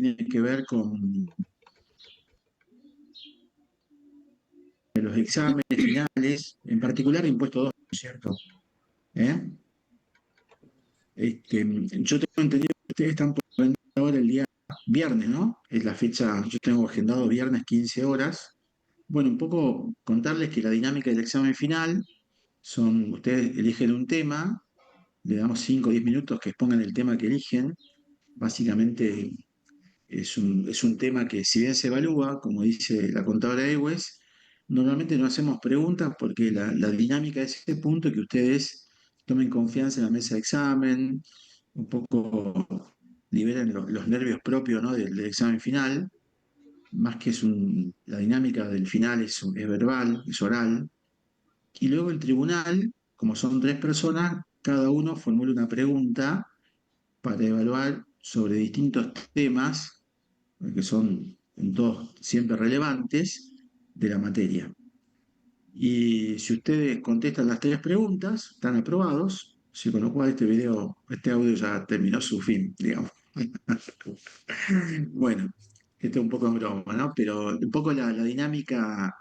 tiene que ver con los exámenes finales, en particular impuesto 2, ¿cierto? ¿Eh? Yo tengo entendido que ustedes están por vender ahora el día viernes, ¿no? Es la fecha, yo tengo agendado viernes 15 horas. Bueno, un poco contarles que la dinámica del examen final ustedes eligen un tema, le damos 5 o 10 minutos que expongan el tema que eligen. Básicamente es un tema que, si bien se evalúa, como dice la contadora Ewes, normalmente no hacemos preguntas porque la dinámica de ese punto es que ustedes tomen confianza en la mesa de examen, un poco liberen los nervios propios, ¿no? del examen final, más que la dinámica del final es verbal, es oral, y luego el tribunal, como son 3 personas, cada uno formula una pregunta para evaluar sobre distintos temas que son en todos siempre relevantes de la materia. Y si ustedes contestan las 3 preguntas, están aprobados, sí, con lo cual este audio ya terminó su fin, digamos. Bueno, esto es un poco de broma, ¿no? Pero un poco la dinámica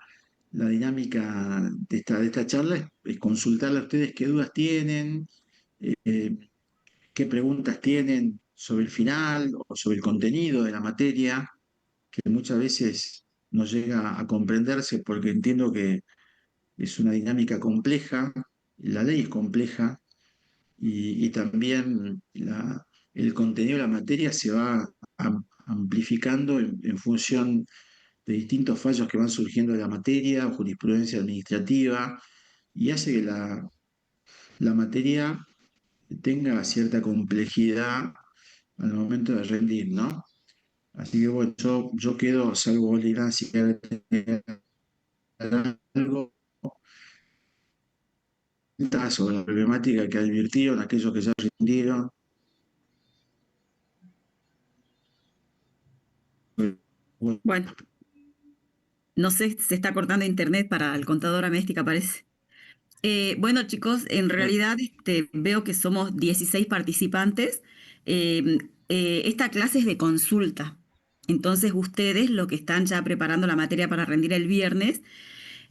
de esta charla es consultarle a ustedes qué dudas tienen, eh, qué preguntas tienen sobre el final o sobre el contenido de la materia, que muchas veces no llega a comprenderse porque entiendo que es una dinámica compleja, la ley es compleja y también el contenido de la materia se va amplificando en función de distintos fallos que van surgiendo de la materia, jurisprudencia administrativa, y hace que la materia tenga cierta complejidad al momento de rendir, ¿no? Así que bueno, yo quedo, salvo vos, Lina, si querés agregar algo sobre la problemática que advirtieron aquellos que ya rindieron. Bueno, Bueno, no sé, se está cortando internet para el contador Améstica, parece. Bueno, chicos, en realidad veo que somos 16 participantes. Esta clase es de consulta. Entonces, ustedes, lo que están ya preparando la materia para rendir el viernes,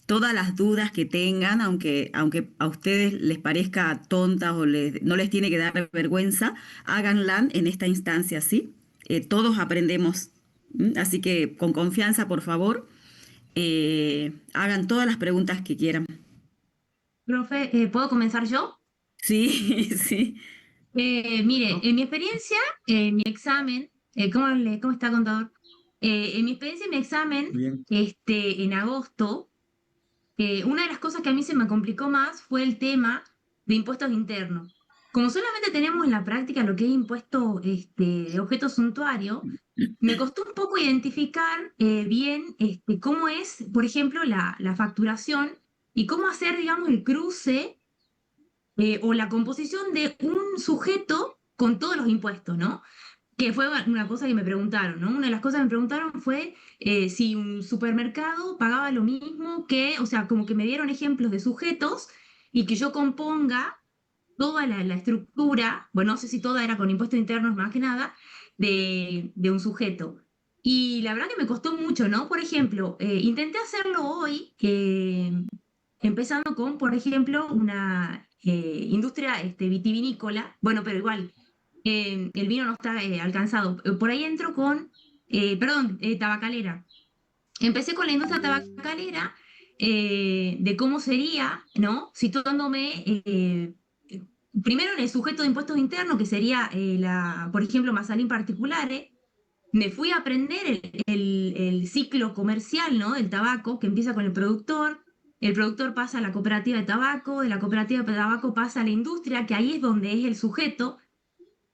todas las dudas que tengan, aunque a ustedes les parezca tontas o no les tiene que dar vergüenza, háganla en esta instancia, ¿sí? Todos aprendemos. Así que con confianza, por favor, hagan todas las preguntas que quieran. Profe, ¿puedo comenzar yo? Sí, sí. Mire, ¿no? en mi experiencia, en mi examen, ¿cómo está, contador? En mi experiencia, en mi examen, Bien. en agosto, una de las cosas que a mí se me complicó más fue el tema de impuestos internos. Como solamente tenemos en la práctica lo que es impuesto de objeto suntuario, me costó un poco identificar bien cómo es, por ejemplo, la facturación y cómo hacer, digamos, el cruce o la composición de un sujeto con todos los impuestos, ¿no? Que fue una cosa que me preguntaron, ¿no? Una de las cosas que me preguntaron fue si un supermercado pagaba lo mismo que, o sea, como que me dieron ejemplos de sujetos y que yo componga toda la estructura, bueno, no sé si toda era con impuestos internos más que nada, de un sujeto. Y la verdad que me costó mucho, ¿no? Por ejemplo, intenté hacerlo hoy, empezando con, por ejemplo, una industria vitivinícola, bueno, pero igual, el vino no está alcanzado. Por ahí entro con, perdón, tabacalera. Empecé con la industria tabacalera, de cómo sería, ¿no? Situándome primero en el sujeto de impuestos internos, que sería, por ejemplo, Masalín Particulares. Me fui a aprender el ciclo comercial, ¿no? Del tabaco, que empieza con el productor pasa a la cooperativa de tabaco, de la cooperativa de tabaco pasa a la industria, que ahí es donde es el sujeto.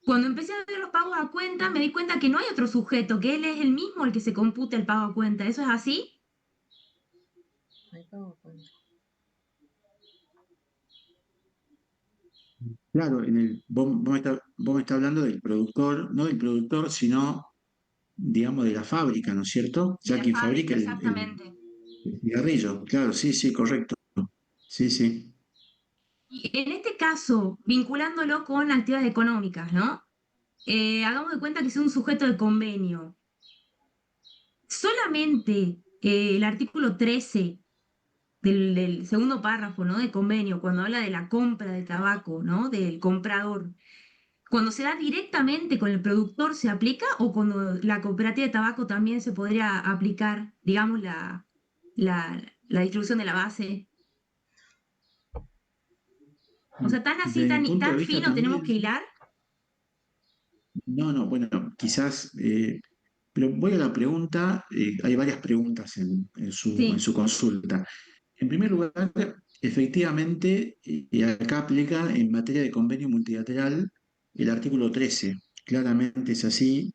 Cuando empecé a ver los pagos a cuenta, me di cuenta que no hay otro sujeto, que él es el mismo el que se computa el pago a cuenta. ¿Eso es así? Claro, vos me estás hablando del productor, no del productor, sino, digamos, de la fábrica, ¿no es cierto? De Ya la quien fabrica fábrica, el exactamente. cigarrillo. Claro, sí, sí, correcto. Sí, sí. Y en este caso, vinculándolo con actividades económicas, ¿no? Hagamos de cuenta que es un sujeto de convenio. solamente el artículo 13 del segundo párrafo, ¿no? De convenio, cuando habla de la compra de tabaco, ¿no? Del comprador. Cuando se da directamente con el productor, ¿se aplica? ¿O cuando la cooperativa de tabaco también se podría aplicar, digamos, la distribución de la base? O sea, tan así, Desde mi punto tan de vista fino tenemos también, que hilar. no, no, bueno, quizás, pero voy a la pregunta, hay varias preguntas en Sí, su consulta. En primer lugar, efectivamente, y acá aplica en materia de convenio multilateral el artículo 13. Claramente es así,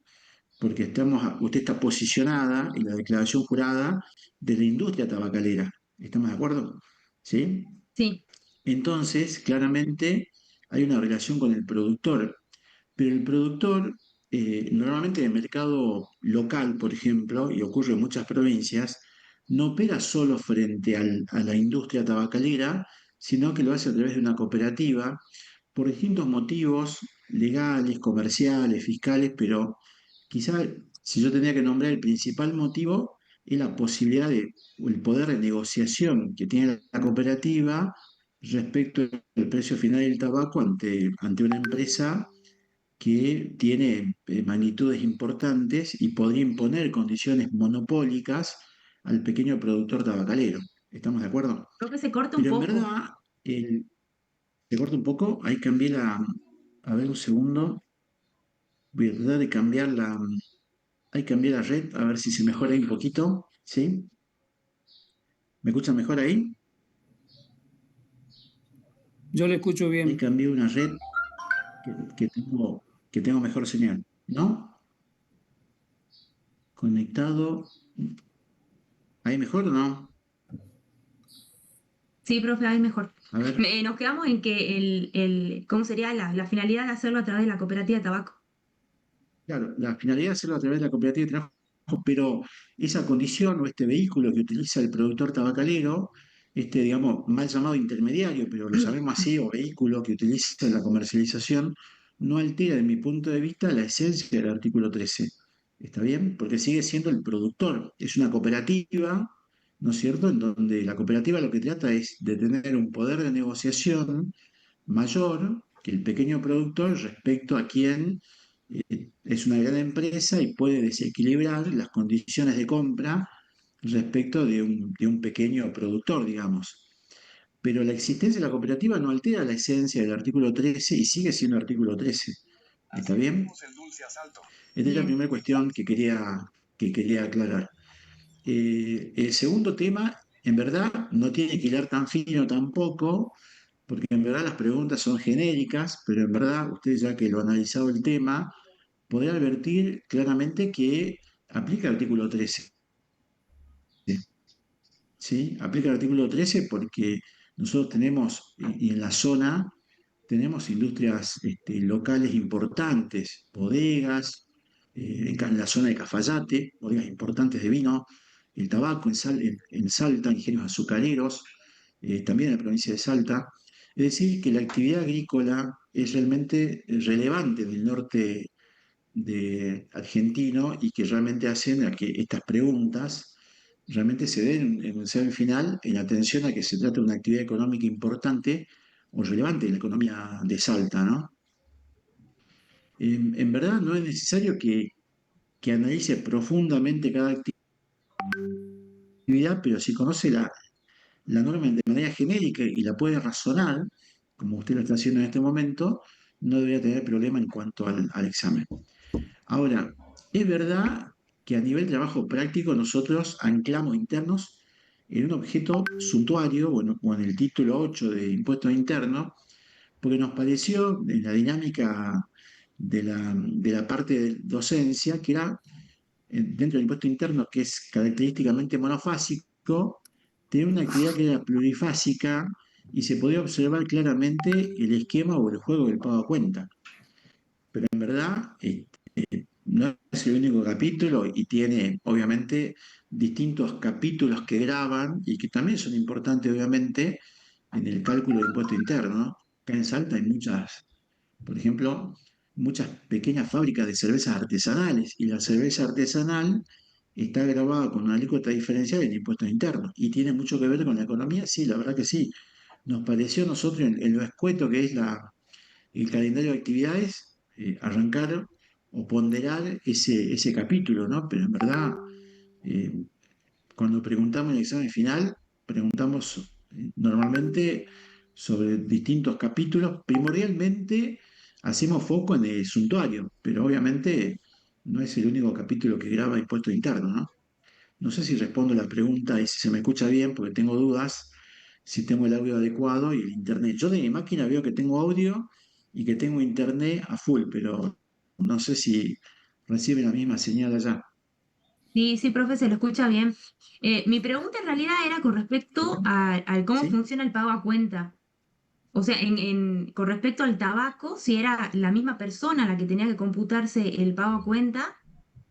porque usted está posicionada en la declaración jurada de la industria tabacalera. ¿Estamos de acuerdo? ¿Sí? sí, Entonces, claramente hay una relación con el productor, pero el productor, normalmente en el mercado local, por ejemplo, y ocurre en muchas provincias, no opera solo frente a la industria tabacalera, sino que lo hace a través de una cooperativa por distintos motivos legales, comerciales, fiscales, pero quizá si yo tendría que nombrar el principal motivo es la posibilidad o el poder de negociación que tiene la cooperativa respecto al precio final del tabaco ante una empresa que tiene magnitudes importantes y podría imponer condiciones monopólicas al pequeño productor tabacalero. ¿Estamos de acuerdo? creo que se corta un Pero en poco. verdad, se corta un poco, ahí cambié a ver un segundo, voy a tratar de ahí cambié la red, a ver si se mejora ahí un poquito, ¿sí? ¿Me escuchan mejor ahí? Yo le escucho Ahí bien. cambié una red que tengo mejor señal, ¿no? Conectado, ¿ahí mejor o no? Sí, profe, ahí mejor. A ver. Nos quedamos en que ¿cómo sería la finalidad de hacerlo a través de la cooperativa de tabaco? Claro, la finalidad es hacerlo a través de la cooperativa de trabajo, pero esa condición o este vehículo que utiliza el productor tabacalero, este, digamos, mal llamado intermediario, pero lo sabemos así, o vehículo que utiliza la comercialización, no altera, de mi punto de vista, la esencia del artículo 13. ¿Está bien? Porque sigue siendo el productor. Es una cooperativa, ¿no es cierto?, en donde la cooperativa lo que trata es de tener un poder de negociación mayor que el pequeño productor respecto a quien es una gran empresa y puede desequilibrar las condiciones de compra respecto de un pequeño productor, digamos. Pero la existencia de la cooperativa no altera la esencia del artículo 13 y sigue siendo artículo 13. ¿Está bien? Esta es la Bien. primera cuestión que quería aclarar. El segundo tema, en verdad, no tiene que hilar tan fino tampoco, porque en verdad las preguntas son genéricas, pero en verdad, usted ya que lo ha analizado el tema, podría advertir claramente que aplica el artículo 13. ¿Sí? Aplica el artículo 13 porque nosotros tenemos, y en la zona, tenemos industrias locales importantes, bodegas, en la zona de Cafayate, bodegas importantes de vino, el tabaco en Salta, ingenios azucareros, también en la provincia de Salta. Es decir, que la actividad agrícola es realmente relevante en el norte de argentino y que realmente hacen a que estas preguntas realmente se den en un examen final en atención a que se trata de una actividad económica importante o relevante en la economía de Salta, ¿no? En verdad no es necesario que analice profundamente cada actividad, pero si conoce la norma de manera genérica y la puede razonar, como usted lo está haciendo en este momento, no debería tener problema en cuanto al examen. Ahora, es verdad que a nivel de trabajo práctico nosotros anclamos internos en un objeto suntuario, bueno, o en el título 8 de impuestos internos, porque nos pareció en la dinámica de la parte de docencia que era dentro del impuesto interno, que es característicamente monofásico, tener una actividad que era plurifásica y se podía observar claramente el esquema o el juego del pago a cuenta. Pero en verdad, no es el único capítulo y tiene obviamente distintos capítulos que graban y que también son importantes obviamente en el cálculo de impuesto interno, ¿no? Acá en Salta hay muchas, por ejemplo, muchas pequeñas fábricas de cervezas artesanales y la cerveza artesanal está grabada con una alícuota diferencial en impuestos internos. ¿Y tiene mucho que ver con la economía? Sí, la verdad que sí. Nos pareció a nosotros en lo escueto que es el calendario de actividades, arrancar o ponderar ese capítulo, ¿no? Pero en verdad, eh, cuando preguntamos en el examen final, preguntamos normalmente sobre distintos capítulos. Primordialmente hacemos foco en el suntuario, pero obviamente no es el único capítulo que graba impuestos internos, ¿no? No sé si respondo la pregunta y si se me escucha bien, porque tengo dudas si tengo el audio adecuado y el internet. Yo de mi máquina veo que tengo audio y que tengo internet a full, pero no sé si recibe la misma señal allá. Sí, sí, profe, se lo escucha bien. Mi pregunta en realidad era con respecto al cómo ¿Sí? funciona el pago a cuenta. O sea, con respecto al tabaco, si era la misma persona la que tenía que computarse el pago a cuenta,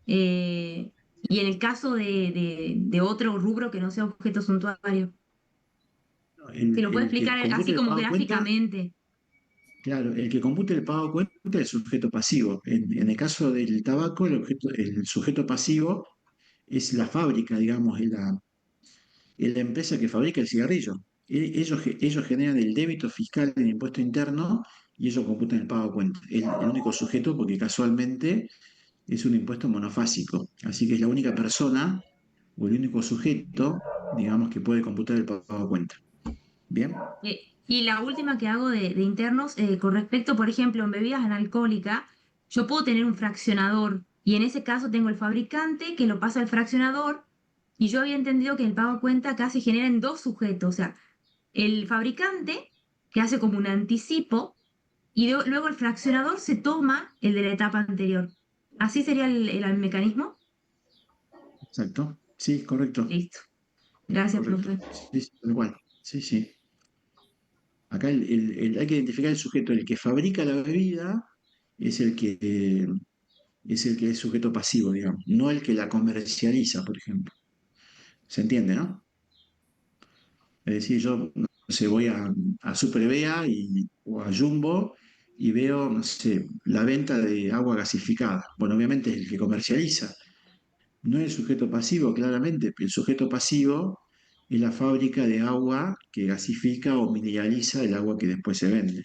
y en el caso de otro rubro que no sea objeto suntuario. Si lo puede El que explicar compute así el como pago a cuenta, gráficamente. claro, el que compute el pago a cuenta es el sujeto pasivo. En el caso del tabaco, el sujeto pasivo es la fábrica, digamos, es la empresa que fabrica el cigarrillo. Ellos generan el débito fiscal del impuesto interno y ellos computan el pago a cuenta. Es el único sujeto porque casualmente es un impuesto monofásico. Así que es la única persona o el único sujeto, digamos, que puede computar el pago a cuenta. ¿Bien? Y la última que hago de internos, con respecto, por ejemplo, en bebidas analcohólicas, yo puedo tener un fraccionador y en ese caso tengo el fabricante que lo pasa al fraccionador y yo había entendido que el pago a cuenta acá se genera en dos sujetos, o sea, el fabricante que hace como un anticipo y luego el fraccionador se toma el de la etapa anterior. ¿Así sería el mecanismo? Exacto. Sí, correcto. Listo. Gracias, Correcto. profe. Sí, sí, tal cual. Sí, sí. Acá hay que identificar el sujeto. El que fabrica la bebida es el que es sujeto pasivo, digamos, no el que la comercializa, por ejemplo. ¿Se entiende, no? Es decir, yo no sé, voy a Super Bea o a Jumbo y veo, no sé, la venta de agua gasificada. Bueno, obviamente es el que comercializa, no es el sujeto pasivo, claramente. El sujeto pasivo es la fábrica de agua que gasifica o mineraliza el agua que después se vende.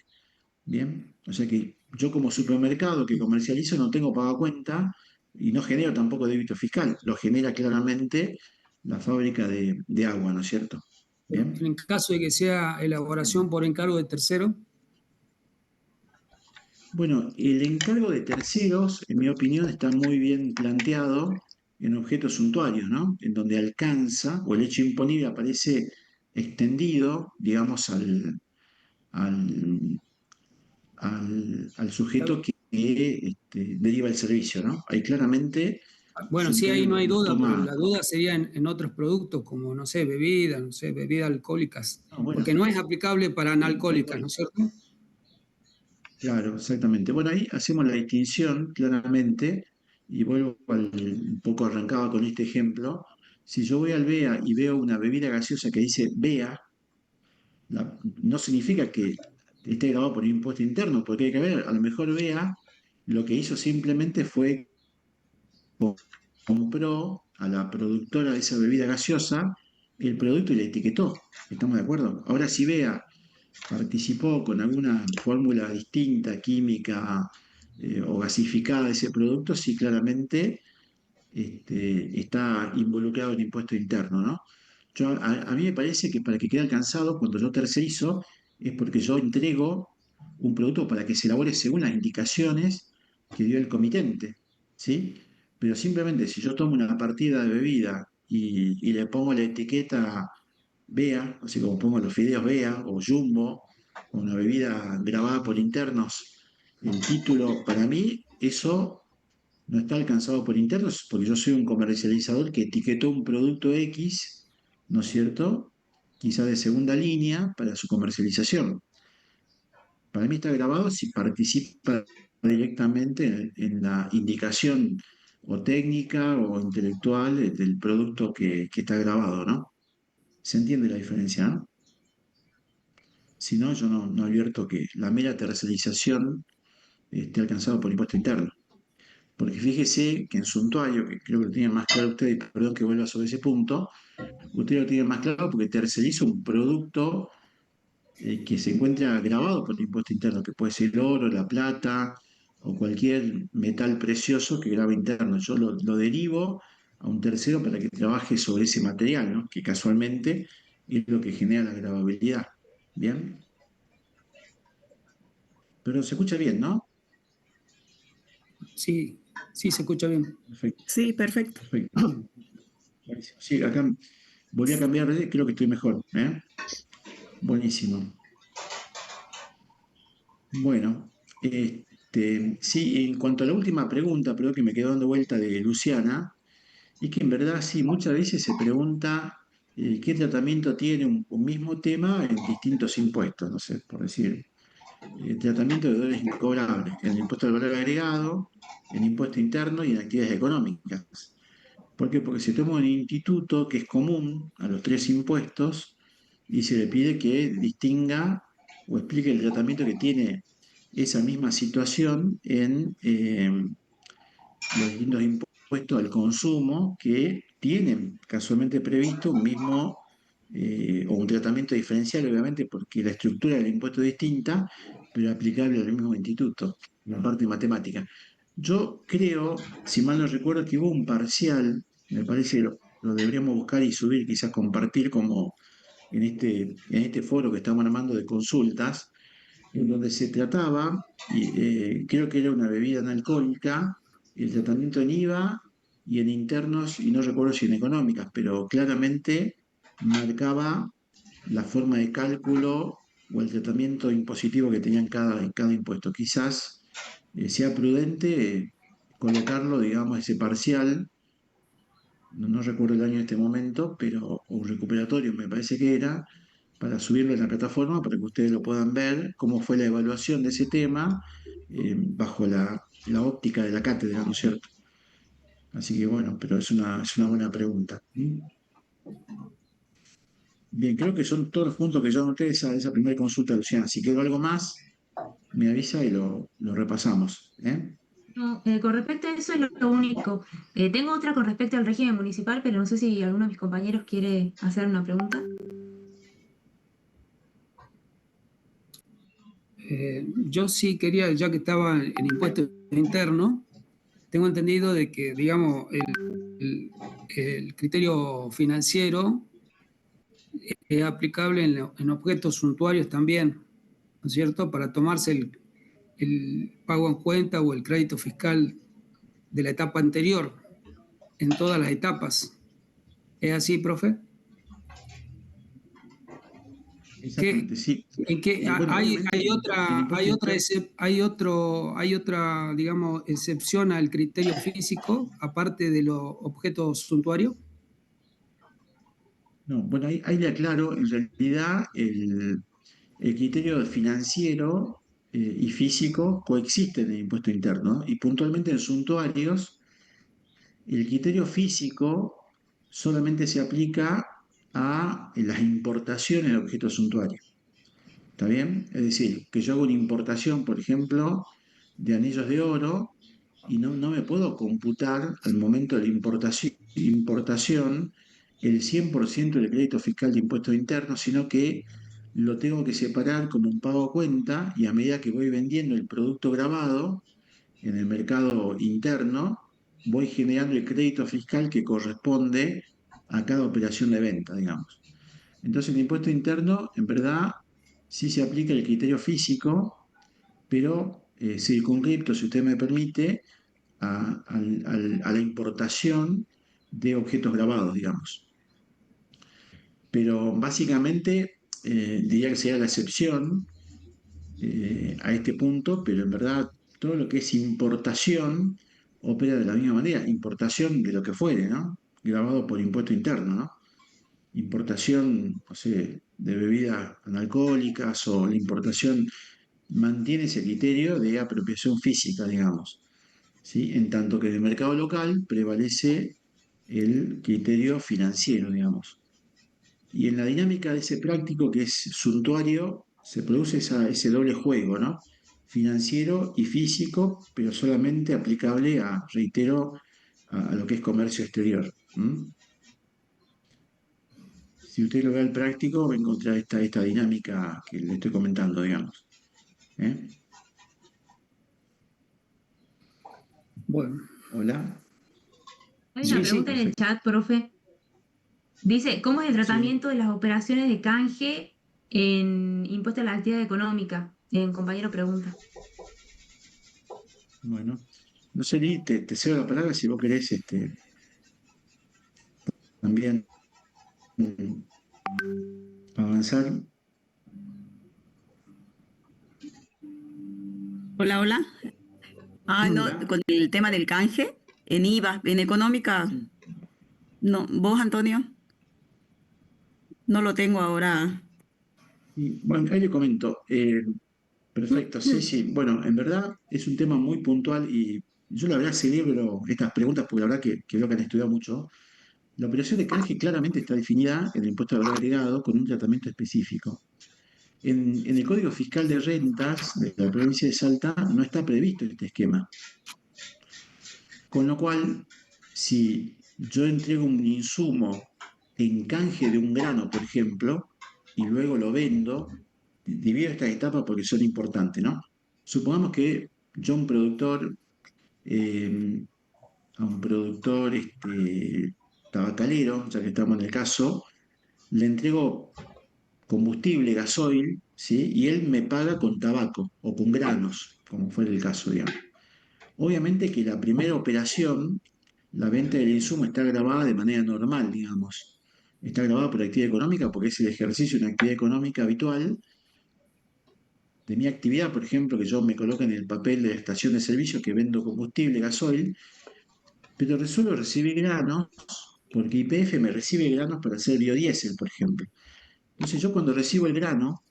Bien, o sea que yo como supermercado que comercializo no tengo pago a cuenta y no genero tampoco débito fiscal, lo genera claramente la fábrica de agua, ¿no es cierto? Bien. En caso de que sea elaboración por encargo de tercero, Bueno, el encargo de terceros, en mi opinión, está muy bien planteado en objetos suntuarios, ¿no? En donde alcanza o el hecho imponible aparece extendido, digamos, al, al sujeto que deriva el servicio, ¿no? Ahí claramente bueno, sí, ahí suntuario no hay lo duda, pero toma. la duda sería en otros productos como, no sé, bebidas, no sé, bebidas alcohólicas, No, bueno, porque no es aplicable para tal analcohólicas, cual. ¿no es cierto? Claro, exactamente. Bueno, ahí hacemos la distinción claramente, y vuelvo un poco arrancado con este ejemplo. Si yo voy al BEA y veo una bebida gaseosa que dice BEA, no significa que esté grabado por un impuesto interno, porque hay que ver, a lo mejor BEA lo que hizo simplemente fue compró a la productora de esa bebida gaseosa el producto y la etiquetó. ¿Estamos de acuerdo? Ahora si BEA participó con alguna fórmula distinta, química o gasificada de ese producto, sí claramente está involucrado en impuesto interno, ¿no? A mí me parece que para que quede alcanzado, cuando yo tercerizo, es porque yo entrego un producto para que se elabore según las indicaciones que dio el comitente, ¿sí? Pero simplemente si yo tomo una partida de bebida y le pongo la etiqueta Bea, así como pongo los fideos Bea o Jumbo, o una bebida grabada por internos, el título, para mí, eso no está alcanzado por internos, porque yo soy un comercializador que etiquetó un producto X, ¿no es cierto? Quizá de segunda línea para su comercialización. Para mí está grabado si participa directamente en la indicación o técnica o intelectual del producto que está grabado, ¿no? ¿Se entiende la diferencia, no? Si no, yo no advierto que la mera tercerización esté alcanzado por impuesto interno. Porque fíjese que en Suntuario, que creo que lo tienen más claro ustedes, y perdón que vuelva sobre ese punto, ustedes lo tienen más claro porque terceriza un producto que se encuentra grabado por el impuesto interno, que puede ser el oro, la plata o cualquier metal precioso que graba interno. Yo lo derivo a un tercero para que trabaje sobre ese material, ¿no? Que casualmente es lo que genera la gravabilidad. ¿Bien? Pero se escucha bien, ¿no? Sí, sí, se escucha bien. Perfecto, Sí, perfecto. perfecto. Buenísimo. Sí, acá volví a cambiar, creo que estoy mejor, ¿eh? Buenísimo. Bueno, sí, en cuanto a la última pregunta, pero que me quedó dando vuelta de Luciana, es que en verdad sí, muchas veces se pregunta qué tratamiento tiene un mismo tema en distintos impuestos, no sé, por decir, tratamiento de deudores incobrables, en el impuesto al valor agregado, en impuesto interno y en actividades económicas. ¿Por qué? Porque se toma un instituto que es común a los tres impuestos y se le pide que distinga o explique el tratamiento que tiene esa misma situación en los distintos impuestos al consumo que tienen casualmente previsto un mismo o un tratamiento diferencial, obviamente, porque la estructura del impuesto es distinta, pero aplicable al mismo instituto, la parte matemática. Yo creo, si mal no recuerdo, que hubo un parcial, me parece que lo deberíamos buscar y subir, quizás compartir como en este foro que estamos armando de consultas, en donde se trataba, y, creo que era una bebida no alcohólica, el tratamiento en IVA y en internos, y no recuerdo si en económicas, pero claramente marcaba la forma de cálculo o el tratamiento impositivo que tenían en cada impuesto. Quizás sea prudente colocarlo, digamos, ese parcial, no recuerdo el año en este momento, pero o un recuperatorio me parece que era, para subirlo en la plataforma para que ustedes lo puedan ver, cómo fue la evaluación de ese tema bajo la óptica de la cátedra, ¿no es cierto? Así que bueno, pero es una buena pregunta. ¿Mm? Bien, creo que son todos los puntos que yo anoté de esa primera consulta, Luciana. Si quiero algo más, me avisa y lo repasamos. ¿Eh? No, con respecto a eso es lo único. Tengo otra con respecto al régimen municipal, pero no sé si alguno de mis compañeros quiere hacer una pregunta. Yo sí quería, ya que estaba en impuestos internos, tengo entendido de que, digamos, el criterio financiero es aplicable en objetos suntuarios también, ¿no es cierto? Para tomarse el pago en cuenta o el crédito fiscal de la etapa anterior, en todas las etapas. ¿Es así, profe? ¿Qué, Exactamente, sí. en qué, Bueno, obviamente el impuesto interno. hay otra, digamos, excepción al criterio físico, aparte de los objetos suntuarios? No, bueno, ahí le aclaro, en realidad el criterio financiero y físico coexisten en el impuesto interno, ¿no? Y puntualmente en suntuarios, el criterio físico solamente se aplica a las importaciones de objetos suntuarios. ¿Está bien? Es decir, que yo hago una importación, por ejemplo, de anillos de oro y no me puedo computar al momento de la importación el 100% del crédito fiscal de impuestos internos, sino que lo tengo que separar como un pago a cuenta y a medida que voy vendiendo el producto grabado en el mercado interno, voy generando el crédito fiscal que corresponde a cada operación de venta, digamos. Entonces, el impuesto interno, en verdad, sí se aplica el criterio físico, pero circunscripto, si usted me permite, a la importación de objetos grabados, digamos. Pero básicamente diría que sería la excepción a este punto, pero en verdad todo lo que es importación opera de la misma manera, importación de lo que fuere, ¿no? Grabado por impuesto interno, ¿no? Importación, no sé, de bebidas analcohólicas o la importación mantiene ese criterio de apropiación física, digamos, ¿sí? En tanto que en el mercado local prevalece el criterio financiero, digamos. Y en la dinámica de ese práctico que es suntuario, se produce ese doble juego, ¿no? financiero y físico, pero solamente aplicable a, reitero, a lo que es comercio exterior. Si usted lo ve al práctico, va a encontrar esta dinámica que le estoy comentando, digamos. ¿Eh? Bueno, Hola. Hay una sí, sí. pregunta en el Perfecto. chat, profe. Dice, ¿cómo es el Sí. tratamiento de las operaciones de canje en impuesto a la actividad económica? El compañero pregunta. Bueno. No sé, Lee, te cedo la palabra si vos querés también mm, avanzar. Hola, hola. No, Hola. con el tema del canje, en IVA, en económica, Sí. no. ¿Vos, Antonio? No lo tengo ahora. Y, bueno, ahí le comento. Perfecto, sí, sí. Bueno, en verdad es un tema muy puntual y yo la verdad celebro estas preguntas porque la verdad que veo que han estudiado mucho. La operación de canje claramente está definida en el impuesto de valor agregado con un tratamiento específico. En el Código Fiscal de Rentas de la provincia de Salta no está previsto este esquema. Con lo cual, si yo entrego un insumo en canje de un grano, por ejemplo, y luego lo vendo, divido estas etapas porque son importantes, ¿no? Supongamos que yo eh, a un productor tabacalero, ya que estamos en el caso, le entrego combustible, gasoil, ¿sí? Y él me paga con tabaco o con granos, como fuera el caso, digamos. Obviamente que la primera operación, la venta del insumo, está grabada de manera normal, digamos. Está grabada por actividad económica porque es el ejercicio de una actividad económica habitual de mi actividad, por ejemplo, que yo me coloco en el papel de la estación de servicio que vendo combustible, gasoil, pero resuelvo recibir granos porque YPF me recibe granos para hacer biodiesel, por ejemplo. Entonces yo cuando recibo el grano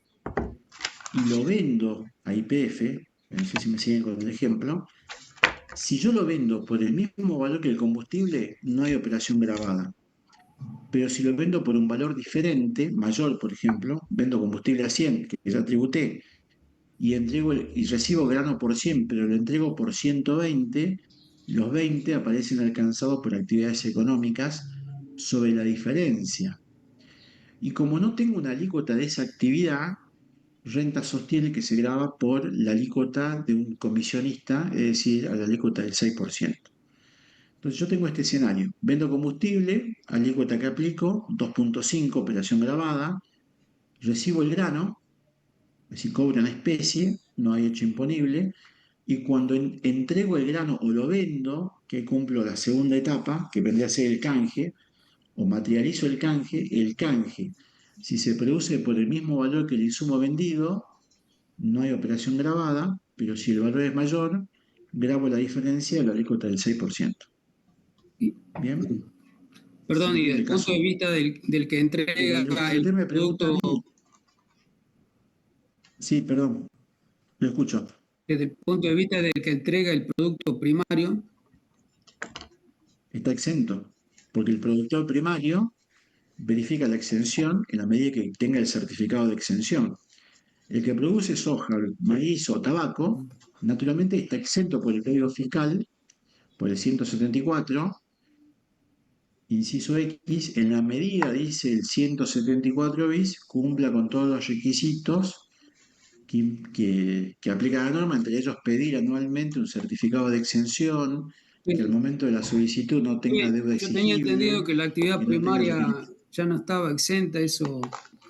y lo vendo a YPF, no sé si me siguen con el ejemplo, si yo lo vendo por el mismo valor que el combustible, no hay operación grabada. Pero si lo vendo por un valor diferente, mayor, por ejemplo, vendo combustible a 100, que ya tributé, y recibo grano por 100, pero lo entrego por 120, los 20 aparecen alcanzados por actividades económicas sobre la diferencia. Y como no tengo una alícuota de esa actividad, renta sostiene que se graba por la alícuota de un comisionista, es decir, a la alícuota del 6%. Entonces yo tengo este escenario. Vendo combustible, alícuota que aplico, 2.5, operación grabada, recibo el grano, es decir, cobro una especie, no hay hecho imponible, y cuando entrego el grano o lo vendo, que cumplo la segunda etapa, que vendría a ser el canje, o materializo el canje, si se produce por el mismo valor que el insumo vendido, no hay operación grabada, pero si el valor es mayor, grabo la diferencia de la alícuota del 6%. Y- Bien, Perdón, y siguiendo desde el el punto de caso. vista del que Pero entrega lo que el usted me pregunta a producto, mí, sí, perdón, lo escucho. desde el punto de vista del que entrega el producto primario, Está exento, porque el productor primario verifica la exención en la medida que tenga el certificado de exención. El que produce soja, maíz o tabaco, naturalmente está exento por el Código Fiscal, por el 174, inciso X, en la medida, dice el 174 bis, cumpla con todos los requisitos que aplica la norma, entre ellos pedir anualmente un certificado de exención, que al momento de la solicitud no tenga deuda yo tenía entendido exigible, que la actividad que no tenga primaria ya no estaba exenta, eso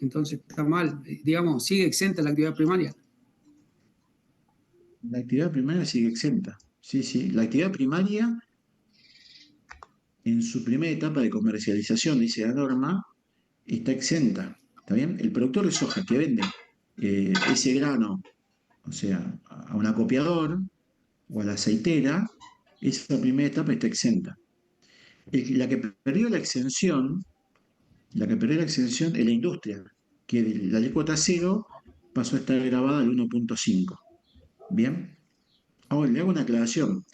entonces está mal. Digamos, sigue exenta la actividad primaria. la actividad primaria sigue exenta. Sí, sí, la actividad primaria en su primera etapa de comercialización, dice la norma, está exenta. ¿Está bien? El productor de soja que vende ese grano, o sea, a un acopiador o a la aceitera, esa primera etapa está exenta. La que perdió la exención es la industria, que de la alícuota cero pasó a estar grabada al 1.5. Bien, ahora le hago una aclaración.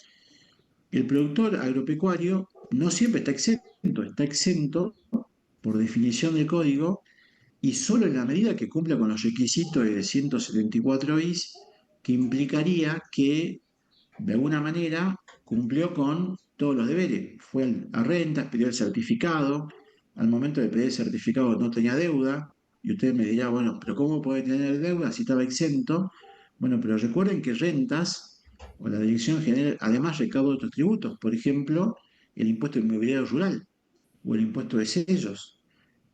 El productor agropecuario no siempre está exento por definición del código y solo en la medida que cumpla con los requisitos de 174 bis que implicaría que de alguna manera cumplió con todos los deberes. Fue a rentas, pidió el certificado, al momento de pedir el certificado no tenía deuda, y usted me dirá, bueno, pero ¿cómo puede tener deuda si estaba exento? Bueno, pero recuerden que rentas o la Dirección General además recauda otros tributos, por ejemplo, el impuesto inmobiliario rural o el impuesto de sellos.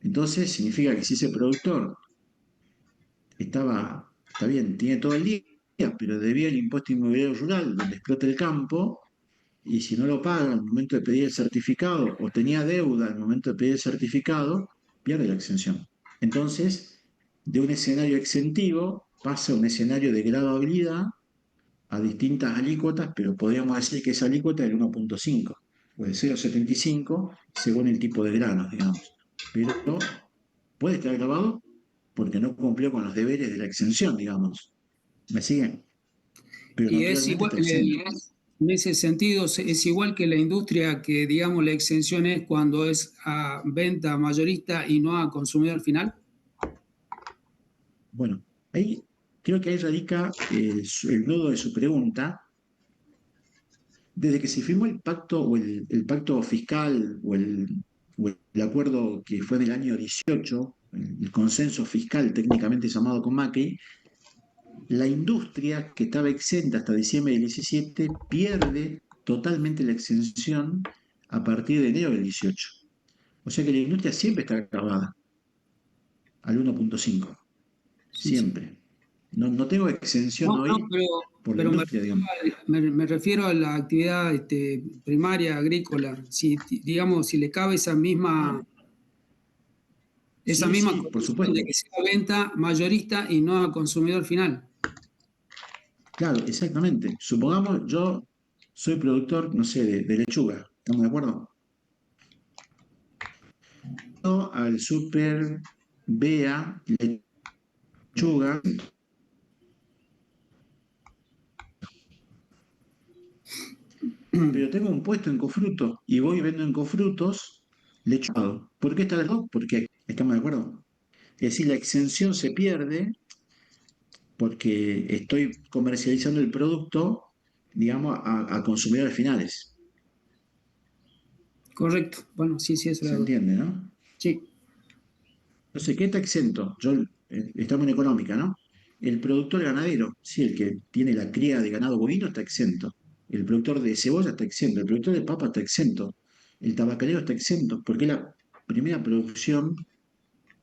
Entonces significa que si ese productor está bien, tiene todo el día, pero debía el impuesto inmobiliario rural, donde explota el campo, y si no lo paga al momento de pedir el certificado o tenía deuda al momento de pedir el certificado, pierde la exención. Entonces, de un escenario exentivo pasa a un escenario de gradabilidad a distintas alícuotas, pero podríamos decir que esa alícuota es el 1.5 o el 0.75 según el tipo de granos, digamos. Pero puede estar grabado porque no cumplió con los deberes de la exención, digamos. ¿Me siguen? Pero Y es naturalmente igual, está exento. en ese sentido, es igual que la industria que, digamos, la exención es cuando es a venta mayorista y no a consumidor final. Bueno, ahí creo que ahí radica el nudo de su pregunta. Desde que se firmó el pacto o el pacto fiscal o el acuerdo que fue del año 18, el consenso fiscal técnicamente llamado con Macri, la industria que estaba exenta hasta diciembre del 17 pierde totalmente la exención a partir de enero del 18. O sea que la industria siempre está grabada al 1.5, Sí, sí. siempre. No tengo exención No, hoy por la pero industria, digamos. me refiero a la actividad primaria agrícola. Si, digamos, si le cabe esa Sí, misma sí, por condición de supuesto. que sea venta mayorista y no a consumidor final. Claro, exactamente. Supongamos, yo soy productor, no sé, de lechuga. ¿Estamos de acuerdo? Yo al super vea lechuga, pero tengo un puesto en Cofruto y voy y vendo en Cofrutos lechuga. ¿Por qué está de acuerdo? Porque estamos de acuerdo. Es decir, la exención se pierde porque estoy comercializando el producto, digamos, a consumidores finales. Correcto. Bueno, sí, sí, eso ¿Se era duda. entiende, no? Sí, Entonces, ¿qué está exento? Estamos en económica, ¿no? El productor ganadero, sí, el que tiene la cría de ganado bovino está exento. El productor de cebolla está exento. El productor de papa está exento. El tabacalero está exento, porque es la primera producción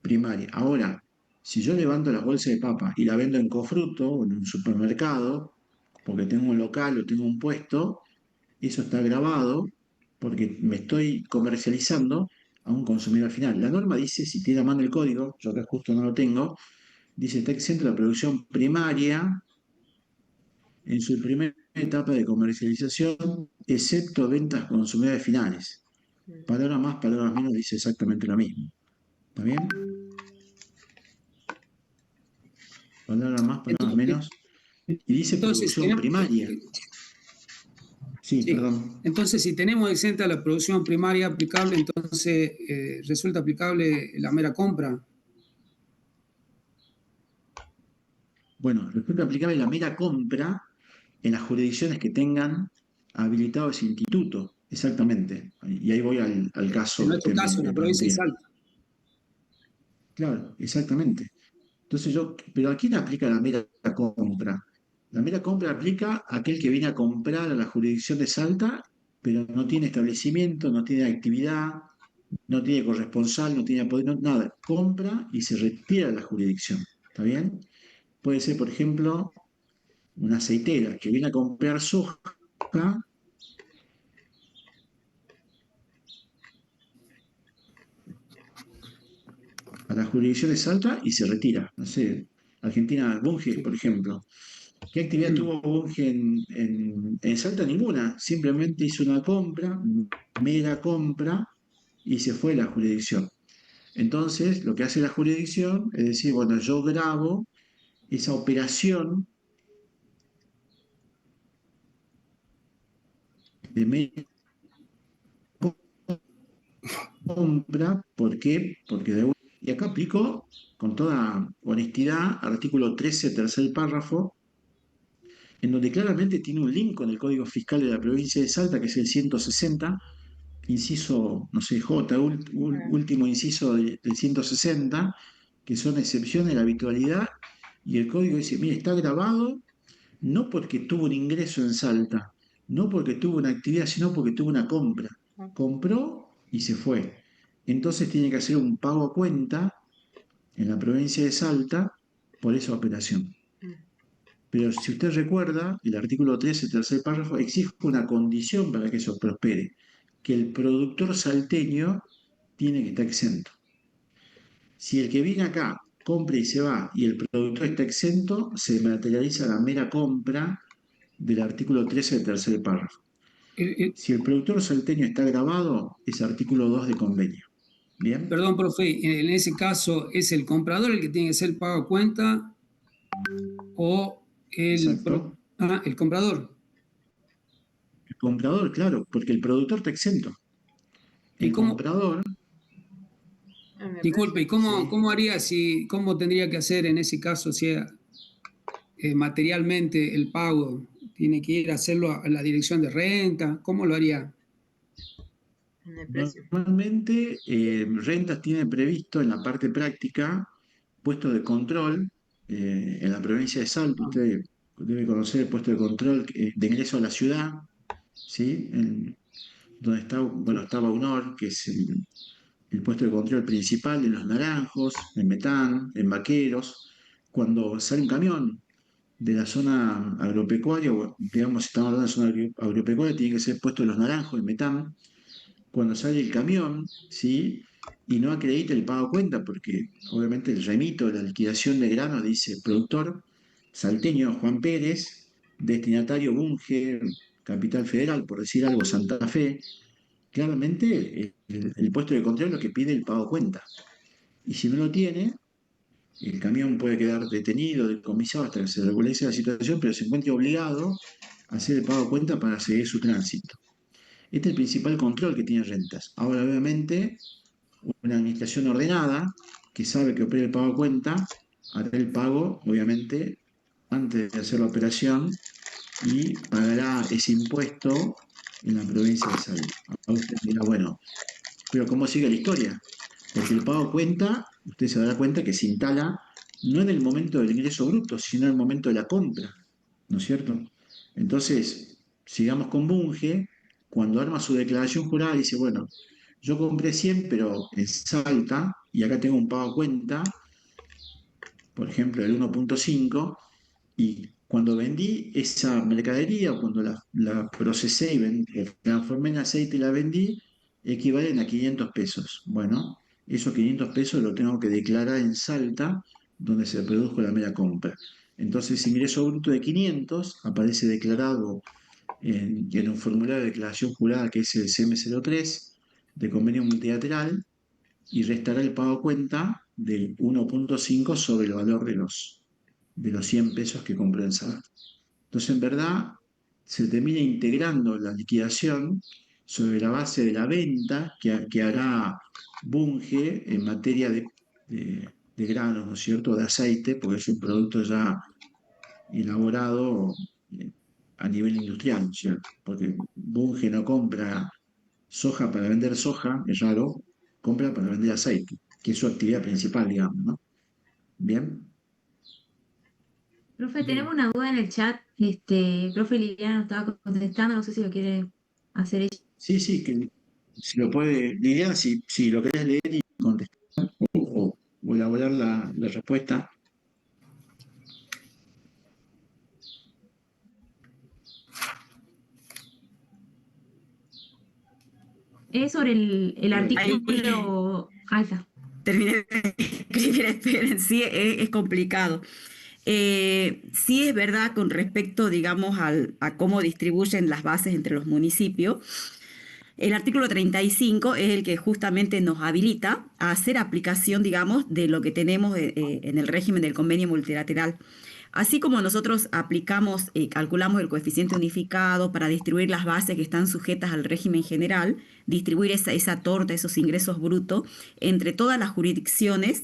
primaria. Ahora, si yo levanto las bolsas de papa y la vendo en Cofruto o en un supermercado, porque tengo un local o tengo un puesto, eso está grabado porque me estoy comercializando a un consumidor final. La norma dice, si tiene a mano el código, yo acá justo no lo tengo, dice está exento la producción primaria en su primera etapa de comercialización, excepto ventas a consumidores finales. Palabras más, palabras menos, dice exactamente lo mismo. ¿Está bien? Palabras más, palabras entonces, menos. Y dice entonces producción tenemos, primaria. Sí, sí. perdón. Entonces, si tenemos exenta la producción primaria aplicable, entonces resulta aplicable la mera compra. Bueno, resulta aplicable la mera compra en las jurisdicciones que tengan habilitado ese instituto, exactamente. Y ahí voy al En caso que nuestro usted me, caso, en me la provincia de plantea. Salta. Claro, exactamente. Entonces pero ¿a quién aplica la mera compra? La mera compra aplica a aquel que viene a comprar a la jurisdicción de Salta, pero no tiene establecimiento, no tiene actividad, no tiene corresponsal, no tiene apoyo, nada. Compra y se retira de la jurisdicción. ¿Está bien? Puede ser, por ejemplo, una aceitera que viene a comprar soja a la jurisdicción de Salta y se retira. No sé, Argentina, Bunge, Sí. por ejemplo. ¿Qué actividad tuvo Bunge en Salta? Ninguna. Simplemente hizo una compra, mera compra, y se fue a la jurisdicción. Entonces, lo que hace la jurisdicción es decir, bueno, yo grabo esa operación de mera compra. ¿Por qué? Porque y acá aplico con toda honestidad, artículo 13, tercer párrafo en donde claramente tiene un link con el Código Fiscal de la provincia de Salta, que es el 160, inciso, no sé, J, último inciso del 160, que son excepciones de la habitualidad, y el código dice, mire, está grabado no porque tuvo un ingreso en Salta, no porque tuvo una actividad, sino porque tuvo una compra. Compró y se fue. Entonces tiene que hacer un pago a cuenta en la provincia de Salta por esa operación. Pero si usted recuerda, el artículo 13, tercer párrafo, exige una condición para que eso prospere, que el productor salteño tiene que estar exento. Si el que viene acá compra y se va y el productor está exento, se materializa la mera compra del artículo 13 del tercer párrafo. Si el productor salteño está grabado, es artículo 2 de convenio. ¿Bien? Perdón, profe, en ese caso, ¿es el comprador el que tiene que ser pago a cuenta o Exacto. el comprador? El comprador, claro, porque el productor está exento. ¿Y El cómo, comprador, disculpe, ¿y sí. cómo haría cómo tendría que hacer en ese caso si materialmente el pago? ¿Tiene que ir a hacerlo a la dirección de renta? ¿Cómo lo haría? Normalmente, Rentas tiene previsto en la parte práctica puestos de control en la provincia de Salta. Usted debe conocer el puesto de control de ingreso a la ciudad, ¿sí? Donde está, bueno, está Baunor, que es el puesto de control principal en Los Naranjos, en Metán, en Vaqueros. Cuando sale un camión de la zona agropecuaria, o digamos, si estamos hablando de zona agropecuaria, tiene que ser puesto en Los Naranjos, en Metán. Cuando sale el camión, ¿sí? Y no acredita el pago a cuenta, porque obviamente el remito de la liquidación de granos dice productor salteño Juan Pérez, destinatario Bunge, Capital Federal, por decir algo, Santa Fe. Claramente el puesto de control es lo que pide el pago a cuenta. Y si no lo tiene, el camión puede quedar detenido, decomisado hasta que se regularice la situación, pero se encuentra obligado a hacer el pago a cuenta para seguir su tránsito. Este es el principal control que tiene Rentas. Ahora, obviamente, una administración ordenada, que sabe que opera el pago a cuenta, hará el pago, obviamente, antes de hacer la operación y pagará ese impuesto en la provincia de Salta. Ahora usted dirá, bueno, pero ¿cómo sigue la historia? Porque el pago a cuenta, usted se dará cuenta que se instala no en el momento del ingreso bruto, sino en el momento de la compra, ¿no es cierto? Entonces, sigamos con Bunge, cuando arma su declaración jurada dice, bueno, yo compré 100, pero en Salta, y acá tengo un pago a cuenta, por ejemplo, el 1.5, y cuando vendí esa mercadería, o cuando la procesé y transformé en aceite y la vendí, equivalen a 500 pesos. Bueno, esos 500 pesos lo tengo que declarar en Salta, donde se produjo la mera compra. Entonces, ingreso bruto de 500 aparece declarado en un formulario de declaración jurada que es el CM03 de convenio multilateral y restará el pago a cuenta del 1.5 sobre el valor de los 100 pesos que compró en Salta. Entonces, en verdad, se termina integrando la liquidación sobre la base de la venta que hará Bunge en materia de granos, ¿no es cierto?, de aceite, porque es un producto ya elaborado eh, a nivel industrial, ¿no es cierto? Porque Bunge no compra soja para vender soja, es raro, compra para vender aceite, que es su actividad principal, digamos, ¿no? Bien. Profe, Bien. tenemos una duda en el chat. Profe Liliana estaba contestando, no sé si lo quiere hacer ella. Sí, sí, que si lo puede, Liliana, si lo querés leer y contestar o elaborar la respuesta. Es sobre el Ahí artículo. Ahí está. terminé de escribir, esperen, sí, es complicado. Sí es verdad con respecto, digamos, a cómo distribuyen las bases entre los municipios. El artículo 35 es el que justamente nos habilita a hacer aplicación, digamos, de lo que tenemos en el régimen del convenio multilateral. Así como nosotros aplicamos, calculamos el coeficiente unificado para distribuir las bases que están sujetas al régimen general, distribuir esa torta, esos ingresos brutos, entre todas las jurisdicciones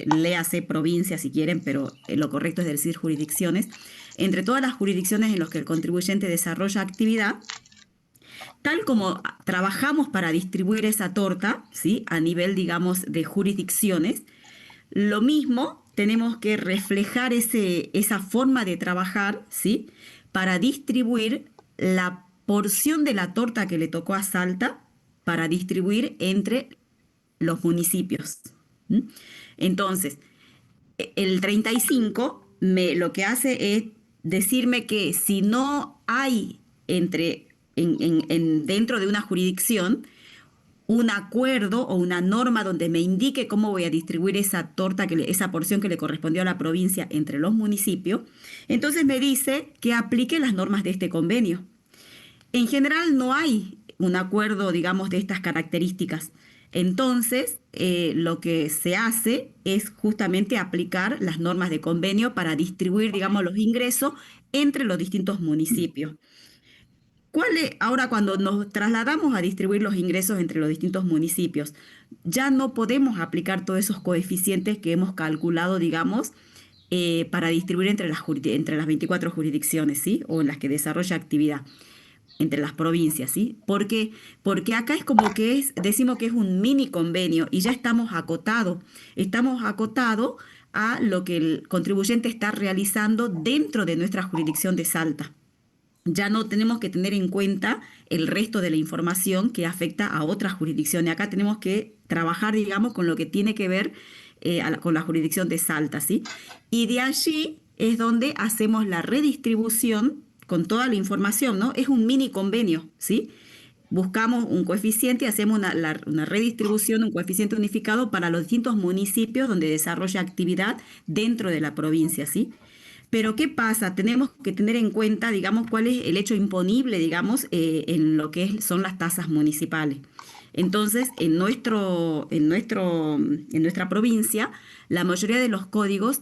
léase provincia si quieren, pero lo correcto es decir jurisdicciones, entre todas las jurisdicciones en las que el contribuyente desarrolla actividad, tal como trabajamos para distribuir esa torta, ¿sí? A nivel, digamos, de jurisdicciones, lo mismo tenemos que reflejar esa forma de trabajar, ¿sí? Para distribuir la porción de la torta que le tocó a Salta, para distribuir entre los municipios. ¿Mm? Entonces, el 35 lo que hace es decirme que si no hay dentro de una jurisdicción un acuerdo o una norma donde me indique cómo voy a distribuir esa torta, esa porción que le correspondió a la provincia entre los municipios, entonces me dice que aplique las normas de este convenio. En general no hay un acuerdo, digamos, de estas características. Entonces, lo que se hace es justamente aplicar las normas de convenio para distribuir, digamos, los ingresos entre los distintos municipios. Ahora, cuando nos trasladamos a distribuir los ingresos entre los distintos municipios, ya no podemos aplicar todos esos coeficientes que hemos calculado, digamos, para distribuir entre las 24 jurisdicciones, ¿sí? O en las que desarrolla actividad, entre las provincias, ¿sí? Porque acá es como que decimos que es un mini convenio y ya estamos acotados a lo que el contribuyente está realizando dentro de nuestra jurisdicción de Salta. Ya no tenemos que tener en cuenta el resto de la información que afecta a otras jurisdicciones. Acá tenemos que trabajar, digamos, con lo que tiene que ver con la jurisdicción de Salta, ¿sí? Y de allí es donde hacemos la redistribución con toda la información, ¿no? Es un mini convenio, ¿sí? Buscamos un coeficiente y hacemos una redistribución, un coeficiente unificado para los distintos municipios donde desarrolla actividad dentro de la provincia, ¿sí? Pero ¿qué pasa? Tenemos que tener en cuenta, digamos, cuál es el hecho imponible, digamos, en lo que son las tasas municipales. Entonces, en nuestra provincia, la mayoría de los códigos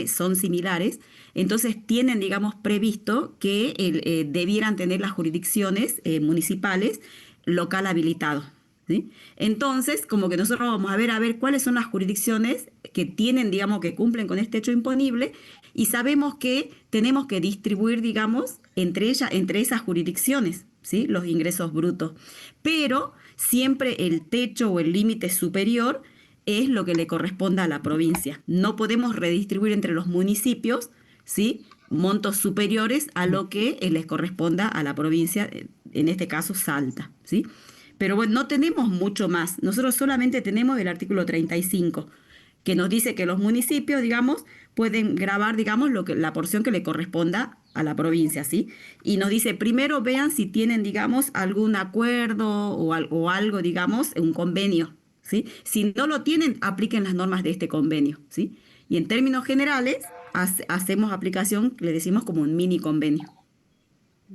son similares, entonces tienen, digamos, previsto que debieran tener las jurisdicciones municipales local habilitado, ¿sí? Entonces, como que nosotros vamos a ver cuáles son las jurisdicciones que tienen, digamos, que cumplen con este hecho imponible y sabemos que tenemos que distribuir, digamos, entre esas jurisdicciones, ¿sí? Los ingresos brutos. Pero siempre el techo o el límite superior es lo que le corresponda a la provincia. No podemos redistribuir entre los municipios, ¿sí? Montos superiores a lo que les corresponda a la provincia, en este caso Salta, ¿sí? Pero bueno, no tenemos mucho más. Nosotros solamente tenemos el artículo 35, que nos dice que los municipios, digamos, pueden gravar, digamos, la porción que le corresponda a la provincia, ¿sí? Y nos dice, primero vean si tienen, digamos, algún acuerdo o algo, digamos, un convenio, ¿sí? Si no lo tienen, apliquen las normas de este convenio, ¿sí? Y en términos generales, hacemos aplicación, le decimos como un mini convenio,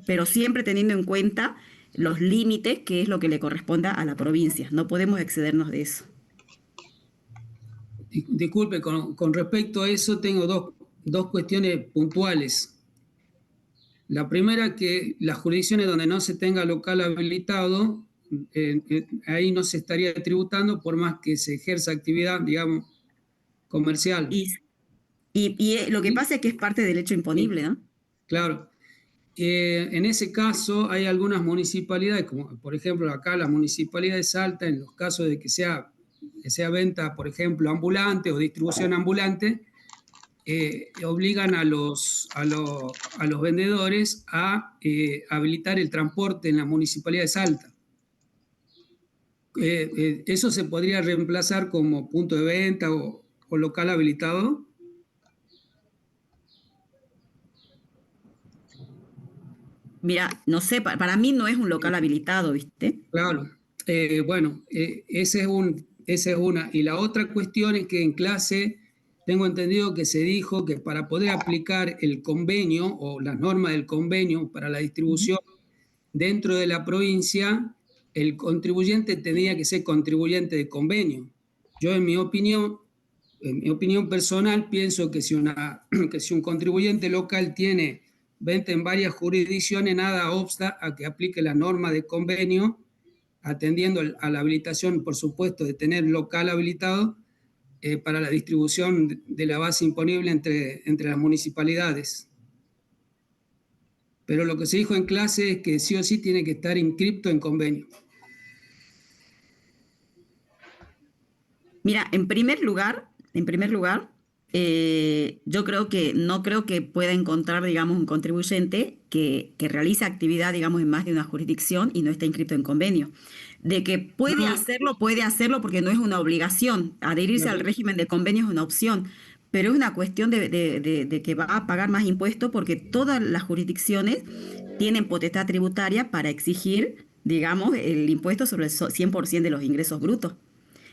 pero siempre teniendo en cuenta los límites, que es lo que le corresponda a la provincia. No podemos excedernos de eso. Disculpe, con respecto a eso tengo dos cuestiones puntuales. La primera, que las jurisdicciones donde no se tenga local habilitado, ahí no se estaría tributando por más que se ejerza actividad, digamos, comercial. Y lo que pasa es que es parte del hecho imponible, ¿no? Claro. En ese caso hay algunas municipalidades, como por ejemplo acá la Municipalidad de Salta, en los casos de que sea venta, por ejemplo, ambulante o distribución ambulante, obligan a los vendedores a habilitar el transporte en la Municipalidad de Salta. ¿Eso se podría reemplazar como punto de venta o local habilitado? Mira, no sé, para mí no es un local habilitado, ¿viste? Claro. Bueno, esa es una. Y la otra cuestión es que en clase tengo entendido que se dijo que para poder aplicar el convenio o las normas del convenio para la distribución dentro de la provincia, el contribuyente tenía que ser contribuyente de convenio. Yo, en mi opinión personal, pienso que si un contribuyente local tiene venta en varias jurisdicciones, nada obsta a que aplique la norma de convenio, atendiendo a la habilitación, por supuesto, de tener local habilitado, para la distribución de la base imponible entre las municipalidades. Pero lo que se dijo en clase es que sí o sí tiene que estar inscripto en convenio. Mira, en primer lugar, yo creo que no creo que pueda encontrar, digamos, un contribuyente que realice actividad, digamos, en más de una jurisdicción y no esté inscrito en convenio. De que No, puede hacerlo porque no es una obligación. Adherirse al me- régimen de convenio es una opción, pero es una cuestión de que va a pagar más impuestos porque todas las jurisdicciones tienen potestad tributaria para exigir, digamos, el impuesto sobre el 100% de los ingresos brutos.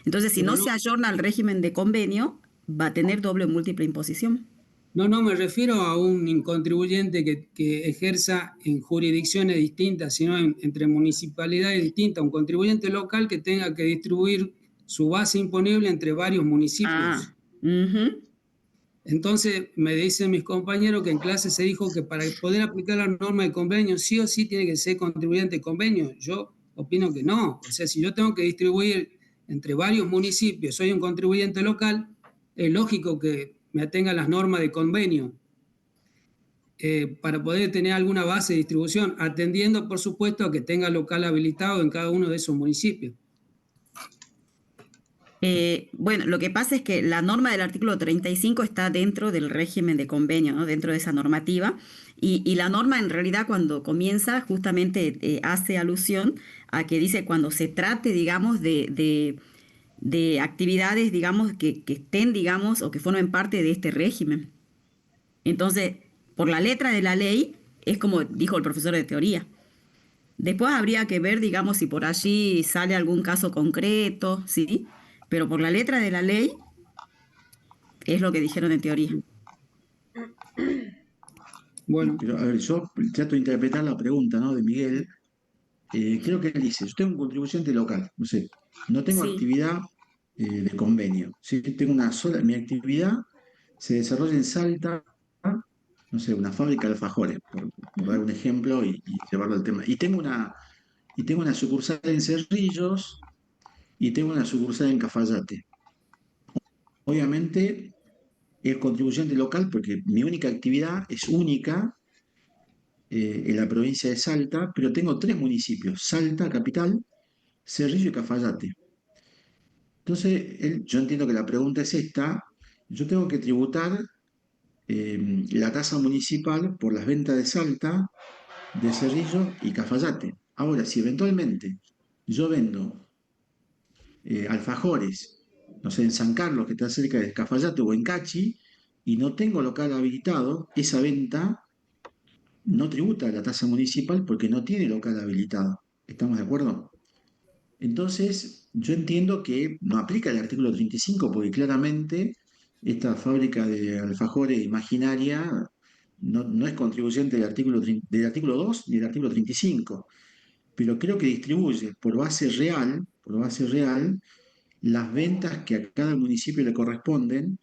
Entonces, si pero no no, se ayorna al régimen de convenio, va a tener doble o múltiple imposición. no me refiero a un contribuyente que ejerza en jurisdicciones distintas, sino entre municipalidades distintas, un contribuyente local que tenga que distribuir su base imponible entre varios Ah, municipios. ujú. Entonces, me dicen mis compañeros que en clase se dijo que para poder aplicar la norma de convenio, sí o sí tiene que ser contribuyente de convenio. Yo opino que no. O sea, si yo tengo que distribuir entre varios municipios, soy un contribuyente local, es lógico que me atenga a las normas de convenio para poder tener alguna base de distribución, atendiendo, por supuesto, a que tenga local habilitado en cada uno de esos municipios. Bueno, lo que pasa es que la norma del artículo 35 está dentro del régimen de convenio, ¿no? Dentro de esa normativa. Y la norma en realidad cuando comienza justamente hace alusión a que dice cuando se trate, digamos, de actividades, digamos, que estén, digamos, o que formen parte de este régimen. Entonces, por la letra de la ley, es como dijo el profesor de teoría. Después habría que ver, digamos, si por allí sale algún caso concreto, ¿sí? Pero por la letra de la ley es lo que dijeron en teoría. Bueno, Pero, a ver, yo trato de interpretar la pregunta, ¿no? De Miguel. Creo que él dice, yo tengo un contribuyente local, no sé, no tengo Sí. actividad de convenio, ¿sí? Tengo una sola, mi actividad se desarrolla en Salta, no sé, una fábrica de alfajores, por dar un ejemplo y llevarlo al tema. Y tengo una sucursal en Cerrillos y tengo una sucursal en Cafayate. Obviamente es contribuyente local porque mi única actividad es única en la provincia de Salta, pero tengo tres municipios, Salta, capital, Cerrillo y Cafayate. Entonces, yo entiendo que la pregunta es esta, yo tengo que tributar la tasa municipal por las ventas de Salta, de Cerrillo y Cafayate. Ahora, si eventualmente yo vendo alfajores, no sé, en San Carlos, que está cerca de Cafayate o en Cachi, y no tengo local habilitado, esa venta no tributa la tasa municipal porque no tiene local habilitado. ¿Estamos de acuerdo? Entonces, yo entiendo que no aplica el artículo 35 porque claramente esta fábrica de alfajores imaginaria no es contribuyente del artículo 2 ni del artículo 35, pero creo que distribuye por base real, las ventas que a cada municipio le corresponden,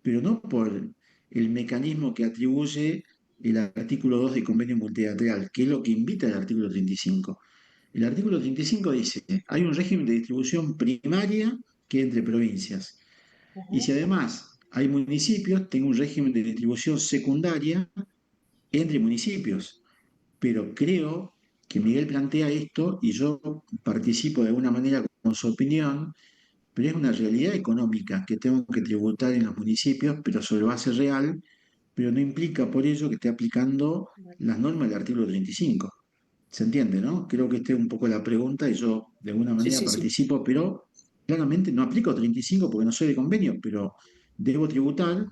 pero no por el mecanismo que atribuye el artículo 2 del convenio multilateral, que es lo que invita el artículo 35. El artículo 35 dice, hay un régimen de distribución primaria que entre provincias. Y si además hay municipios, tengo un régimen de distribución secundaria entre municipios. Pero creo que Miguel plantea esto y yo participo de alguna manera con su opinión, pero es una realidad económica que tengo que tributar en los municipios, pero sobre base real, pero no implica por ello que esté aplicando las normas del artículo 35. ¿Se entiende, no? Creo que esta es un poco la pregunta y yo de alguna sí, manera sí, sí. participo, pero claramente no aplico 35 porque no soy de convenio, pero debo tributar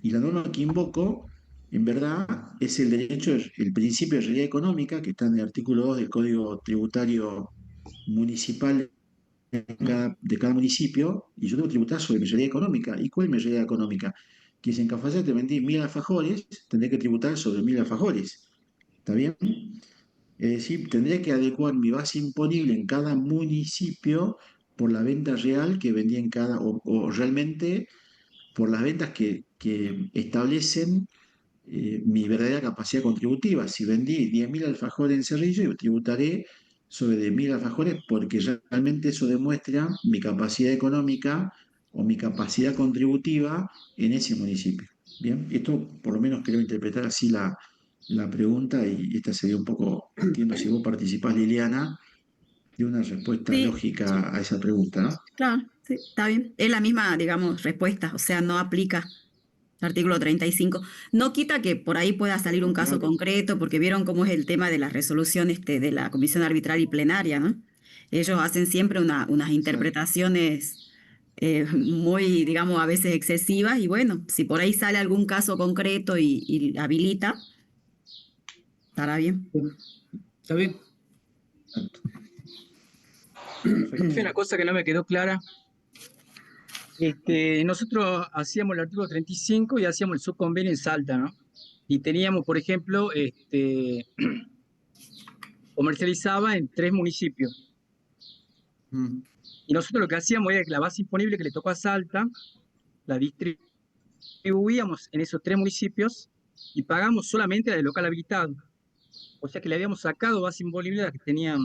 y la norma que invoco, en verdad, es el derecho, el principio de realidad económica que está en el artículo 2 del Código Tributario Municipal de cada municipio y yo tengo que tributar sobre mi realidad económica. ¿Y cuál es mi realidad económica? Que si en Cafayate vendí 1.000 alfajores, tendré que tributar sobre 1.000 alfajores. ¿Está bien? Es decir, tendré que adecuar mi base imponible en cada municipio por la venta real que vendí en cada, o realmente por las ventas que establecen mi verdadera capacidad contributiva. Si vendí 10.000 alfajores en Cerrillo, yo tributaré sobre 10.000 alfajores porque realmente eso demuestra mi capacidad económica o mi capacidad contributiva en ese municipio. Bien, esto por lo menos quiero interpretar así la pregunta y esta sería un poco, entiendo si vos participás, Liliana, de una respuesta Sí, lógica a esa pregunta, ¿no? claro, sí, está bien. Es la misma, digamos, respuesta, o sea, no aplica el artículo 35. No quita que por ahí pueda salir un caso Claro, concreto, porque vieron cómo es el tema de la resolución de la Comisión Arbitral y Plenaria, ¿no? Ellos hacen siempre unas exacto. interpretaciones muy, digamos, a veces excesivas, y bueno, si por ahí sale algún caso concreto y habilita, estará bien. ¿Está bien? Perfecto. Profe, una cosa que no me quedó clara. Nosotros hacíamos el artículo 35 y hacíamos el subconvenio en Salta, ¿no? Y teníamos, por ejemplo, comercializaba en 3 municipios. Mm. Y nosotros lo que hacíamos era que la base imponible que le tocó a Salta, la distribuíamos en esos 3 municipios y pagamos solamente la del local habilitado. O sea que le habíamos sacado base imponible a la que tenían.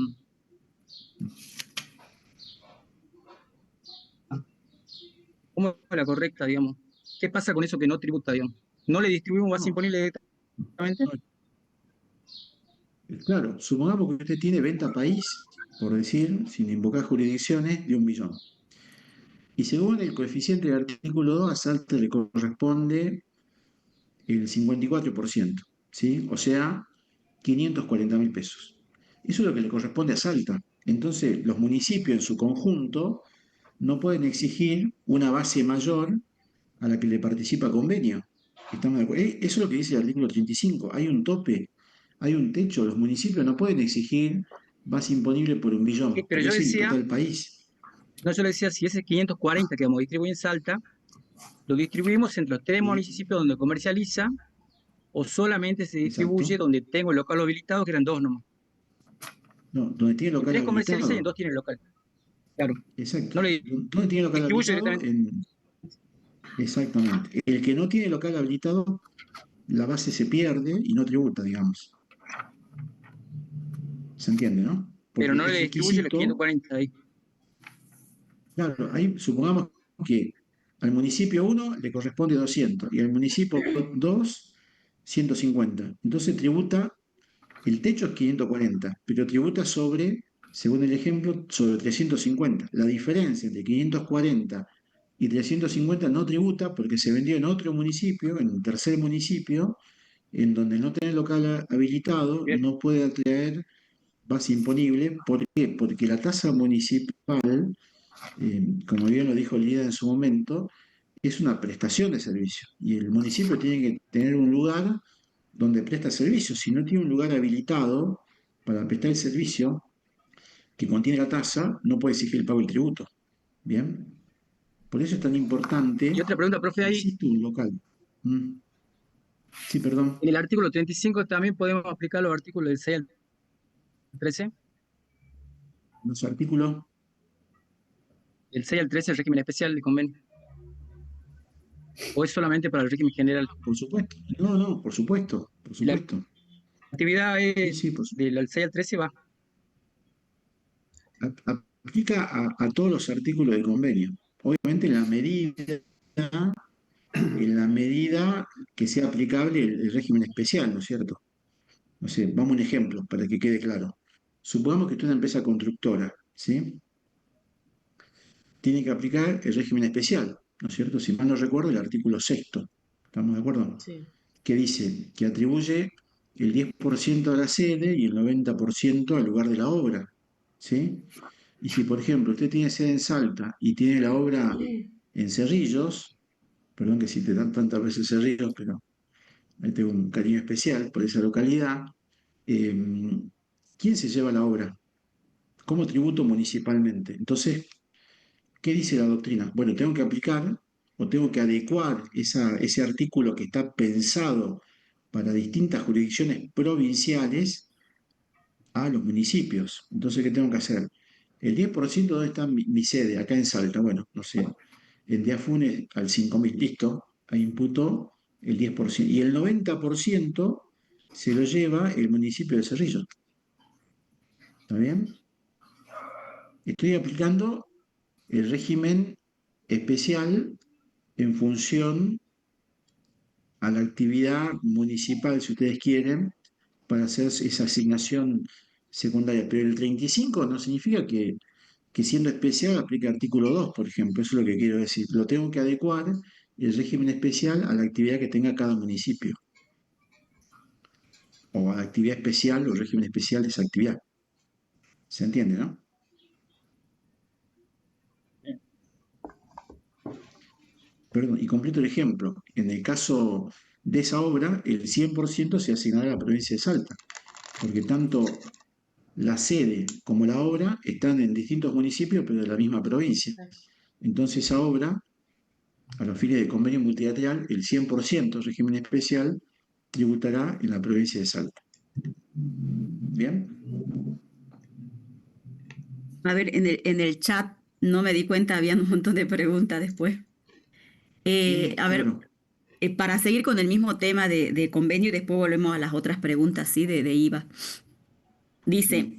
¿Cómo es la correcta, digamos? ¿Qué pasa con eso que no tributa, digamos? ¿No le distribuimos base No, imponible directamente? no, claro, supongamos que usted tiene venta país, por decir, sin invocar jurisdicciones, de 1 millón. Y según el coeficiente del artículo 2, a Salta le corresponde el 54%, ¿sí? O sea, 540.000 pesos. Eso es lo que le corresponde a Salta. Entonces, los municipios en su conjunto no pueden exigir una base mayor a la que le participa convenio. ¿Estamos de acuerdo? Eso es lo que dice el artículo 35. Hay un tope, hay un techo. Los municipios no pueden exigir base imponible por 1 millón, Pero porque yo eso impacta decía, al país. no, yo le decía, si ese 540 que vamos a distribuir en Salta, lo distribuimos entre los 3 ¿Sí? municipios donde comercializa o solamente se distribuye Exacto. donde tengo el local habilitado, que eran 2 nomás. No, donde tiene En local 3 comercializa y en habilitado. 2 tiene el local. Claro. Exacto. No le ¿Dónde tiene local distribuye habilitado? directamente. Exactamente. El que no tiene local habilitado, la base se pierde y no tributa, digamos. ¿Se entiende, no? Pero Porque no le es distribuye los requisito, 540 ahí. claro, ahí supongamos que al municipio 1 le corresponde 200 y al municipio 2, 150. Entonces tributa, el techo es 540, pero tributa sobre, según el ejemplo, sobre 350. La diferencia entre 540 y 350 no tributa porque se vendió en otro municipio, en un tercer municipio, en donde no tiene local habilitado, Bien. no puede atraer base imponible. ¿Por qué? Porque la tasa municipal, como bien lo dijo Lida en su momento, es una prestación de servicio y el municipio tiene que tener un lugar donde presta servicio. Si no tiene un lugar habilitado para prestar el servicio que contiene la tasa, no puede exigir el pago del tributo. Bien, por eso es tan Y importante otra pregunta, profe, que ahí exista un local. Mm. Sí, perdón. en el artículo 35 también podemos aplicar los artículos del 6 al 13. Los artículos, El 6 al 13, el régimen especial del convenio. ¿O es solamente para el régimen general? por supuesto. No, no, por supuesto, por Y la supuesto. actividad Sí, es sí, por supuesto. del 6 al 13 va. Aplica a todos los artículos del convenio. Obviamente en la medida que sea aplicable el régimen especial, ¿no es cierto? No sé, vamos a un ejemplo para que quede claro. Supongamos que usted es una empresa constructora, ¿sí? Tiene que aplicar el régimen especial, ¿no es cierto? Si mal no recuerdo, el artículo sexto. ¿Estamos de acuerdo? Sí. Que dice que atribuye el 10% a la sede y el 90% al lugar de la obra, ¿sí? Y si, por ejemplo, usted tiene sede en Salta y tiene la obra en Cerrillos, perdón que cite tantas veces Cerrillos, pero ahí tengo un cariño especial por esa localidad, eh, ¿quién se lleva la obra? Como tributo municipalmente. Entonces, ¿qué dice la doctrina? Bueno, tengo que aplicar o tengo que adecuar ese artículo que está pensado para distintas jurisdicciones provinciales a los municipios. Entonces, ¿qué tengo que hacer? El 10% ¿dónde está mi sede? Acá en Salta. Bueno, no sé. En Diafune al 5.000, listo. Ahí imputó el 10%. Y el 90% se lo lleva el municipio de Cerrillo. ¿Está bien? Estoy aplicando el régimen especial en función a la actividad municipal, si ustedes quieren, para hacer esa asignación secundaria. Pero el 35 no significa que siendo especial aplique artículo 2, por ejemplo. Eso es lo que quiero decir. Lo tengo que adecuar el régimen especial a la actividad que tenga cada municipio. O a la actividad especial o régimen especial de esa actividad. ¿Se entiende, no? Perdón, y completo el ejemplo. En el caso de esa obra, el 100% se asignará a la provincia de Salta, porque tanto la sede como la obra están en distintos municipios, pero de la misma provincia. Entonces esa obra, a los fines de convenio multilateral, el 100% régimen especial tributará en la provincia de Salta. ¿Bien? A ver, en el chat no me di cuenta, había un montón de preguntas después. A ver, Claro. para seguir con el mismo tema de convenio y después volvemos a las otras preguntas, ¿sí? De IVA. Dice,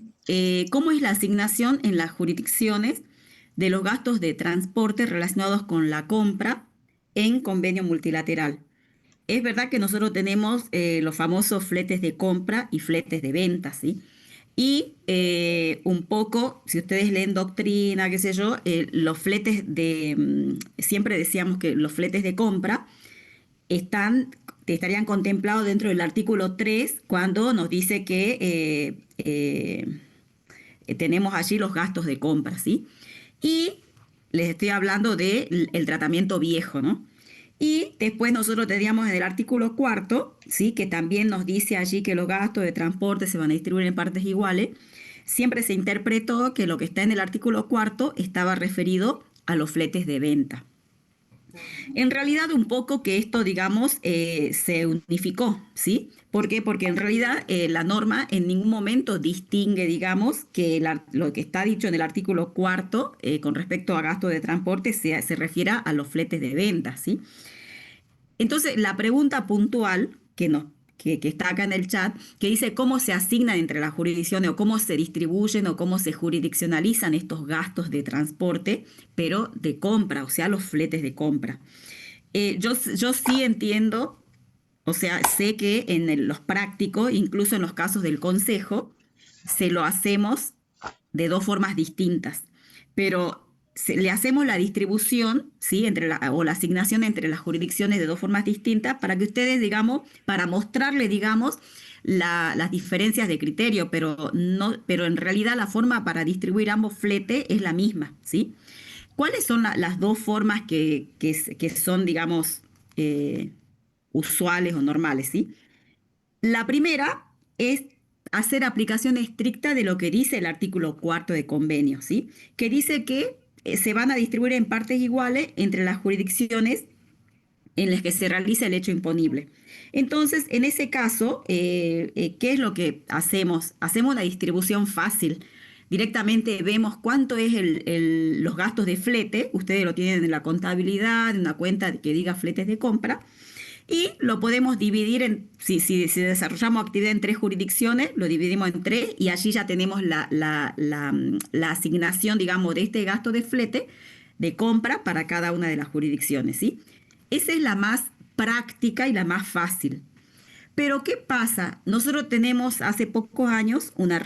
¿cómo es la asignación en las jurisdicciones de los gastos de transporte relacionados con la compra en convenio multilateral? Es verdad que nosotros tenemos los famosos fletes de compra y fletes de venta, ¿sí? Y un poco, si ustedes leen doctrina, qué sé yo, los fletes siempre decíamos que los fletes de compra estarían contemplados dentro del artículo 3 cuando nos dice que tenemos allí los gastos de compra, ¿sí? Y les estoy hablando del tratamiento viejo, ¿no? Y después nosotros teníamos en el artículo 4, ¿sí? Que también nos dice allí que los gastos de transporte se van a distribuir en partes iguales. Siempre se interpretó que lo que está en el artículo 4 estaba referido a los fletes de venta. En realidad un poco que esto, digamos, se unificó, ¿sí? ¿Por qué? Porque en realidad la norma en ningún momento distingue, digamos, que lo que está dicho en el artículo 4 con respecto a gasto de transporte se refiera a los fletes de venta, ¿sí? Entonces, la pregunta puntual que está acá en el chat, que dice cómo se asignan entre las jurisdicciones o cómo se distribuyen o cómo se jurisdiccionalizan estos gastos de transporte, pero de compra, o sea, los fletes de compra. Yo sí entiendo, o sea, sé que en los prácticos, incluso en los casos del consejo, se lo hacemos de dos formas distintas, pero le hacemos la distribución, ¿sí? O la asignación entre las jurisdicciones de dos formas distintas para que ustedes, digamos, para mostrarle, digamos, las diferencias de criterio, pero en realidad la forma para distribuir ambos fletes es la misma, ¿sí? ¿Cuáles son las dos formas que son, digamos, usuales o normales, ¿sí? La primera es hacer aplicación estricta de lo que dice el artículo 4 de convenio, ¿sí? Que dice que se van a distribuir en partes iguales entre las jurisdicciones en las que se realiza el hecho imponible. Entonces, en ese caso, ¿qué es lo que hacemos? Hacemos una distribución fácil. Directamente vemos cuánto es los gastos de flete, ustedes lo tienen en la contabilidad, en una cuenta que diga fletes de compra, y lo podemos dividir si desarrollamos actividad en 3 jurisdicciones, lo dividimos en 3 y allí ya tenemos la asignación, digamos, de este gasto de flete de compra para cada una de las jurisdicciones, ¿sí? Esa es la más práctica y la más fácil. Pero ¿qué pasa? Nosotros tenemos hace pocos años una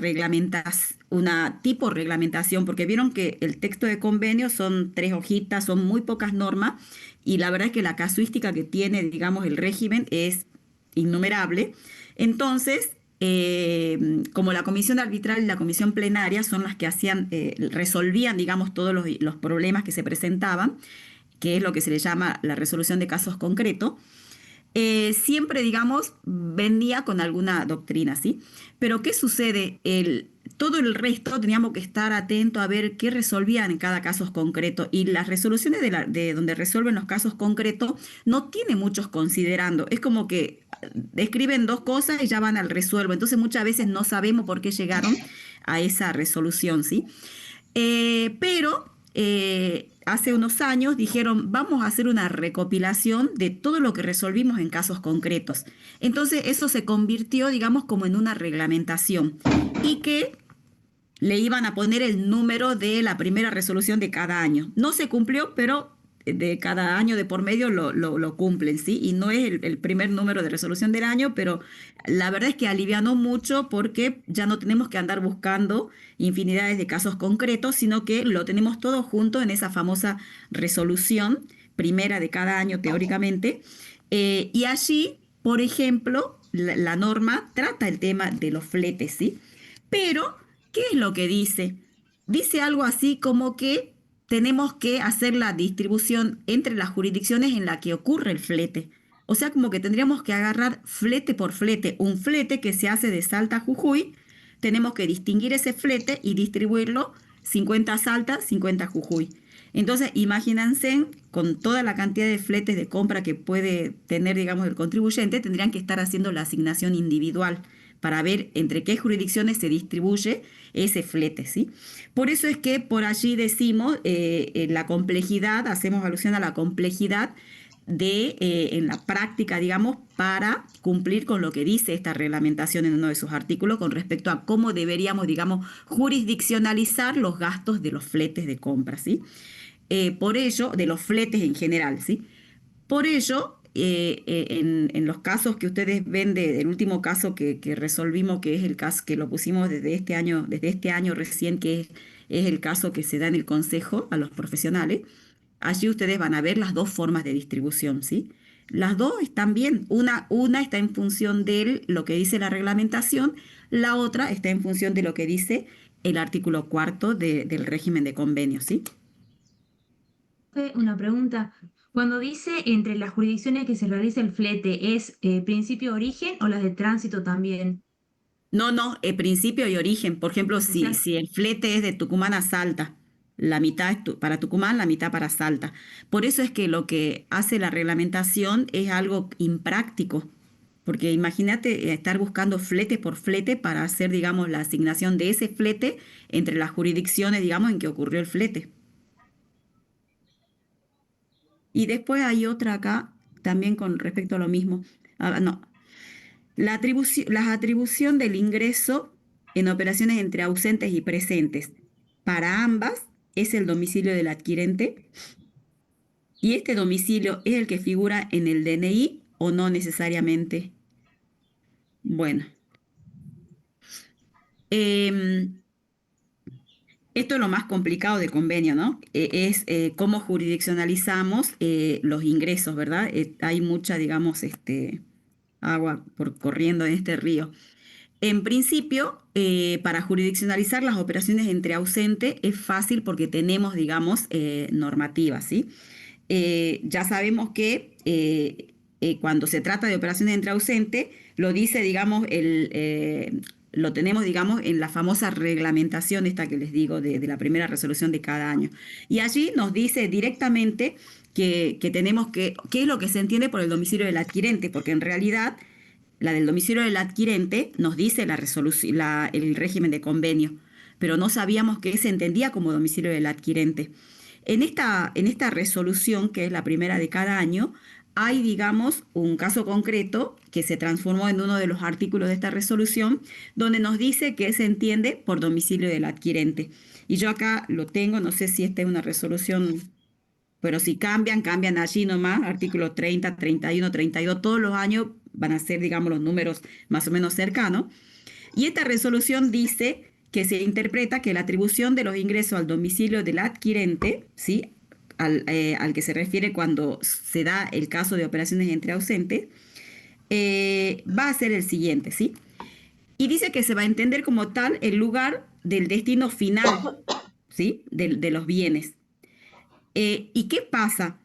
tipo reglamentación, porque vieron que el texto de convenio son 3 hojitas, son muy pocas normas, y la verdad es que la casuística que tiene, digamos, el régimen es innumerable. Entonces, como la comisión arbitral y la comisión plenaria son las que resolvían, digamos, todos los problemas que se presentaban, que es lo que se le llama la resolución de casos concretos, siempre, digamos, venía con alguna doctrina, ¿sí? Pero ¿qué sucede? Todo el resto teníamos que estar atentos a ver qué resolvían en cada caso concreto, y las resoluciones de donde resuelven los casos concretos no tiene muchos considerando. Es como que escriben 2 cosas y ya van al resuelvo. Entonces muchas veces no sabemos por qué llegaron a esa resolución, ¿sí? Pero hace unos años dijeron, vamos a hacer una recopilación de todo lo que resolvimos en casos concretos. Entonces eso se convirtió, digamos, como en una reglamentación, y que le iban a poner el número de la primera resolución de cada año. No se cumplió, pero de cada año de por medio lo cumplen, ¿sí? Y no es el primer número de resolución del año, pero la verdad es que alivianó mucho porque ya no tenemos que andar buscando infinidades de casos concretos, sino que lo tenemos todo junto en esa famosa resolución primera de cada año teóricamente. Y allí, por ejemplo, la norma trata el tema de los fletes, ¿sí? Pero, ¿qué es lo que dice? Dice algo así como que tenemos que hacer la distribución entre las jurisdicciones en la que ocurre el flete. O sea, como que tendríamos que agarrar flete por flete. Un flete que se hace de Salta a Jujuy, tenemos que distinguir ese flete y distribuirlo 50 Salta, 50 Jujuy. Entonces, imagínense, con toda la cantidad de fletes de compra que puede tener, digamos, el contribuyente, tendrían que estar haciendo la asignación individual para ver entre qué jurisdicciones se distribuye ese flete, ¿sí? Por eso es que por allí decimos la complejidad, hacemos alusión a la complejidad en la práctica, digamos, para cumplir con lo que dice esta reglamentación en uno de sus artículos con respecto a cómo deberíamos, digamos, jurisdiccionalizar los gastos de los fletes de compra, ¿sí? Por ello, de los fletes en general, ¿sí? Por ello, en los casos que ustedes ven del último caso que resolvimos, que es el caso que lo pusimos desde este año recién, que es el caso que se da en el consejo a los profesionales, allí ustedes van a ver las dos formas de distribución, ¿sí? Las dos están bien. Una está en función de lo que dice la reglamentación, la otra está en función de lo que dice el artículo 4 del régimen de convenio, ¿sí? Una pregunta. Cuando dice entre las jurisdicciones que se realiza el flete, ¿es principio de origen o las de tránsito también? No, principio y origen. Por ejemplo, O sea, si el flete es de Tucumán a Salta, la mitad es para Tucumán, la mitad para Salta. Por eso es que lo que hace la reglamentación es algo impráctico, porque imagínate estar buscando flete por flete para hacer, digamos, la asignación de ese flete entre las jurisdicciones, digamos, en que ocurrió el flete. Y después hay otra acá, también con respecto a lo mismo. Ah, no, la atribución del ingreso en operaciones entre ausentes y presentes para ambas es el domicilio del adquirente y este domicilio es el que figura en el DNI o no necesariamente. Bueno, em, esto es lo más complicado del convenio, ¿no? Es cómo jurisdiccionalizamos los ingresos, ¿verdad? Hay mucha, digamos, agua corriendo en este río. En principio, para jurisdiccionalizar las operaciones entre ausentes es fácil porque tenemos, digamos, normativas, ¿sí? Ya sabemos que cuando se trata de operaciones entre ausentes, lo dice, digamos, lo tenemos, digamos, en la famosa reglamentación esta que les digo de la primera resolución de cada año. Y allí nos dice directamente que tenemos qué es lo que se entiende por el domicilio del adquirente, porque en realidad la del domicilio del adquirente nos dice el régimen de convenio, pero no sabíamos qué se entendía como domicilio del adquirente. En esta resolución, que es la primera de cada año, hay, digamos, un caso concreto que se transformó en uno de los artículos de esta resolución, donde nos dice qué se entiende por domicilio del adquirente. Y yo acá lo tengo, no sé si esta es una resolución, pero si cambian allí nomás, artículo 30, 31, 32, todos los años van a ser, digamos, los números más o menos cercanos. Y esta resolución dice que se interpreta que la atribución de los ingresos al domicilio del adquirente, ¿sí? al que se refiere cuando se da el caso de operaciones entre ausentes, va a ser el siguiente, ¿sí? Y dice que se va a entender como tal el lugar del destino final, ¿sí? De los bienes. ¿Y qué pasa?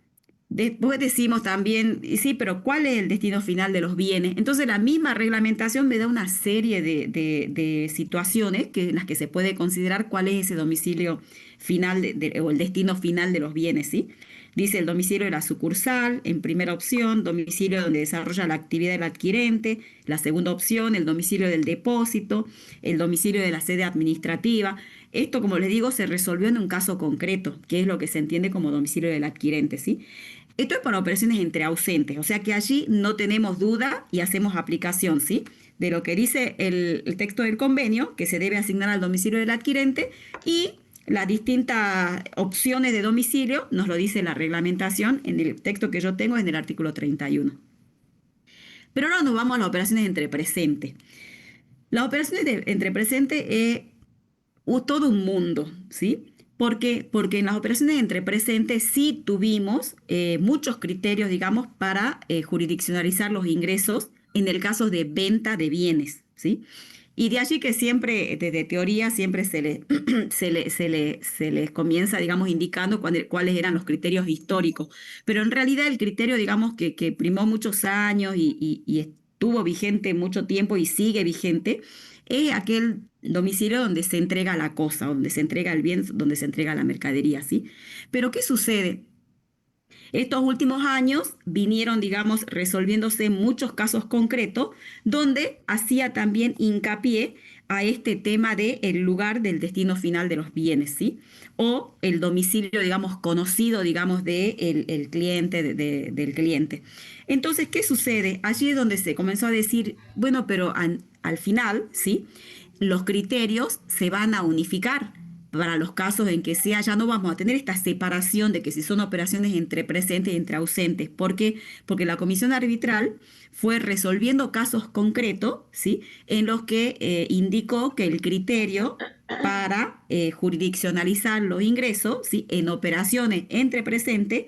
Después decimos también, sí, pero ¿cuál es el destino final de los bienes? Entonces la misma reglamentación me da una serie de situaciones en las que se puede considerar cuál es ese domicilio final o el destino final de los bienes, ¿sí? Dice el domicilio de la sucursal, en primera opción, domicilio donde desarrolla la actividad del adquirente, la segunda opción, el domicilio del depósito, el domicilio de la sede administrativa. Esto, como les digo, se resolvió en un caso concreto, que es lo que se entiende como domicilio del adquirente, ¿sí? Esto es para operaciones entre ausentes, o sea que allí no tenemos duda y hacemos aplicación, ¿sí? De lo que dice el texto del convenio, que se debe asignar al domicilio del adquirente, y las distintas opciones de domicilio, nos lo dice la reglamentación, en el texto que yo tengo es en el artículo 31. Pero ahora nos vamos a las operaciones entre presente. Las operaciones entre presente es todo un mundo, ¿sí? ¿Por qué? Porque en las operaciones entre presentes sí tuvimos muchos criterios, digamos, para jurisdiccionalizar los ingresos en el caso de venta de bienes, ¿sí? Y de allí que siempre, desde teoría, siempre se les comienza, digamos, indicando cuáles eran los criterios históricos. Pero en realidad el criterio, digamos, que primó muchos años y estuvo vigente mucho tiempo y sigue vigente, es aquel domicilio donde se entrega la cosa, donde se entrega el bien, donde se entrega la mercadería, ¿sí? Pero ¿qué sucede? Estos últimos años vinieron, digamos, resolviéndose muchos casos concretos donde hacía también hincapié a este tema del lugar del destino final de los bienes, ¿sí? O el domicilio, digamos, conocido, digamos, del cliente, del cliente. Entonces, ¿qué sucede? Allí es donde se comenzó a decir, bueno, pero al final, ¿sí? Los criterios se van a unificar para los casos en que sea, ya no vamos a tener esta separación de que si son operaciones entre presentes y entre ausentes. ¿Por qué? Porque la comisión arbitral fue resolviendo casos concretos, ¿sí? En los que indicó que el criterio para jurisdiccionalizar los ingresos, ¿sí? En operaciones entre presentes,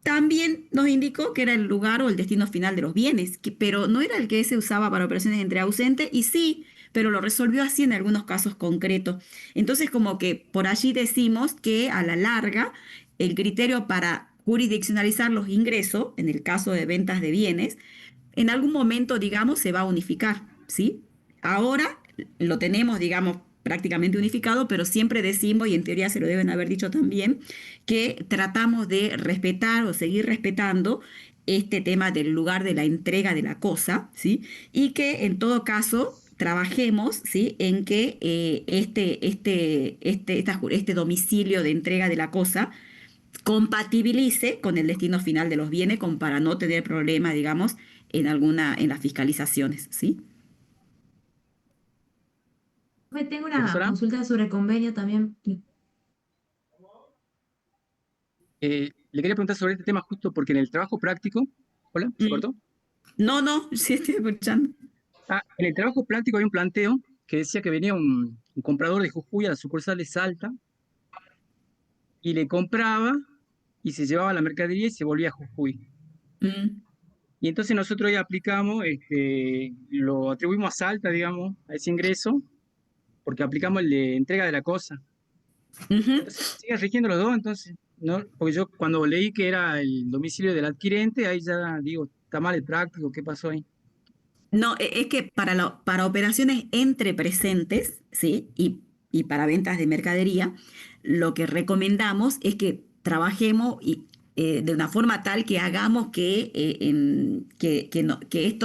también nos indicó que era el lugar o el destino final de los bienes, pero no era el que se usaba para operaciones entre ausentes, y sí, pero lo resolvió así en algunos casos concretos. Entonces, como que por allí decimos que a la larga el criterio para jurisdiccionalizar los ingresos, en el caso de ventas de bienes, en algún momento, digamos, se va a unificar, ¿sí? Ahora lo tenemos, digamos, prácticamente unificado, pero siempre decimos, y en teoría se lo deben haber dicho también, que tratamos de respetar o seguir respetando este tema del lugar de la entrega de la cosa, ¿sí? Y que en todo caso trabajemos, ¿sí? En que este domicilio de entrega de la cosa compatibilice con el destino final de los bienes, para no tener problemas, digamos, en las fiscalizaciones, ¿sí? Tengo una Profesora, consulta sobre convenio también. le quería preguntar sobre este tema justo porque en el trabajo práctico, hola, ¿se Mm. cortó? No, sí estoy escuchando. En el trabajo práctico hay un planteo que decía que venía un comprador de Jujuy a la sucursal de Salta y le compraba y se llevaba la mercadería y se volvía a Jujuy. Mm. Y entonces nosotros ahí aplicamos, lo atribuimos a Salta, digamos, a ese ingreso, porque aplicamos el de entrega de la cosa. Ujú. Entonces, siguen rigiendo los dos, entonces, ¿no? Porque yo cuando leí que era el domicilio del adquirente, ahí ya digo, está mal el práctico, ¿qué pasó ahí? No, es que para operaciones entre presentes, ¿sí? Y para ventas de mercadería, lo que recomendamos es que trabajemos de una forma tal que hagamos que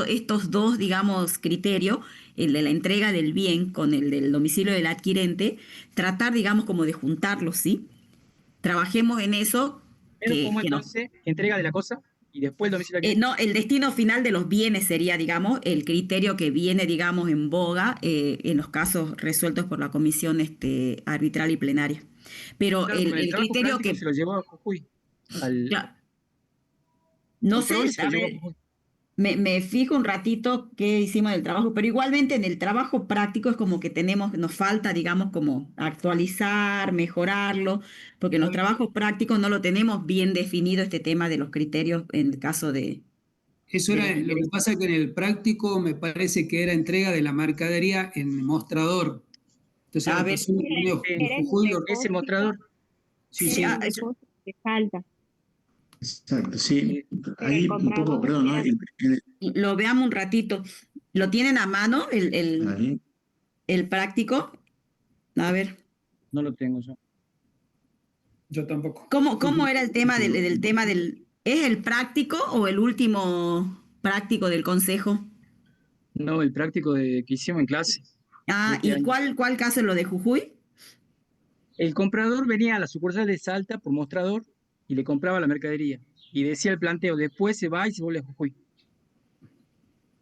estos dos, digamos, criterios, el de la entrega del bien con el del domicilio del adquirente, tratar, digamos, como de juntarlos, ¿sí? Trabajemos en eso, Pero ¿cómo que no. entonces entrega de la cosa y después el domicilio del adquirente? No, el destino final de los bienes sería, digamos, el criterio que viene, digamos, en boga en los casos resueltos por la comisión arbitral y plenaria. Pero Claro, porque en el el trabajo criterio práctico se que, lo llevó a Jujuy. claro, no Compró y sé, se lo a llevó a ver, Jujuy. me fijo un ratito qué hicimos en el trabajo, pero igualmente en el trabajo práctico es como que nos falta, digamos, como actualizar, mejorarlo, porque en los trabajos prácticos no lo tenemos bien definido este tema de los criterios en el caso Eso de era los lo que ingresos. pasa que en el práctico me parece que era entrega de la mercadería en mostrador. Entonces a A la ver, persona que venía de Era el Jujuy, Ese mostrador, sí, sí, sí. depósito de falta. Exacto, sí. eh, Ahí un poco, perdón, ¿no? lo veamos un ratito. ¿Lo tienen a mano Ahí. el práctico? A ver, no lo tengo yo. Yo tampoco. ¿cómo era el tema ¿es el práctico o el último práctico del consejo? No, el práctico que hicimos en clase de Ah, este ¿y año. cuál caso es lo de Jujuy? El comprador venía a la sucursal de Salta por mostrador y le compraba la mercadería. Y decía el planteo, después se va y se vuelve a Jujuy.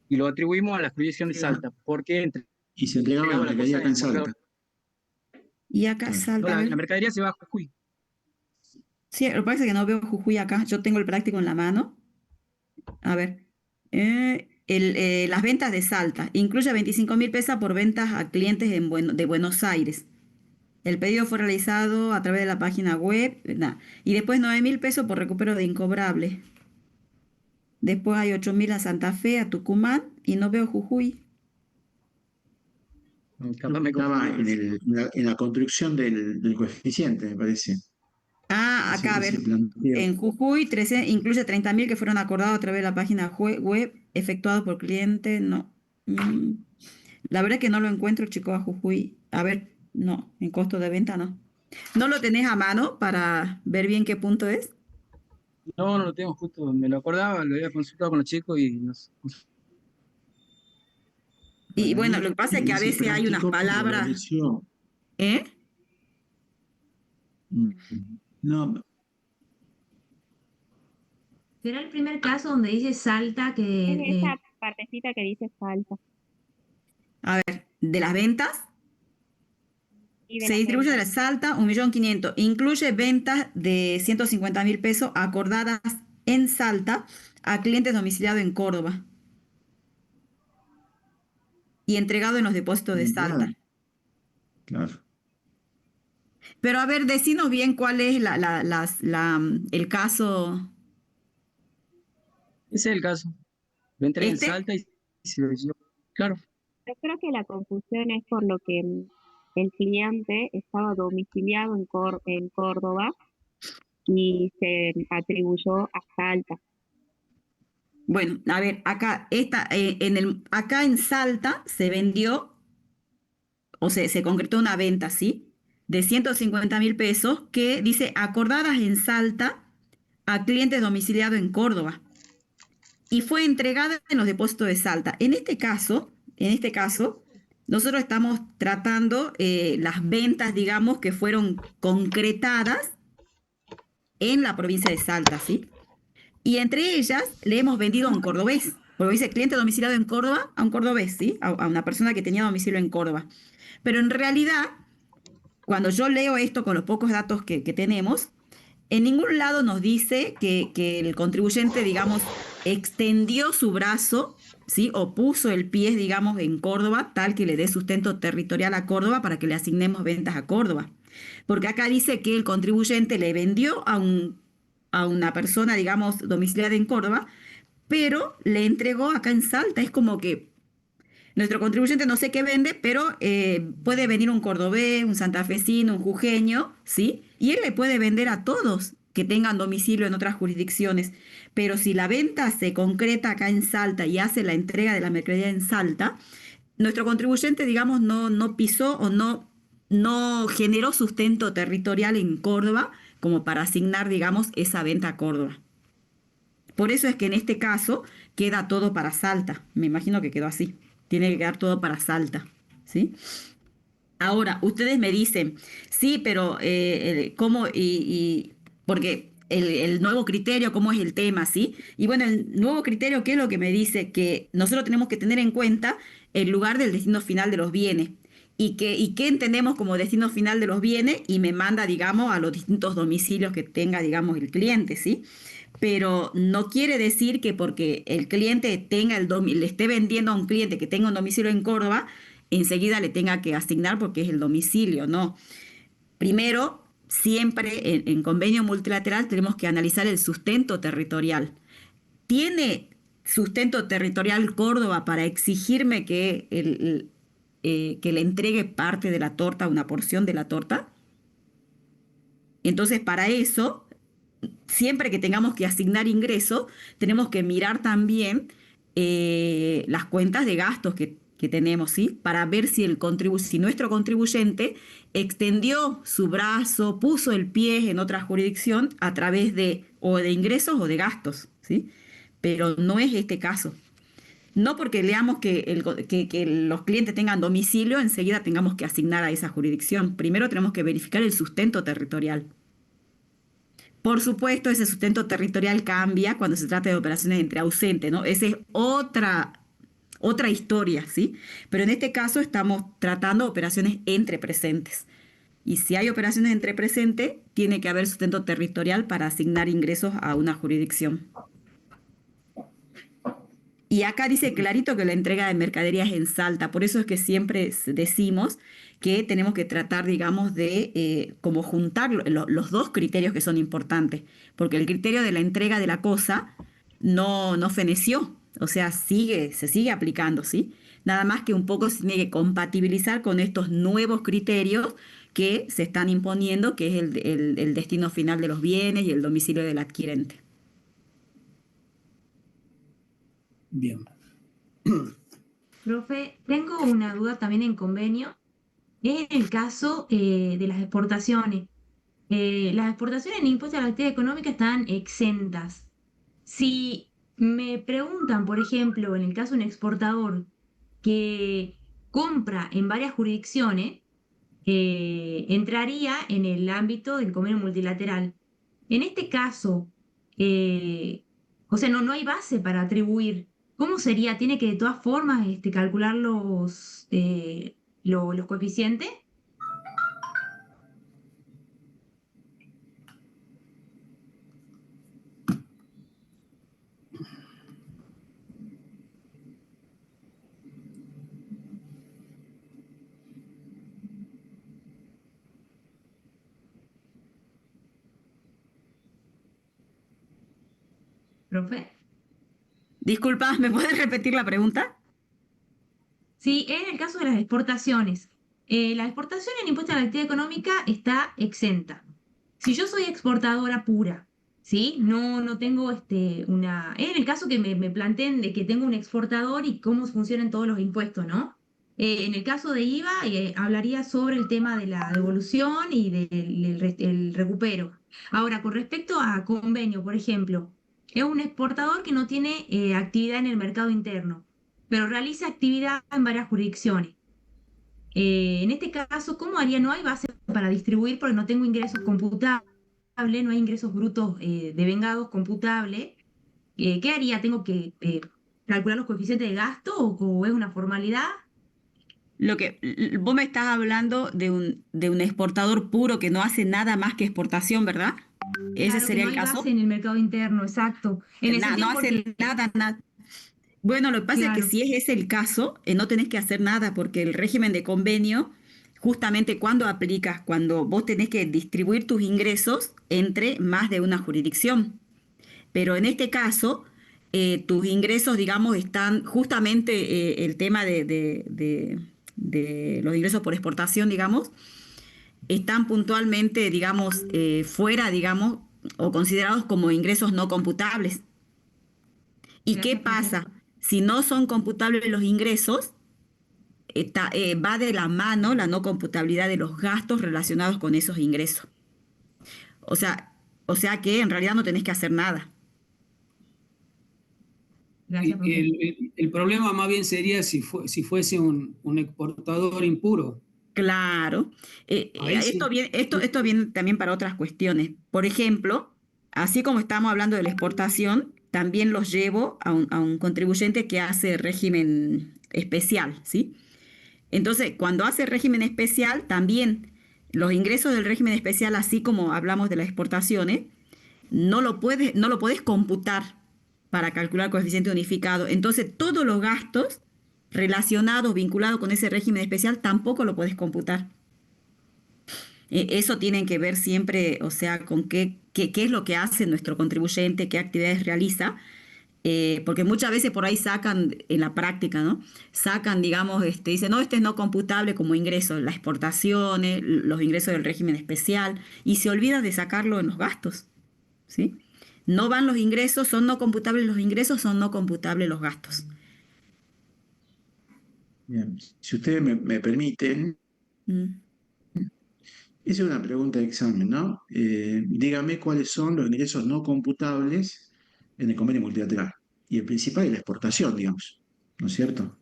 Y lo atribuimos a la jurisdicción de Salta, porque Y se entregaba la entregaba la cosa mercadería en acá en el mostrador. Salta. Y acá Claro. No, Salta, a la ver. mercadería se va a Jujuy. Sí, lo que pasa es que no veo Jujuy acá. Yo tengo el práctico en la mano. A ver. Las ventas de Salta. Incluye 25.000 pesos por ventas a clientes de Buenos Aires. El pedido fue realizado a través de la página web. Y después 9.000 pesos por recupero de incobrable. Después hay 8.000 a Santa Fe, a Tucumán. Y no veo Jujuy. Yo Capaz me estaba confundí en, entonces. en la construcción del coeficiente, me parece. Ah, acá, a Que se ver. planteó. En Jujuy incluye 30.000 que fueron acordados a través de la página web efectuado por cliente. No. Mm, La verdad que no lo encuentro, chicos, a Jujuy. A ver, no, en costo de venta no. ¿No lo tenés a mano para ver bien qué punto es? No, no lo tengo justo, me lo acordaba, lo había consultado con los chicos y Y Para bueno, mí, lo que pasa es que a ese veces hay unas práctico palabras, prevaleció. ¿eh? mm, No, ¿Será el primer caso donde dice Salta que Es esa partecita que dice falta A ver, de las ventas, y de se las distribuye de ventas. la Salta 1.500.000. Incluye ventas de 150.000 pesos acordadas en Salta a clientes domiciliados en Córdoba y entregado en los depósitos de entregado, Salta. claro. Pero a ver, decinos bien cuál es el caso. ese es el caso. Lo entregué en ¿Este? Salta y se lo hizo. Claro, Yo creo que la confusión es por lo que el cliente estaba domiciliado en Córdoba y se atribuyó a Salta. Bueno, a ver, acá en Salta se vendió, o se concretó una venta, ¿sí? De 150.000 pesos que dice acordadas en Salta a clientes domiciliados en Córdoba y fue entregada en los depósitos de Salta. En este caso, nosotros estamos tratando las ventas, digamos, que fueron concretadas en la provincia de Salta, ¿sí? Y entre ellas le hemos vendido a un cordobés, porque dice cliente domiciliado en Córdoba, a un cordobés, ¿sí? A una persona que tenía domicilio en Córdoba. Pero en realidad, cuando yo leo esto con los pocos datos que tenemos, en ningún lado nos dice que el contribuyente, digamos, extendió su brazo, ¿sí? O puso el pie, digamos, en Córdoba, tal que le dé sustento territorial a Córdoba para que le asignemos ventas a Córdoba. Porque acá dice que el contribuyente le vendió a una persona, digamos, domiciliada en Córdoba, pero le entregó acá en Salta. Es como que nuestro contribuyente no sé qué vende, pero puede venir un cordobés, un santafesino, un jujeño, ¿sí? Y él le puede vender a todos que tengan domicilio en otras jurisdicciones. Pero si la venta se concreta acá en Salta y hace la entrega de la mercadería en Salta, nuestro contribuyente, digamos, no pisó o no generó sustento territorial en Córdoba como para asignar, digamos, esa venta a Córdoba. Por eso es que en este caso queda todo para Salta. Me imagino que quedó así. Tiene que quedar todo para Salta, ¿sí? Ahora, ustedes me dicen, sí, pero ¿cómo? Porque el nuevo criterio, ¿cómo es el tema, sí? Y bueno, el nuevo criterio, ¿qué es lo que me dice? Que nosotros tenemos que tener en cuenta el lugar del destino final de los bienes. ¿Y qué entendemos como destino final de los bienes? Y me manda, digamos, a los distintos domicilios que tenga, digamos, el cliente, ¿sí? Pero no quiere decir que porque el cliente le esté vendiendo a un cliente que tenga un domicilio en Córdoba, enseguida le tenga que asignar porque es el domicilio, no. Primero, siempre en convenio multilateral tenemos que analizar el sustento territorial. ¿Tiene sustento territorial Córdoba para exigirme que le entregue parte de la torta, una porción de la torta? Entonces, para eso, siempre que tengamos que asignar ingresos, tenemos que mirar también las cuentas de gastos que tenemos, ¿sí? Para ver si nuestro contribuyente extendió su brazo, puso el pie en otra jurisdicción a través de o de ingresos o de gastos, ¿sí? Pero no es este caso. No porque leamos que los clientes tengan domicilio, enseguida tengamos que asignar a esa jurisdicción. Primero tenemos que verificar el sustento territorial. Por supuesto, ese sustento territorial cambia cuando se trata de operaciones entre ausentes, ¿no? Esa es otra historia, ¿sí? Pero en este caso estamos tratando operaciones entre presentes. Y si hay operaciones entre presente, tiene que haber sustento territorial para asignar ingresos a una jurisdicción. Y acá dice clarito que la entrega de mercaderías en Salta, por eso es que siempre decimos que tenemos que tratar, digamos, de como juntar los dos criterios que son importantes, porque el criterio de la entrega de la cosa no feneció, o sea, se sigue aplicando, ¿sí? Nada más que un poco se tiene que compatibilizar con estos nuevos criterios que se están imponiendo, que es el destino final de los bienes y el domicilio del adquirente. Bien. Profe, tengo una duda también en convenio. Es en el caso de las exportaciones. Las exportaciones en impuestos a la actividad económica están exentas. Si me preguntan, por ejemplo, en el caso de un exportador que compra en varias jurisdicciones, entraría en el ámbito del convenio multilateral. En este caso, o sea, no hay base para atribuir. ¿Cómo sería? ¿Tiene que de todas formas calcular los coeficientes? Profe. Disculpa, ¿me puedes repetir la pregunta? Sí, en el caso de las exportaciones. La exportación en impuesto a la actividad económica está exenta. Si yo soy exportadora pura, ¿sí? No tengo en el caso que me planteen de que tengo un exportador y cómo funcionan todos los impuestos, ¿no? En el caso de IVA, hablaría sobre el tema de la devolución y el recupero. Ahora, con respecto a convenio, por ejemplo, es un exportador que no tiene actividad en el mercado interno, pero realiza actividad en varias jurisdicciones. En este caso, ¿cómo haría? No hay base para distribuir porque no tengo ingresos computables, no hay ingresos brutos devengados computables. ¿Qué haría? ¿Tengo que calcular los coeficientes de gasto o es una formalidad? Vos me estás hablando de un exportador puro que no hace nada más que exportación, ¿verdad? ¿Ese Claro que sería no el hay base caso? en el mercado interno, exacto. En el No sentido hace porque, nada, nada. Bueno, lo que pasa es que claro, si es ese el caso, no tenés que hacer nada porque el régimen de convenio, justamente cuando aplicas, cuando vos tenés que distribuir tus ingresos entre más de una jurisdicción. Pero en este caso, tus ingresos, digamos, están justamente el tema de los ingresos por exportación, digamos, están puntualmente, digamos, fuera, digamos, o considerados como ingresos no computables. ¿Y qué gracias, profe. pasa? Si no son computables los ingresos, va de la mano la no computabilidad de los gastos relacionados con esos ingresos. O sea, o sea que en realidad no tenés que hacer nada. Gracias, profe. El problema más bien sería si fuese un exportador impuro. Claro. Ahí sí. Esto viene también para otras cuestiones. Por ejemplo, así como estamos hablando de la exportación, también los llevo a un contribuyente que hace régimen especial, ¿sí? Entonces, cuando hace régimen especial, también los ingresos del régimen especial, así como hablamos de las exportaciones, no lo puedes computar para calcular coeficiente unificado. Entonces, todos los gastos relacionados, vinculados con ese régimen especial, tampoco lo puedes computar. Eso tienen que ver siempre, o sea, con qué es lo que hace nuestro contribuyente, qué actividades realiza, porque muchas veces por ahí sacan en la práctica, ¿no? Sacan, digamos, dicen, no, este es no computable como ingreso, las exportaciones, los ingresos del régimen especial, y se olvida de sacarlo en los gastos, ¿sí? No van los ingresos, son no computables los ingresos, son no computables los gastos. Bien. Si ustedes me permiten, Mm. esa es una pregunta de examen, ¿no? Dígame cuáles son los ingresos no computables en el convenio multilateral. Y el principal es la exportación, digamos, ¿no es cierto?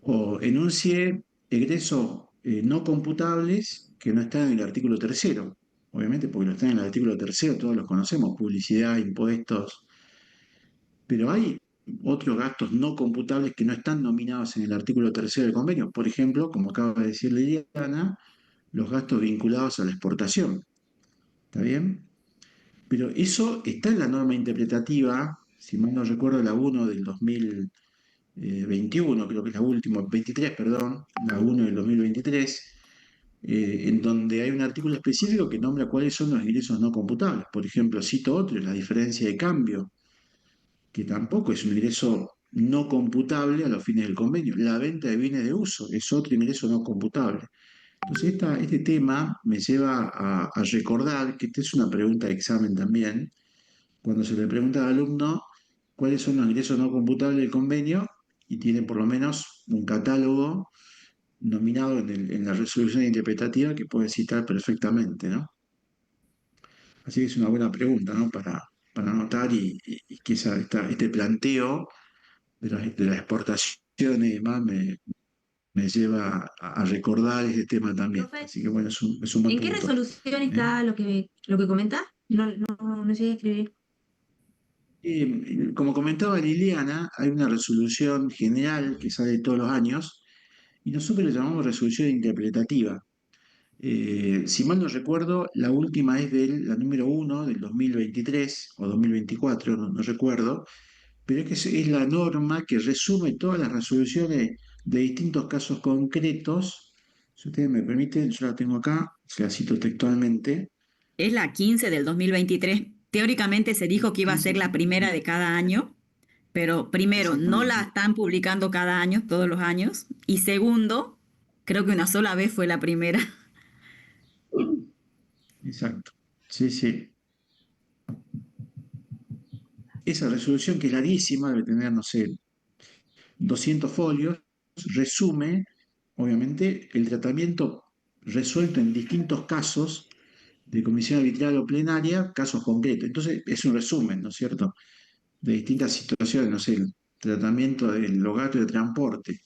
O enuncie egresos no computables que no están en el artículo tercero. Obviamente, porque lo están en el artículo tercero, todos los conocemos, publicidad, impuestos, pero hay otros gastos no computables que no están nominados en el artículo tercero del convenio. Por ejemplo, como acaba de decir Liliana, los gastos vinculados a la exportación. ¿Está bien? Pero eso está en la norma interpretativa, si mal no recuerdo, la 1 del 2021, creo que es la última, 23, perdón, la 1 del 2023, en donde hay un artículo específico que nombra cuáles son los ingresos no computables. Por ejemplo, cito otro, la diferencia de cambio, que tampoco es un ingreso no computable a los fines del convenio. La venta de bienes de uso es otro ingreso no computable. Entonces, este tema me lleva a recordar que esta es una pregunta de examen también, cuando se le pregunta al alumno cuáles son los ingresos no computables del convenio y tiene por lo menos un catálogo nominado en la resolución interpretativa que puede citar perfectamente, ¿no? Así que es una buena pregunta, ¿no? Para anotar y que este planteo de las exportaciones y demás me lleva a recordar ese tema también. Profe, Así que bueno, es un buen ¿en qué punto. resolución ¿Eh? está lo que comentás? No llegué a escribir. Como comentaba Liliana, hay una resolución general que sale todos los años y nosotros le llamamos resolución interpretativa. Si mal no recuerdo, la última es la número 1 del 2023 o 2024, no recuerdo, pero es que es la norma que resume todas las resoluciones de distintos casos concretos. Si ustedes me permiten, yo la tengo acá, se la cito textualmente. Es la 15 del 2023. Teóricamente se dijo que iba a ser 15, la primera de cada año, pero primero, no la exactamente, están publicando cada año, todos los años, y segundo, creo que una sola vez fue la primera. exacto. Sí, sí. Esa resolución que es larguísima, debe tener, no sé, 200 folios, resume, obviamente, el tratamiento resuelto en distintos casos de comisión arbitral o plenaria, casos concretos. Entonces, es un resumen, ¿no es cierto?, de distintas situaciones, no sé, el tratamiento de los gastos de transporte,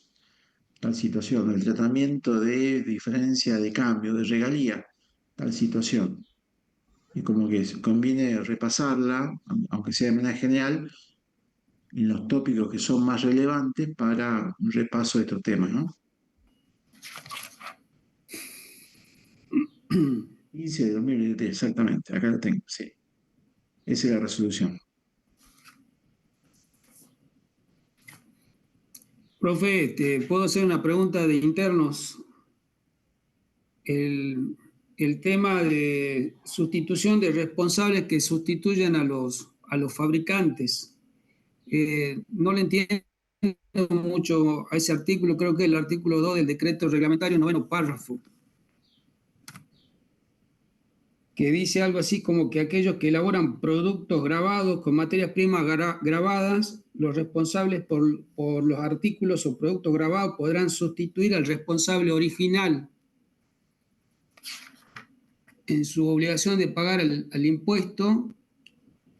tal situación, el tratamiento de diferencia de cambio, de regalía, tal situación. Y como que conviene repasarla, aunque sea de manera general, en los tópicos que son más relevantes para un repaso de estos temas, ¿no? 15 de 2023, exactamente, acá lo tengo, sí. Esa es la resolución. Profe, te puedo hacer una pregunta de internos. El tema de sustitución de responsables que sustituyen a los fabricantes. No le entiendo mucho a ese artículo, creo que es el artículo 2 del decreto reglamentario noveno párrafo, que dice algo así como que aquellos que elaboran productos grabados con materias primas grabadas, los responsables por los artículos o productos grabados podrán sustituir al responsable original en su obligación de pagar al impuesto,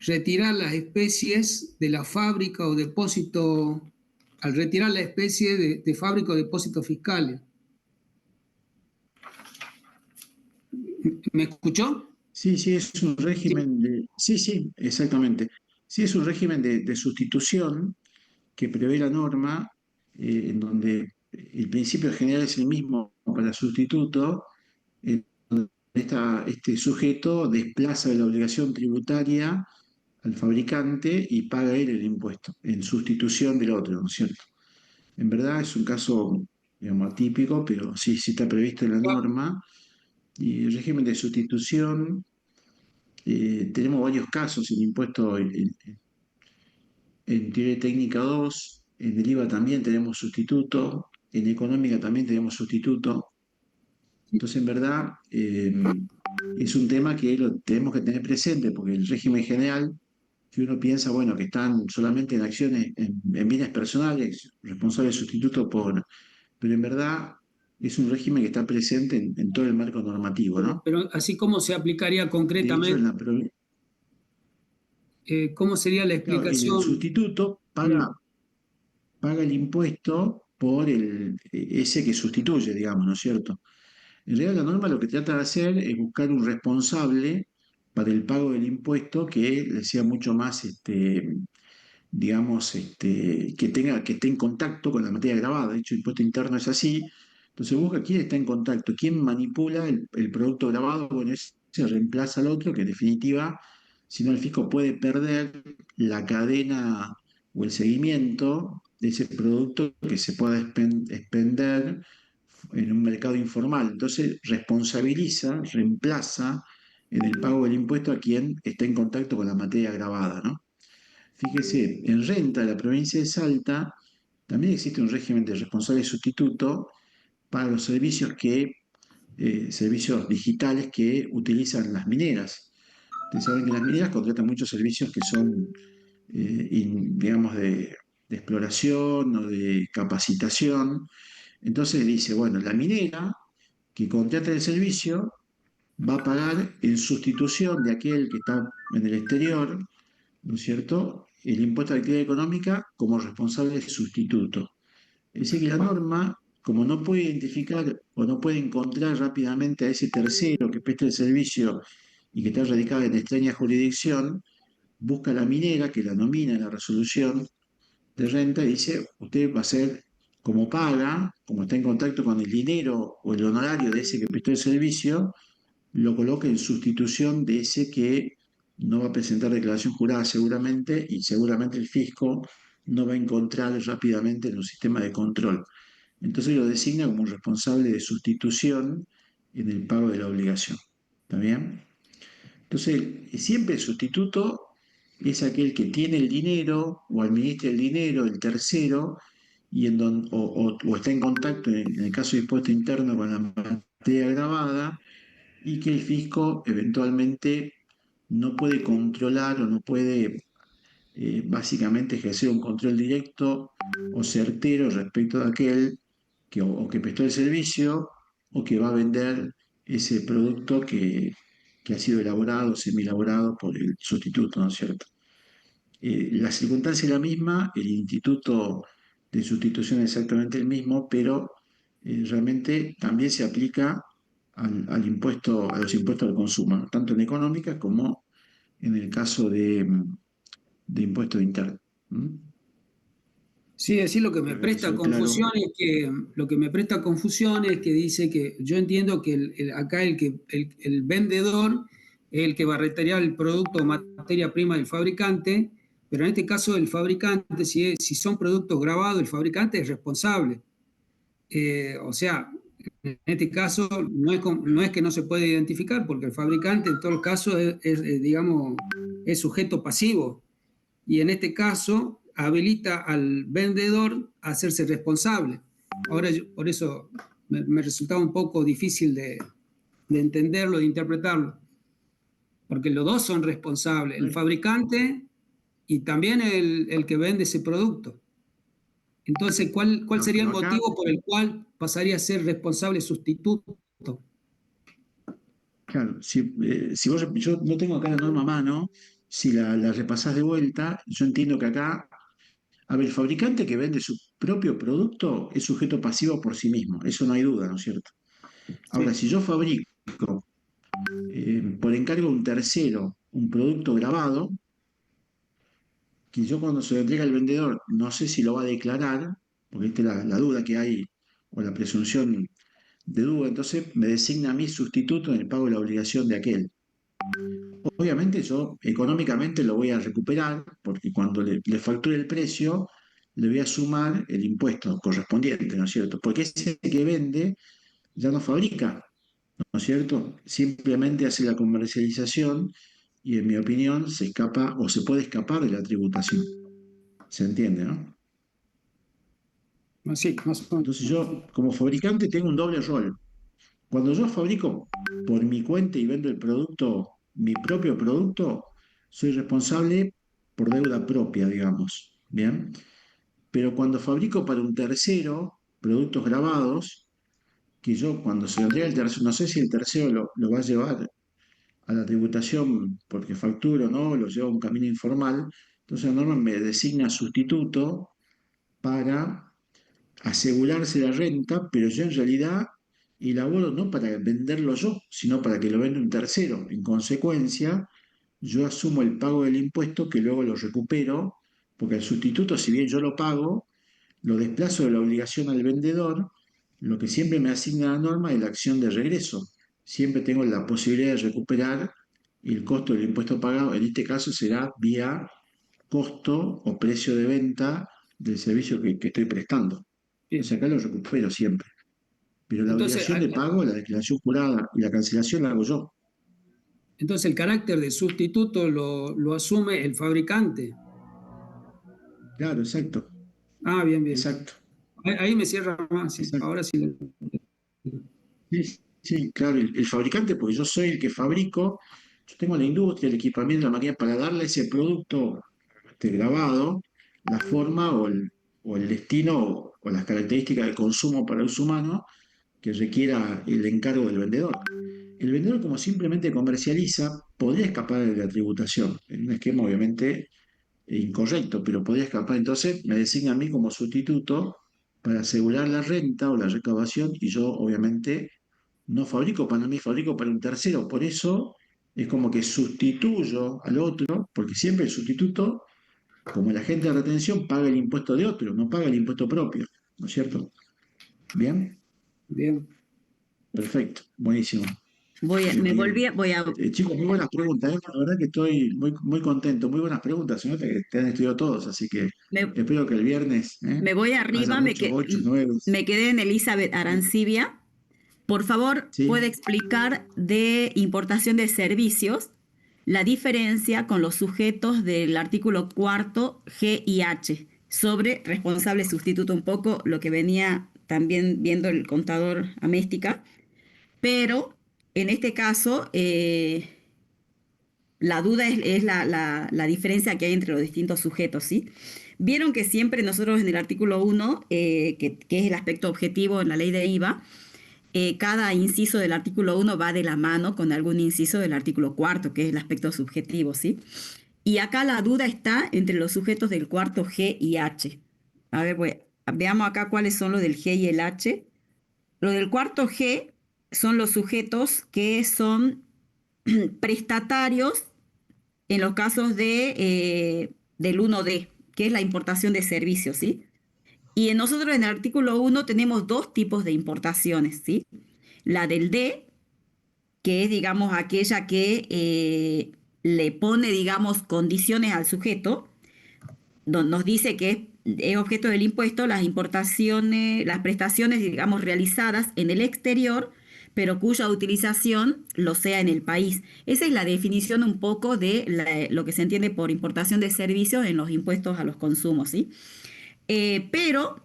retirar las especies de la fábrica o depósito, al retirar la especie de fábrica o depósitos fiscales. ¿Me escuchó? Sí, sí, es un Sí. régimen de... Sí, sí, exactamente. Sí, es un régimen de sustitución que prevé la norma, en donde el principio general es el mismo para el sustituto, en donde este sujeto desplaza de la obligación tributaria al fabricante y paga él el impuesto, en sustitución del otro, ¿no es cierto? En verdad es un caso, digamos, atípico, pero sí, sí está previsto en la norma. Y el régimen de sustitución, tenemos varios casos en impuesto en teoría técnica 2, en el IVA también tenemos sustituto, en económica también tenemos sustituto. Entonces, en verdad, es un tema que lo tenemos que tener presente, porque el régimen general, si uno piensa, bueno, que están solamente en acciones, en bienes personales, responsable sustituto pero en verdad es un régimen que está presente en todo el marco normativo, ¿no? Pero así como se aplicaría De hecho, concretamente, ¿cómo sería la claro, en el explicación? sustituto Mm. paga el impuesto por ese que sustituye, digamos, ¿no es cierto? En realidad la norma lo que trata de hacer es buscar un responsable para el pago del impuesto que le sea mucho más, digamos, que esté en contacto con la materia grabada. De hecho, el impuesto interno es así, Entonces busca quién está en contacto, quién manipula el producto grabado, bueno, ese reemplaza al otro, que en definitiva, si no el fisco puede perder la cadena o el seguimiento de ese producto que se pueda expender en un mercado informal. Entonces responsabiliza, reemplaza en el pago del impuesto a quien está en contacto con la materia grabada, ¿no? Fíjese, en renta de la provincia de Salta también existe un régimen de responsable sustituto para los servicios digitales que utilizan las mineras. Ustedes saben que las mineras contratan muchos servicios que son, digamos, de exploración o de capacitación. Entonces dice, bueno, la minera que contrata el servicio va a pagar en sustitución de aquel que está en el exterior, ¿no es cierto?, el impuesto de actividad económica como responsable sustituto. Es decir, que la norma, como no puede identificar o no puede encontrar rápidamente a ese tercero que presta el servicio y que está radicado en extraña jurisdicción, busca a la minera que la nomina en la resolución de renta y dice, usted va a ser como paga, como está en contacto con el dinero o el honorario de ese que prestó el servicio, lo coloca en sustitución de ese que no va a presentar declaración jurada seguramente y seguramente el fisco no va a encontrar rápidamente en un sistema de control. Entonces lo designa como un responsable de sustitución en el pago de la obligación. ¿Está bien? Entonces, siempre el sustituto es aquel que tiene el dinero o administra el dinero, el tercero, o está en contacto, en el caso de impuesto interno, con la materia grabada, y que el fisco eventualmente no puede controlar o no puede básicamente ejercer un control directo o certero respecto de aquel o que prestó el servicio o que va a vender ese producto que ha sido elaborado, semi-elaborado por el sustituto, ¿no es cierto? La circunstancia es la misma, el instituto de sustitución es exactamente el mismo, pero realmente también se aplica al impuesto, a los impuestos al consumo, ¿no?, tanto en económica como en el caso de impuestos internos. ¿Mm? Sí, es decir, Espero que eso claro. lo que me presta confusión es que dice que yo entiendo que acá el vendedor es el que va a retirar el producto o materia prima del fabricante, pero en este caso el fabricante, si son productos grabados, el fabricante es responsable. O sea, en este caso no es que no se puede identificar, porque el fabricante en todos los casos digamos, es sujeto pasivo. Y en este caso habilita al vendedor a hacerse responsable. Ahora, por eso me resultaba un poco difícil de entenderlo, de interpretarlo, porque los dos son responsables, el fabricante y también el que vende ese producto. Entonces, ¿cuál No, sería el pero acá, motivo por el cual pasaría a ser responsable sustituto? claro, si yo no tengo acá la norma a mano, si la repasás de vuelta, yo entiendo que acá, a ver, el fabricante que vende su propio producto es sujeto pasivo por sí mismo, eso no hay duda, ¿no es cierto? Ahora, Sí. si yo fabrico por encargo de un tercero un producto grabado, que yo cuando se lo entrega al vendedor no sé si lo va a declarar, porque esta es la duda que hay, o la presunción de duda, entonces me designa a mí sustituto en el pago de la obligación de aquel. Obviamente yo económicamente lo voy a recuperar, porque cuando le facture el precio, le voy a sumar el impuesto correspondiente, ¿no es cierto? Porque ese que vende ya no fabrica, ¿no es cierto? Simplemente hace la comercialización y en mi opinión se escapa o se puede escapar de la tributación. ¿Se entiende, no? Sí, más o menos. Entonces yo como fabricante tengo un doble rol. Cuando yo fabrico por mi cuenta y vendo el producto, mi propio producto, soy responsable por deuda propia, digamos. ¿Bien? Pero cuando fabrico para un tercero productos grabados, que yo cuando se lo entrega el tercero, no sé si el tercero lo va a llevar a la tributación porque facturo, ¿no? Lo lleva a un camino informal. Entonces la norma me designa sustituto para asegurarse la renta, pero yo en realidad elaboro no para venderlo yo, sino para que lo venda un tercero. En consecuencia, yo asumo el pago del impuesto que luego lo recupero, porque el sustituto, si bien yo lo pago, lo desplazo de la obligación al vendedor lo que siempre me asigna la norma es la acción de regreso. Siempre tengo la posibilidad de recuperar el costo del impuesto pagado. En este caso será vía costo o precio de venta del servicio que estoy prestando. Bien. Entonces acá lo recupero siempre. Pero la Entonces, obligación de pago, la declaración jurada y la cancelación la hago yo. entonces el carácter de sustituto lo asume el fabricante. Claro, exacto, Ah, bien, bien. exacto, Ahí me cierra más, sí. exacto. Ahora sí. Sí, sí, claro, el fabricante, porque yo soy el que fabrico, yo tengo la industria, el equipamiento, la máquina para darle ese producto grabado, la forma o el destino o las características de consumo para el uso humano que requiera el encargo del vendedor. El vendedor, como simplemente comercializa, podría escapar de la tributación, en un esquema obviamente incorrecto, pero podría escapar. Entonces me designa a mí como sustituto para asegurar la renta o la recaudación y yo obviamente no fabrico para mí, fabrico para un tercero. Por eso es como que sustituyo al otro, porque siempre el sustituto, como el agente de retención, paga el impuesto de otro, no paga el impuesto propio, ¿no es cierto? ¿Bien? Bien. Perfecto, buenísimo. Bien. Voy a, Chicos, muy buenas preguntas, ¿eh? La verdad que estoy muy, muy contento, muy buenas preguntas, se nota que te han estudiado todos, así que me, espero que el viernes me voy haya arriba, muchos 8, 9. me quedé en Elizabeth Arancibia. Por favor, puede ¿Sí? explicar de importación de servicios la diferencia con los sujetos del artículo cuarto G y H sobre responsable sustituto, un poco lo que venía también viendo el contador Améstica, pero en este caso la duda es la diferencia que hay entre los distintos sujetos, ¿sí? Vieron que siempre nosotros en el artículo 1, que es el aspecto objetivo en la ley de IVA, cada inciso del artículo 1 va de la mano con algún inciso del artículo cuarto, que es el aspecto subjetivo, ¿sí? Y acá la duda está entre los sujetos del cuarto G y H. A ver, veamos acá cuáles son los del G y el H. Los del cuarto G son los sujetos que son prestatarios en los casos del 1D, que es la importación de servicios, ¿sí? Y nosotros en el artículo 1 tenemos dos tipos de importaciones, ¿sí? La del D, que es, digamos, aquella que le pone, digamos, condiciones al sujeto, nos dice que es objeto del impuesto las importaciones, las prestaciones, digamos, realizadas en el exterior, pero cuya utilización lo sea en el país. Esa es la definición un poco de lo que se entiende por importación de servicios en los impuestos a los consumos, ¿sí? Pero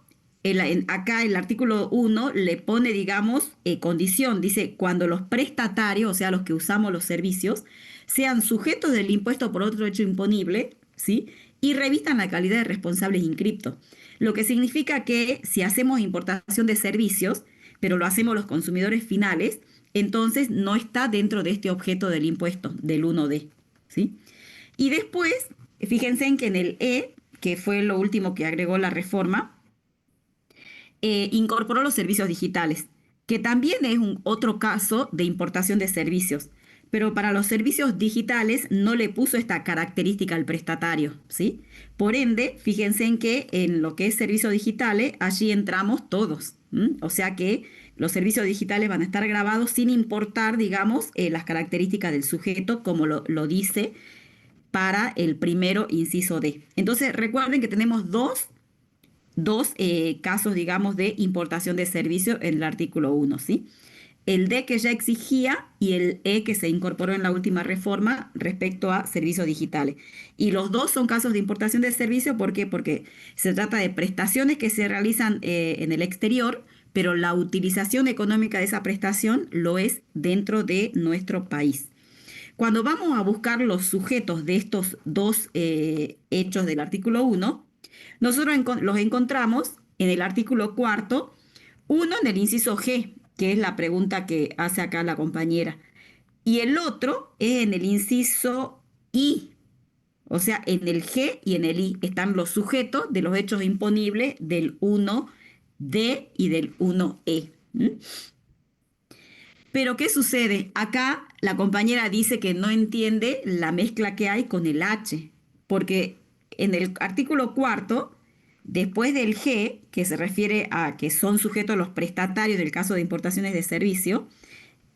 acá el artículo 1 le pone, digamos, condición, dice, cuando los prestatarios, o sea, los que usamos los servicios, sean sujetos del impuesto por otro hecho imponible, ¿sí? Y revistan la calidad de responsables inscriptos. Lo que significa que si hacemos importación de servicios, pero lo hacemos los consumidores finales, entonces no está dentro de este objeto del impuesto, del 1D, ¿sí? Y después, fíjense en que en el E, que fue lo último que agregó la reforma, incorporó los servicios digitales, que también es otro caso de importación de servicios. Pero para los servicios digitales no le puso esta característica al prestatario, ¿sí? Por ende, fíjense en que en lo que es servicios digitales, allí entramos todos. O sea que los servicios digitales van a estar grabados sin importar, digamos, las características del sujeto, como lo dice para el primero inciso D. Entonces, recuerden que tenemos dos casos, digamos, de importación de servicios en el artículo 1, ¿sí? El D que ya exigía y el E que se incorporó en la última reforma respecto a servicios digitales. Y los dos son casos de importación de servicios, ¿por qué? Porque se trata de prestaciones que se realizan en el exterior, pero la utilización económica de esa prestación lo es dentro de nuestro país. Cuando vamos a buscar los sujetos de estos dos hechos del artículo 1, nosotros los encontramos en el artículo cuarto, uno en el inciso G, que es la pregunta que hace acá la compañera, y el otro es en el inciso I, o sea, en el G y en el I están los sujetos de los hechos imponibles del 1D y del 1E. Pero ¿qué sucede? Acá la compañera dice que no entiende la mezcla que hay con el H, porque en el artículo cuarto Después del G, que se refiere a que son sujetos los prestatarios del caso de importaciones de servicio,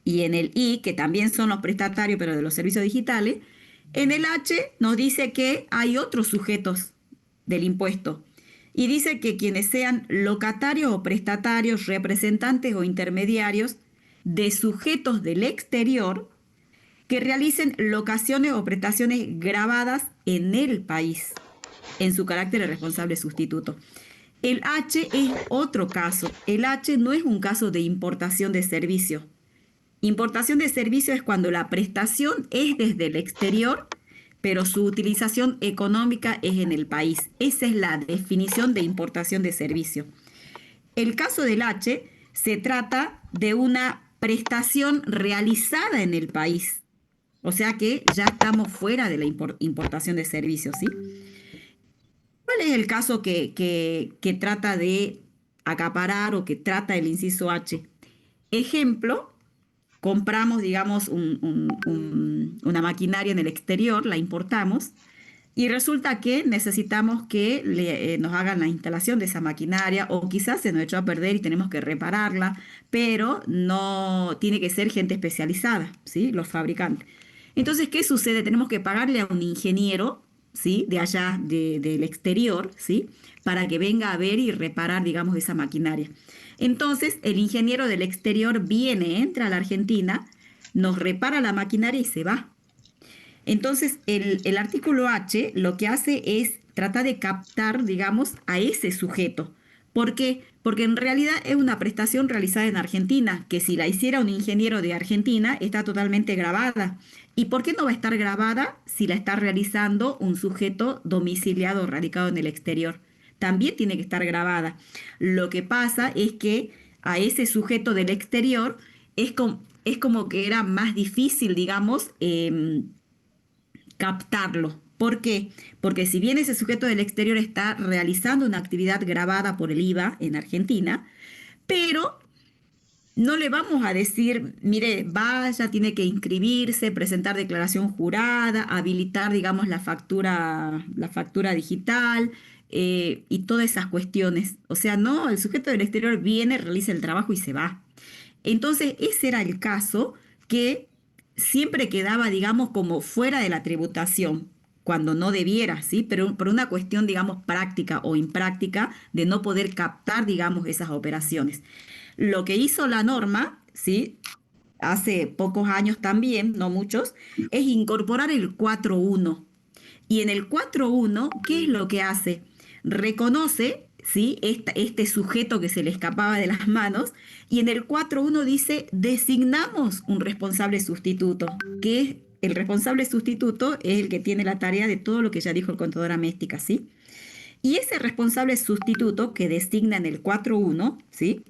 y en el I, que también son los prestatarios, pero de los servicios digitales, en el H nos dice que hay otros sujetos del impuesto. Y dice que quienes sean locatarios o prestatarios, representantes o intermediarios de sujetos del exterior que realicen locaciones o prestaciones grabadas en el país, en su carácter de responsable sustituto. El H es otro caso. El H no es un caso de importación de servicio. Importación de servicio es cuando la prestación es desde el exterior, pero su utilización económica es en el país. Esa es la definición de importación de servicio. El caso del H se trata de una prestación realizada en el país. O sea que ya estamos fuera de la importación de servicios, ¿sí? ¿Cuál es el caso que trata de acaparar o que trata el inciso H? Ejemplo, compramos, digamos, una maquinaria en el exterior, la importamos, y resulta que necesitamos que nos hagan la instalación de esa maquinaria, o quizás se nos echó a perder y tenemos que repararla, pero no tiene que ser gente especializada, ¿sí? Los fabricantes. Entonces, ¿qué sucede? Tenemos que pagarle a un ingeniero, ¿sí? De allá, del exterior, ¿sí? Para que venga a ver y reparar, digamos, esa maquinaria. Entonces, el ingeniero del exterior viene, entra a la Argentina, nos repara la maquinaria y se va. Entonces, el artículo H lo que hace es tratar de captar, digamos, a ese sujeto. ¿Por qué? Porque en realidad es una prestación realizada en Argentina, que si la hiciera un ingeniero de Argentina está totalmente grabada. ¿Y por qué no va a estar grabada si la está realizando un sujeto domiciliado o radicado en el exterior? También tiene que estar grabada. Lo que pasa es que a ese sujeto del exterior es como que era más difícil, digamos, captarlo. ¿Por qué? Porque si bien ese sujeto del exterior está realizando una actividad grabada por el IVA en Argentina, pero no le vamos a decir, mire, vaya, tiene que inscribirse, presentar declaración jurada, habilitar, digamos, la factura digital y todas esas cuestiones. O sea, no, el sujeto del exterior viene, realiza el trabajo y se va. Entonces, ese era el caso que siempre quedaba, digamos, como fuera de la tributación, cuando no debiera, ¿sí? Pero por una cuestión, digamos, práctica o impráctica de no poder captar, digamos, esas operaciones. Lo que hizo la norma, ¿sí? Hace pocos años también, no muchos, es incorporar el 4.1. Y en el 4.1, ¿qué es lo que hace? Reconoce, ¿sí? Este sujeto que se le escapaba de las manos, y en el 4.1 dice, designamos un responsable sustituto, que es el responsable sustituto es el que tiene la tarea de todo lo que ya dijo el contador Améstica, ¿sí? Y ese responsable sustituto que designa en el 4.1, ¿sí?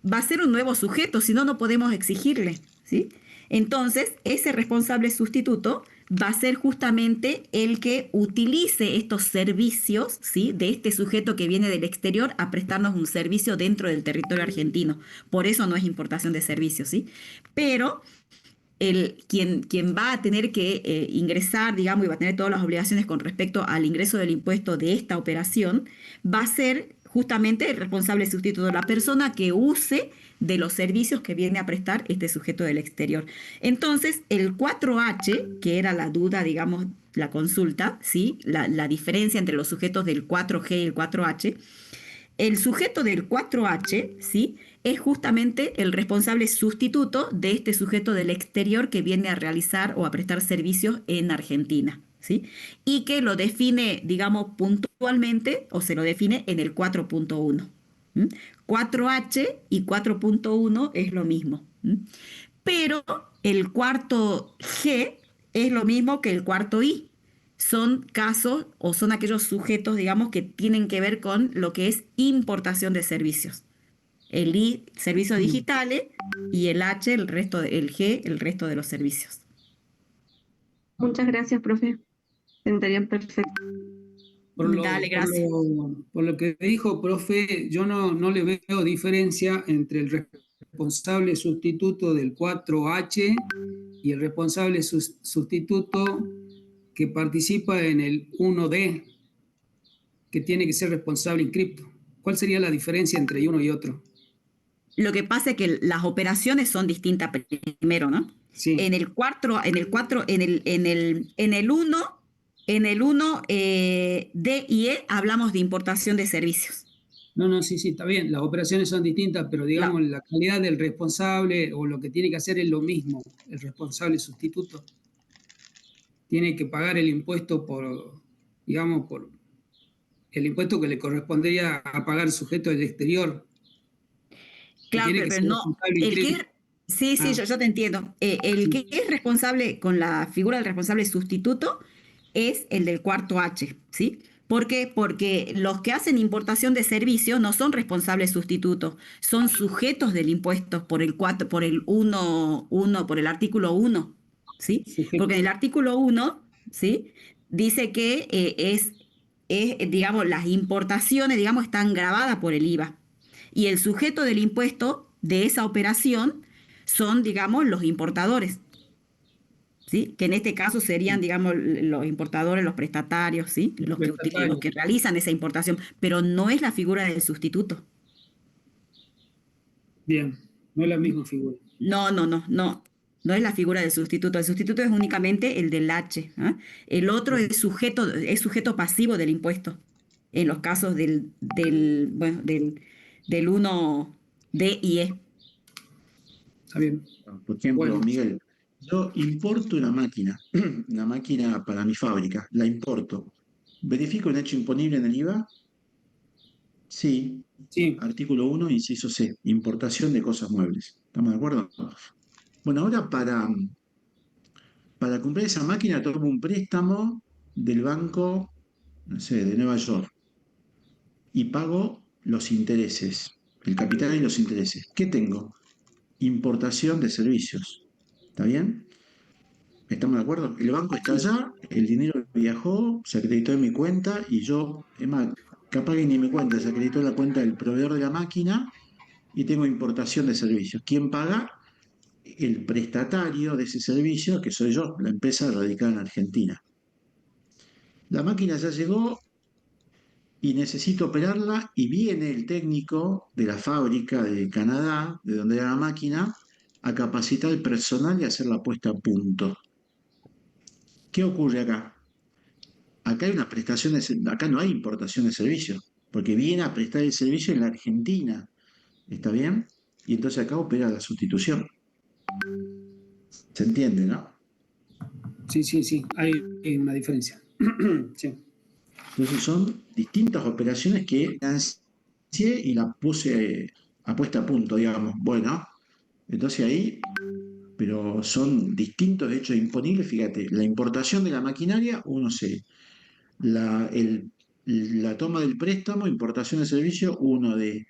Va a ser un nuevo sujeto, si no, no podemos exigirle, ¿sí? Entonces, ese responsable sustituto va a ser justamente el que utilice estos servicios, ¿sí? De este sujeto que viene del exterior a prestarnos un servicio dentro del territorio argentino. Por eso no es importación de servicios, ¿sí? Pero quien va a tener que ingresar, digamos, y va a tener todas las obligaciones con respecto al ingreso del impuesto de esta operación, va a ser justamente el responsable sustituto, la persona que use de los servicios que viene a prestar este sujeto del exterior. Entonces, el 4H, que era la duda, digamos, la consulta, ¿sí? La diferencia entre los sujetos del 4G y el 4H, el sujeto del 4H, ¿sí? Es justamente el responsable sustituto de este sujeto del exterior que viene a realizar o a prestar servicios en Argentina, ¿sí? Y que lo define, digamos, puntualmente o se lo define en el 4.1. 4H y 4.1 es lo mismo. Pero el cuarto G es lo mismo que el cuarto I. Son casos o son aquellos sujetos, digamos, que tienen que ver con lo que es importación de servicios. El I, servicios digitales, y el H, el G, el resto de los servicios. Muchas gracias, profe. Entenderían perfecto. Dale, gracias. Por lo que dijo, profe, yo no le veo diferencia entre el responsable sustituto del 4H y el responsable sustituto que participa en el 1D. que tiene que ser responsable en cripto. ¿Cuál sería la diferencia entre uno y otro? Lo que pasa es que las operaciones son distintas primero, ¿no? Sí. En el 4, en el 1, D y E hablamos de importación de servicios. No, sí, está bien. Las operaciones son distintas, pero digamos, la calidad del responsable o lo que tiene que hacer es lo mismo. El responsable sustituto tiene que pagar el impuesto por, digamos, por el impuesto que le correspondería a pagar el sujeto del exterior. Claro, Tiene que pero ser no, responsable en el que cripto. sí, yo te entiendo. El que es responsable con la figura del responsable sustituto es el del cuarto H, ¿sí? ¿Por qué? Porque los que hacen importación de servicios no son responsables sustitutos, son sujetos del impuesto por el 4, por el 1, por el artículo 1, ¿sí? Porque en el artículo 1, ¿sí? Dice que digamos, las importaciones, digamos, están grabadas por el IVA. Y el sujeto del impuesto de esa operación son, digamos, los importadores, ¿sí? Que en este caso serían, digamos, los importadores, los prestatarios, ¿sí? Los que realizan esa importación, pero no es la figura del sustituto. Bien, no es la misma figura. No es la figura del sustituto. El sustituto es únicamente el del H. ¿Ah? El otro es sujeto pasivo del impuesto. En los casos del 1 D y E. Está bien. Por ejemplo, Bueno. Miguel, yo importo una máquina, una máquina para mi fábrica, la importo. ¿Verifico un hecho imponible en el IVA? Sí. Sí, Artículo 1, inciso C, importación de cosas muebles. ¿Estamos de acuerdo? Bueno, ahora para comprar esa máquina tomo un préstamo del banco, no sé, de Nueva York y pago los intereses, el capital y los intereses. ¿Qué tengo? Importación de servicios. ¿Está bien? ¿Estamos de acuerdo? El banco está allá, el dinero viajó, se acreditó en mi cuenta y yo, es más, capaz que ni mi cuenta, se acreditó en la cuenta del proveedor de la máquina y tengo importación de servicios. ¿Quién paga? El prestatario de ese servicio, que soy yo, la empresa radicada en Argentina. La máquina ya llegó y necesito operarla y viene el técnico de la fábrica de Canadá, de donde era la máquina, a capacitar al personal y hacer la puesta a punto. ¿Qué ocurre acá? Acá hay una prestación acá no hay importación de servicios, porque viene a prestar el servicio en la Argentina, ¿está bien? Y entonces acá opera la sustitución. ¿Se entiende, no? Sí, hay una diferencia. Sí. Entonces son distintas operaciones que financié y la puse a puesta a punto, digamos. Bueno, entonces ahí, pero son distintos hechos imponibles. Fíjate, la importación de la maquinaria, uno se, la toma del préstamo, importación de servicio, uno de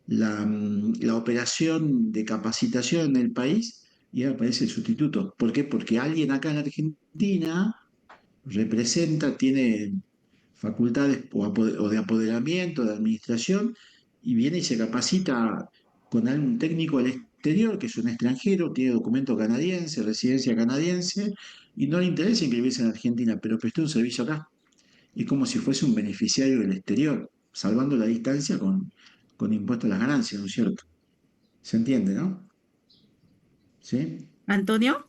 la operación de capacitación en el país, y ahora aparece el sustituto. ¿Por qué? Porque alguien acá en Argentina representa, tiene facultades o de apoderamiento, de administración, y viene y se capacita con algún técnico al exterior, que es un extranjero, tiene documento canadiense, residencia canadiense, y no le interesa inscribirse en Argentina, pero prestó un servicio acá. Es como si fuese un beneficiario del exterior, salvando la distancia con impuesto a las ganancias, ¿no es cierto? ¿Se entiende, no? ¿Sí? Antonio,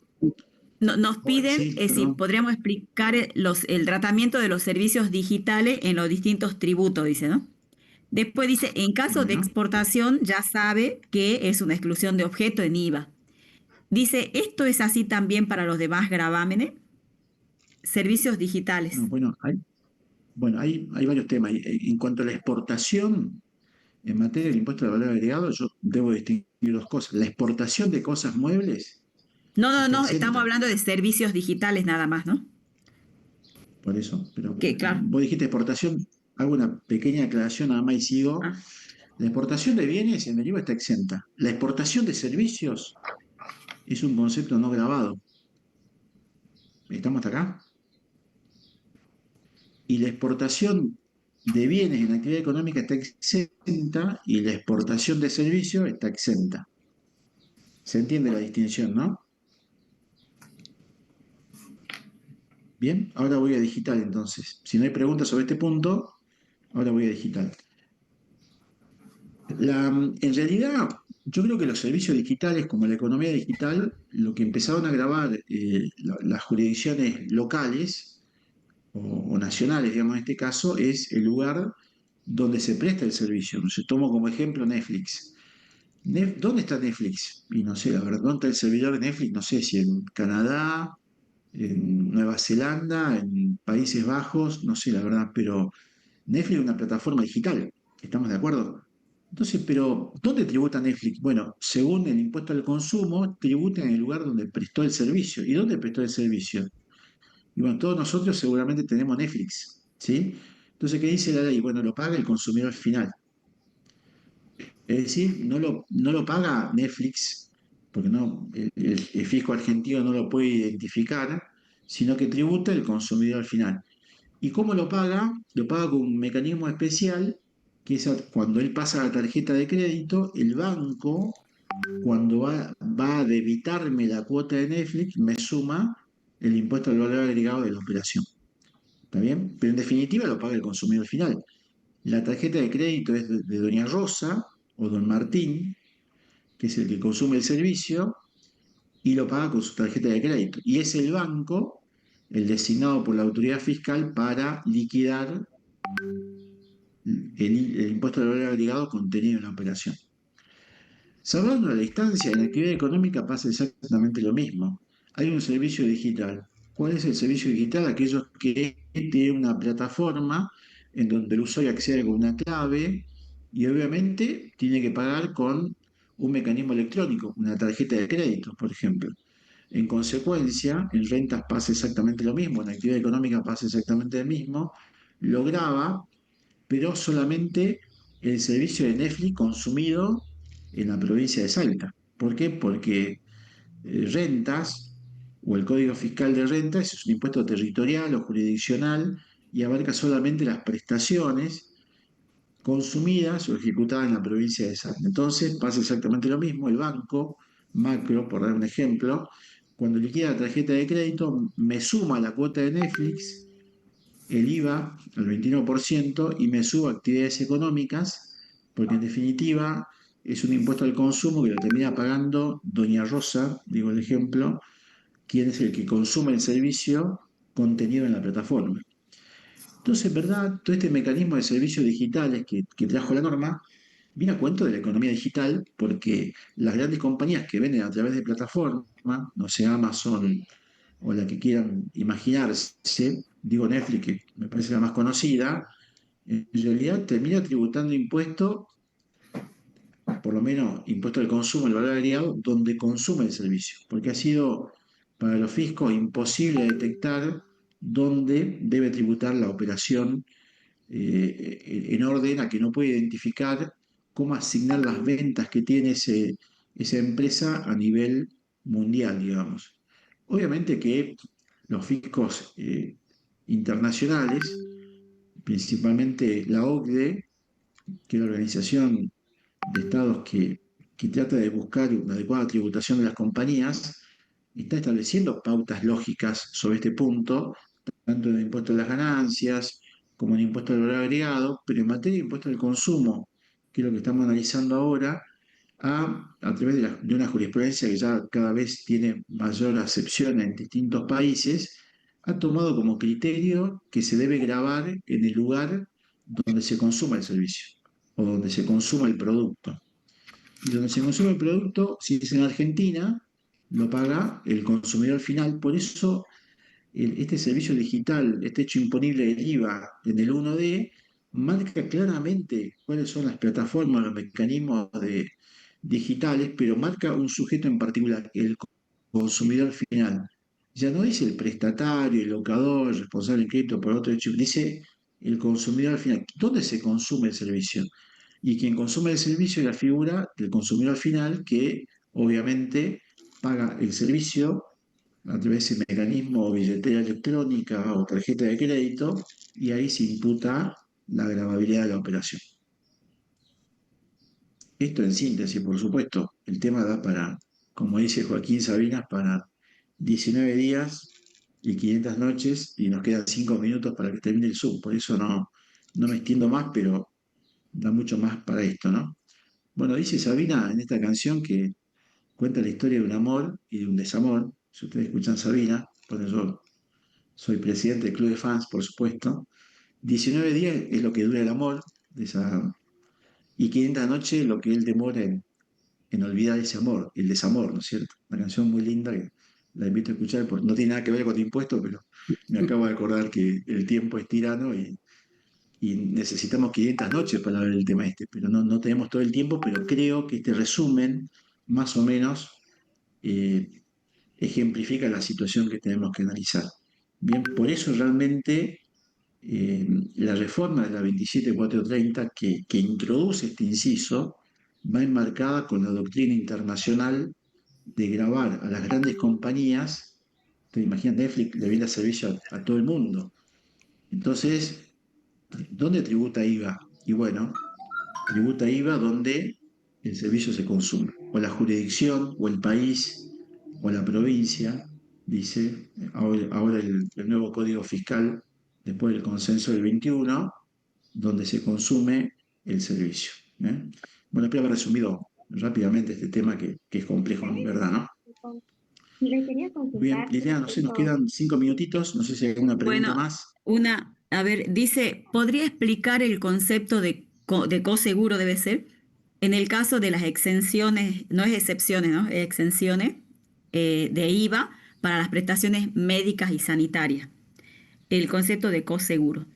nos piden Sí, si perdón. podríamos explicar el tratamiento de los servicios digitales en los distintos tributos, dice, ¿no? Después dice, en caso de Bueno. exportación ya sabe que es una exclusión de objeto en IVA. Dice, ¿esto es así también para los demás gravámenes? Servicios No, digitales. bueno, hay varios temas. En cuanto a la exportación, en materia del impuesto al valor agregado, yo debo distinguir dos cosas. La exportación de cosas muebles está No, estamos exenta, hablando de servicios digitales nada más, ¿no? por eso. Pero Que claro. vos dijiste exportación, hago una pequeña aclaración nada más y sigo. Ah, La exportación de bienes en el IVA está exenta. La exportación de servicios es un concepto no grabado. ¿Estamos hasta acá? Y la exportación de bienes en actividad económica está exenta y la exportación de servicios está exenta. ¿Se entiende la distinción, no? Bien, ahora voy a digital entonces. Si no hay preguntas sobre este punto, ahora voy a digital. En realidad, yo creo que los servicios digitales, como la economía digital, lo que empezaron a grabar las jurisdicciones locales o nacionales, digamos en este caso, es el lugar donde se presta el servicio. Yo tomo como ejemplo Netflix. ¿Dónde está Netflix? Y no sé, la verdad, ¿dónde está el servidor de Netflix? No sé si en Canadá, en Nueva Zelanda, en Países Bajos, no sé, la verdad, pero Netflix es una plataforma digital, ¿estamos de acuerdo? Entonces, pero ¿dónde tributa Netflix? Bueno, según el impuesto al consumo, tributa en el lugar donde prestó el servicio. ¿Y dónde prestó el servicio? Y bueno, todos nosotros seguramente tenemos Netflix, ¿sí? Entonces, ¿qué dice la ley? Bueno, lo paga el consumidor final. Es decir, no lo paga Netflix, porque no, el fisco argentino no lo puede identificar, sino que tributa el consumidor final. ¿Y cómo lo paga? Lo paga con un mecanismo especial, que es cuando él pasa la tarjeta de crédito, el banco, cuando va a debitarme la cuota de Netflix, me suma el impuesto al valor agregado de la operación. ¿Está bien? Pero en definitiva lo paga el consumidor final. La tarjeta de crédito es de doña Rosa o don Martín, que es el que consume el servicio, y lo paga con su tarjeta de crédito. Y es el banco el designado por la autoridad fiscal para liquidar el impuesto al valor agregado contenido en la operación. Salvando la distancia, en la actividad económica pasa exactamente lo mismo. Hay un servicio digital. ¿Cuál es el servicio digital? Aquellos que tienen una plataforma en donde el usuario accede con una clave y obviamente tiene que pagar con un mecanismo electrónico, una tarjeta de crédito, por ejemplo. En consecuencia, en rentas pasa exactamente lo mismo, en actividad económica pasa exactamente lo mismo. Lo grava, pero solamente el servicio de Netflix consumido en la provincia de Salta. ¿Por qué? Porque rentas o el Código Fiscal de Rentas es un impuesto territorial o jurisdiccional y abarca solamente las prestaciones consumidas o ejecutadas en la provincia de Salta. Entonces pasa exactamente lo mismo. El banco, Macro, por dar un ejemplo, cuando liquida la tarjeta de crédito, me suma la cuota de Netflix, el IVA al 29% y me subo actividades económicas, porque en definitiva es un impuesto al consumo que lo termina pagando doña Rosa, digo el ejemplo, quien es el que consume el servicio contenido en la plataforma. Entonces, ¿verdad? Todo este mecanismo de servicios digitales que trajo la norma viene a cuento de la economía digital porque las grandes compañías que venden a través de plataformas, no sé, Amazon o la que quieran imaginarse, digo Netflix, que me parece la más conocida, en realidad termina tributando impuestos, por lo menos impuesto al consumo, el valor agregado, donde consume el servicio, porque ha sido para los fiscos imposible detectar dónde debe tributar la operación en orden a que no puede identificar cómo asignar las ventas que tiene esa empresa a nivel mundial, digamos. Obviamente que los fiscos internacionales, principalmente la OCDE, que es la Organización de Estados que trata de buscar una adecuada tributación de las compañías, está estableciendo pautas lógicas sobre este punto, tanto en el impuesto a las ganancias como en el impuesto al valor agregado, pero en materia de impuesto al consumo, que es lo que estamos analizando ahora, a través de una jurisprudencia que ya cada vez tiene mayor acepción en distintos países, ha tomado como criterio que se debe grabar en el lugar donde se consuma el servicio o donde se consuma el producto. Y donde se consume el producto, si es en Argentina, lo paga el consumidor final. Por eso este servicio digital, este hecho imponible del IVA en el 1D, marca claramente cuáles son las plataformas, los mecanismos digitales, pero marca un sujeto en particular, el consumidor final. Ya no dice el prestatario, el locador, el responsable del crédito por otro hecho, dice el consumidor final. ¿Dónde se consume el servicio? Y quien consume el servicio es la figura del consumidor final que obviamente paga el servicio a través de ese mecanismo o billetera electrónica o tarjeta de crédito y ahí se imputa la gravabilidad de la operación. Esto en síntesis, por supuesto, el tema da para, como dice Joaquín Sabinas, para 19 días y 500 noches y nos quedan 5 minutos para que termine el Zoom, por eso no no me extiendo más, pero da mucho más para esto, ¿no? Bueno, dice Sabina en esta canción que cuenta la historia de un amor y de un desamor. Si ustedes escuchan Sabina, bueno, yo soy presidente del club de fans, por supuesto. 19 días es lo que dura el amor, y 500 noches lo que él demora en olvidar ese amor, el desamor, ¿no es cierto? Una canción muy linda que la invito a escuchar, porque no tiene nada que ver con impuestos, pero me acabo de acordar que el tiempo es tirano y necesitamos 500 noches para ver el tema este, pero no tenemos todo el tiempo, pero creo que este resumen, más o menos, eh, ejemplifica la situación que tenemos que analizar. Bien, por eso realmente la reforma de la 27430 que introduce este inciso va enmarcada con la doctrina internacional de grabar a las grandes compañías. Te imaginas, Netflix le brinda servicio a todo el mundo. Entonces, ¿dónde tributa IVA? Y bueno, tributa IVA donde el servicio se consume, o la jurisdicción, o el país, o la provincia, dice ahora el nuevo Código Fiscal, después del consenso del 21, donde se consume el servicio. ¿Eh? Bueno, espero haber resumido rápidamente este tema que es complejo, en verdad, ¿no? Le quería Bien, consultar Liliana, no sé, nos respecto. quedan 5 minutitos, no sé si hay alguna pregunta Bueno, más. a ver, dice, ¿podría explicar el concepto de coseguro debe ser? En el caso de las exenciones, no es excepciones, ¿no? Exenciones de IVA para las prestaciones médicas y sanitarias. El concepto de coseguro.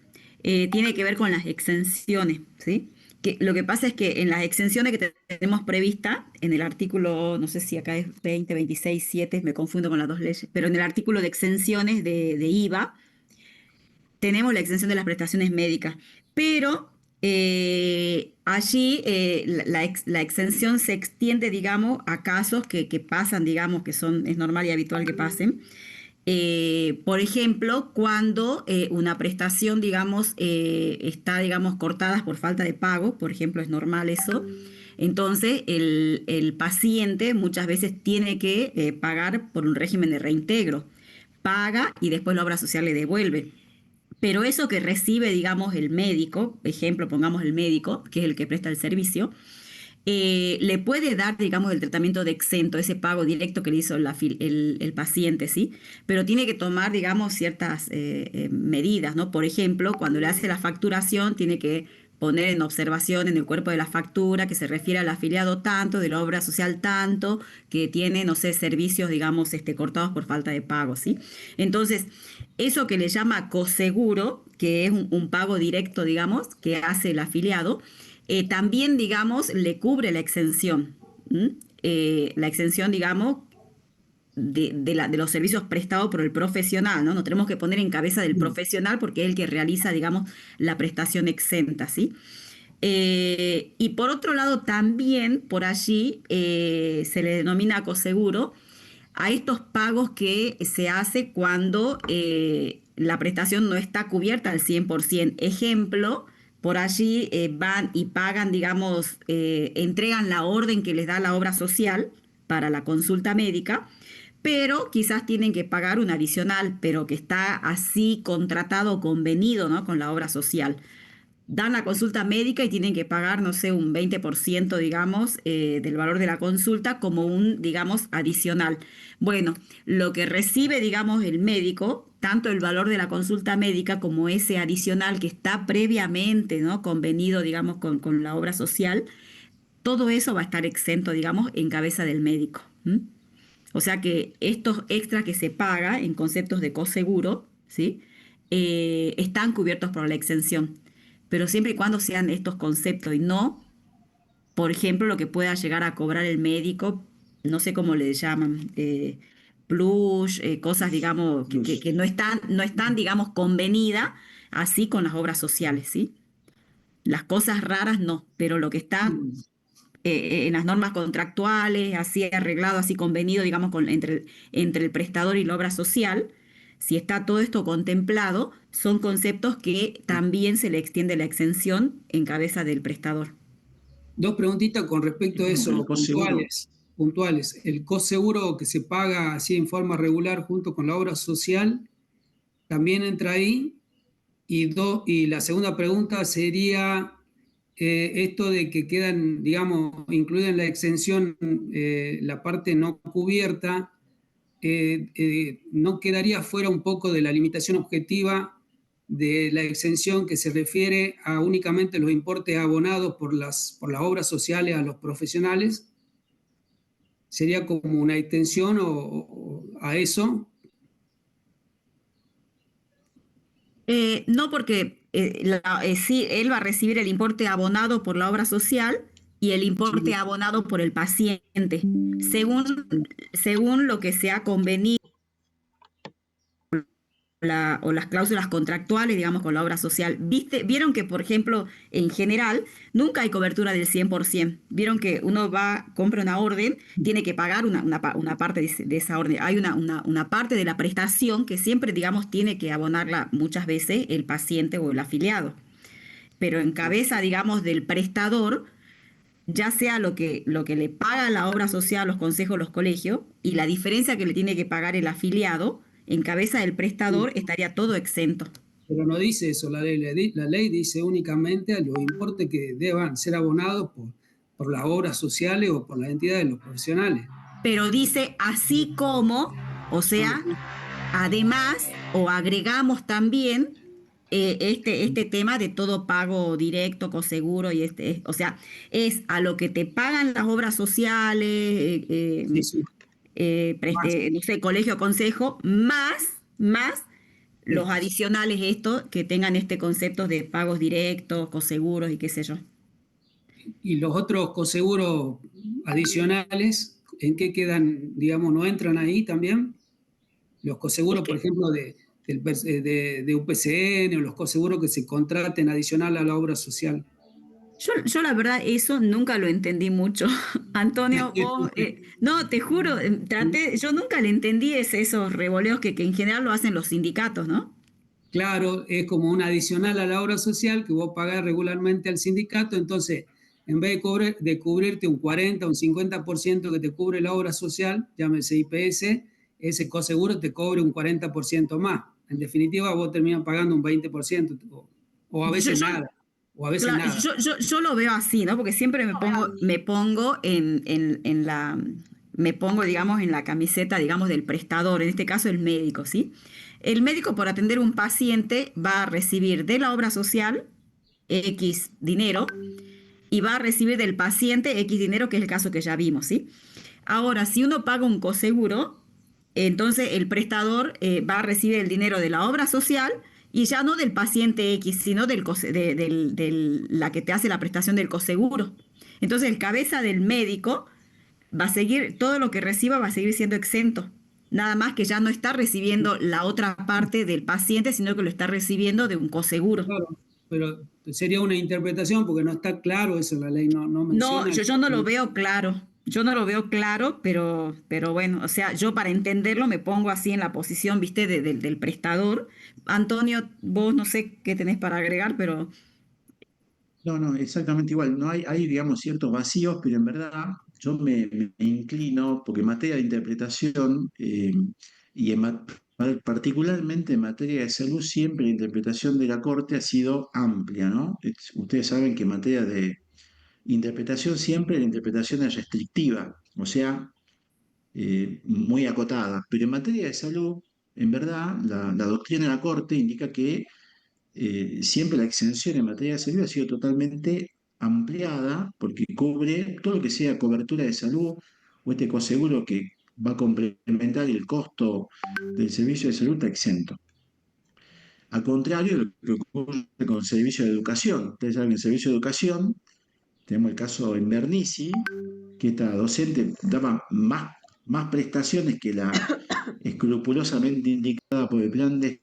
Tiene que ver con las exenciones, ¿sí? Que lo que pasa es que en las exenciones que tenemos previstas, en el artículo, no sé si acá es 20, 26, 7, me confundo con las dos leyes, pero en el artículo de exenciones de IVA, tenemos la exención de las prestaciones médicas, pero allí la exención se extiende, digamos, a casos que pasan, digamos, es normal y habitual que pasen. Por ejemplo, cuando una prestación, digamos, está, digamos, cortada por falta de pago, por ejemplo, es normal eso. Entonces, el paciente muchas veces tiene que pagar por un régimen de reintegro. Paga y después la obra social le devuelve. Pero eso que recibe, digamos, el médico, ejemplo, pongamos el médico, que es el que presta el servicio, le puede dar, digamos, el tratamiento de exento, ese pago directo que le hizo el paciente, ¿sí? Pero tiene que tomar, digamos, ciertas medidas, ¿no? Por ejemplo, cuando le hace la facturación, tiene que poner en observación en el cuerpo de la factura que se refiere al afiliado tanto, de la obra social tanto, que tiene, no sé, servicios, digamos, cortados por falta de pago, ¿sí? Entonces, eso que le llama coseguro, que es un pago directo, digamos, que hace el afiliado, también, digamos, le cubre la exención. La exención, digamos, de los servicios prestados por el profesional, ¿no? Nos tenemos que poner en cabeza del profesional porque es el que realiza, digamos, la prestación exenta, ¿sí? Y por otro lado, también por allí se le denomina coseguro a estos pagos que se hace cuando la prestación no está cubierta al 100%. Ejemplo, por allí van y pagan, digamos, entregan la orden que les da la obra social para la consulta médica, pero quizás tienen que pagar un adicional, pero que está así contratado o convenido, ¿no?, con la obra social. Dan la consulta médica y tienen que pagar, no sé, un 20%, digamos, del valor de la consulta como un, digamos, adicional. Bueno, lo que recibe, digamos, el médico, tanto el valor de la consulta médica como ese adicional que está previamente, ¿no?, convenido, digamos, con la obra social, todo eso va a estar exento, digamos, en cabeza del médico. ¿M? O sea que estos extras que se paga en conceptos de coseguro, ¿sí?, están cubiertos por la exención, pero siempre y cuando sean estos conceptos y no, por ejemplo, lo que pueda llegar a cobrar el médico, no sé cómo le llaman, plus, cosas, digamos, Plus. que no están, digamos, convenidas así con las obras sociales, ¿sí? Las cosas raras no, pero lo que está en las normas contractuales, así arreglado, así convenido, digamos, entre el prestador y la obra social, si está todo esto contemplado, son conceptos que también se le extiende la exención en cabeza del prestador. Dos preguntitas con respecto a Bueno, el eso, coseguro. puntuales. El coseguro que se paga así en forma regular junto con la obra social, ¿también entra ahí? y la segunda pregunta sería esto de que quedan, digamos, incluida en la exención la parte no cubierta, ¿no quedaría fuera un poco de la limitación objetiva de la exención que se refiere a únicamente los importes abonados por las obras sociales a los profesionales? ¿Sería como una extensión a eso? No, porque sí, él va a recibir el importe abonado por la obra social y el importe Sí. abonado por el paciente, según lo que se ha convenido o las cláusulas contractuales, digamos, con la obra social. Vieron que, por ejemplo, en general, nunca hay cobertura del 100%. Vieron que uno compra una orden, tiene que pagar una parte de esa orden. Hay una parte de la prestación que siempre, digamos, tiene que abonarla muchas veces el paciente o el afiliado. Pero en cabeza, digamos, del prestador, ya sea lo que le paga la obra social, los consejos, los colegios, y la diferencia que le tiene que pagar el afiliado, en cabeza del prestador estaría todo exento. Pero no dice eso la ley. La ley dice únicamente a los importes que deban ser abonados por las obras sociales o por las entidades de los profesionales. Pero dice así como, o sea, además o agregamos también este tema de todo pago directo, coseguro y o sea, es a lo que te pagan las obras sociales, Sí, sí. Más. no sé, colegio, consejo, más los Sí. adicionales estos que tengan este concepto de pagos directos, coseguros y qué sé yo. Y los otros coseguros adicionales, ¿en qué quedan? Digamos, ¿no entran ahí también? Los Es coseguros, por que ejemplo, de UPCN o los coseguros que se contraten adicional a la obra social. yo la verdad eso nunca lo entendí mucho. Antonio, vos, no, te juro, yo nunca le entendí esos revoleos que en general lo hacen los sindicatos, ¿no? Claro, es como un adicional a la obra social que vos pagás regularmente al sindicato, entonces en vez de cubrirte un 40 o un 50% que te cubre la obra social, llámese IPS, ese coseguro te cobre un 40% más. En definitiva, vos terminas pagando un 20% o a Yo, veces yo, nada, o a veces claro, nada. yo lo veo así, ¿no? Porque siempre me pongo me pongo, digamos, en la camiseta, digamos, del prestador, en este caso el médico, ¿sí? El médico por atender un paciente va a recibir de la obra social X dinero y va a recibir del paciente X dinero, que es el caso que ya vimos, ¿sí? Ahora, si uno paga un coseguro, entonces el prestador va a recibir el dinero de la obra social y ya no del paciente X, sino la que te hace la prestación del coseguro. Entonces el cabeza del médico va a seguir, todo lo que reciba va a seguir siendo exento. Nada más que ya no está recibiendo la otra parte del paciente, sino que lo está recibiendo de un coseguro. Claro, pero sería una interpretación porque no está claro eso en la ley, no No, menciona. yo no lo veo claro. Yo no lo veo claro, pero bueno, o sea, yo para entenderlo me pongo así en la posición, viste, del prestador. Antonio, vos no sé qué tenés para agregar, pero No, no, exactamente igual. No hay, digamos, ciertos vacíos, pero en verdad yo me inclino, porque en materia de interpretación, y particularmente en materia de salud, siempre la interpretación de la Corte ha sido amplia, ¿no? Ustedes saben que en materia de interpretación siempre la interpretación es restrictiva, o sea, muy acotada. Pero en materia de salud, en verdad, la doctrina de la Corte indica que siempre la exención en materia de salud ha sido totalmente ampliada porque cubre todo lo que sea cobertura de salud o este coseguro que va a complementar el costo del servicio de salud está exento. Al contrario de lo que ocurre con el servicio de educación. Ustedes saben que en el servicio de educación tenemos el caso en Bernisi, que esta docente daba más prestaciones que la escrupulosamente indicada por el plan de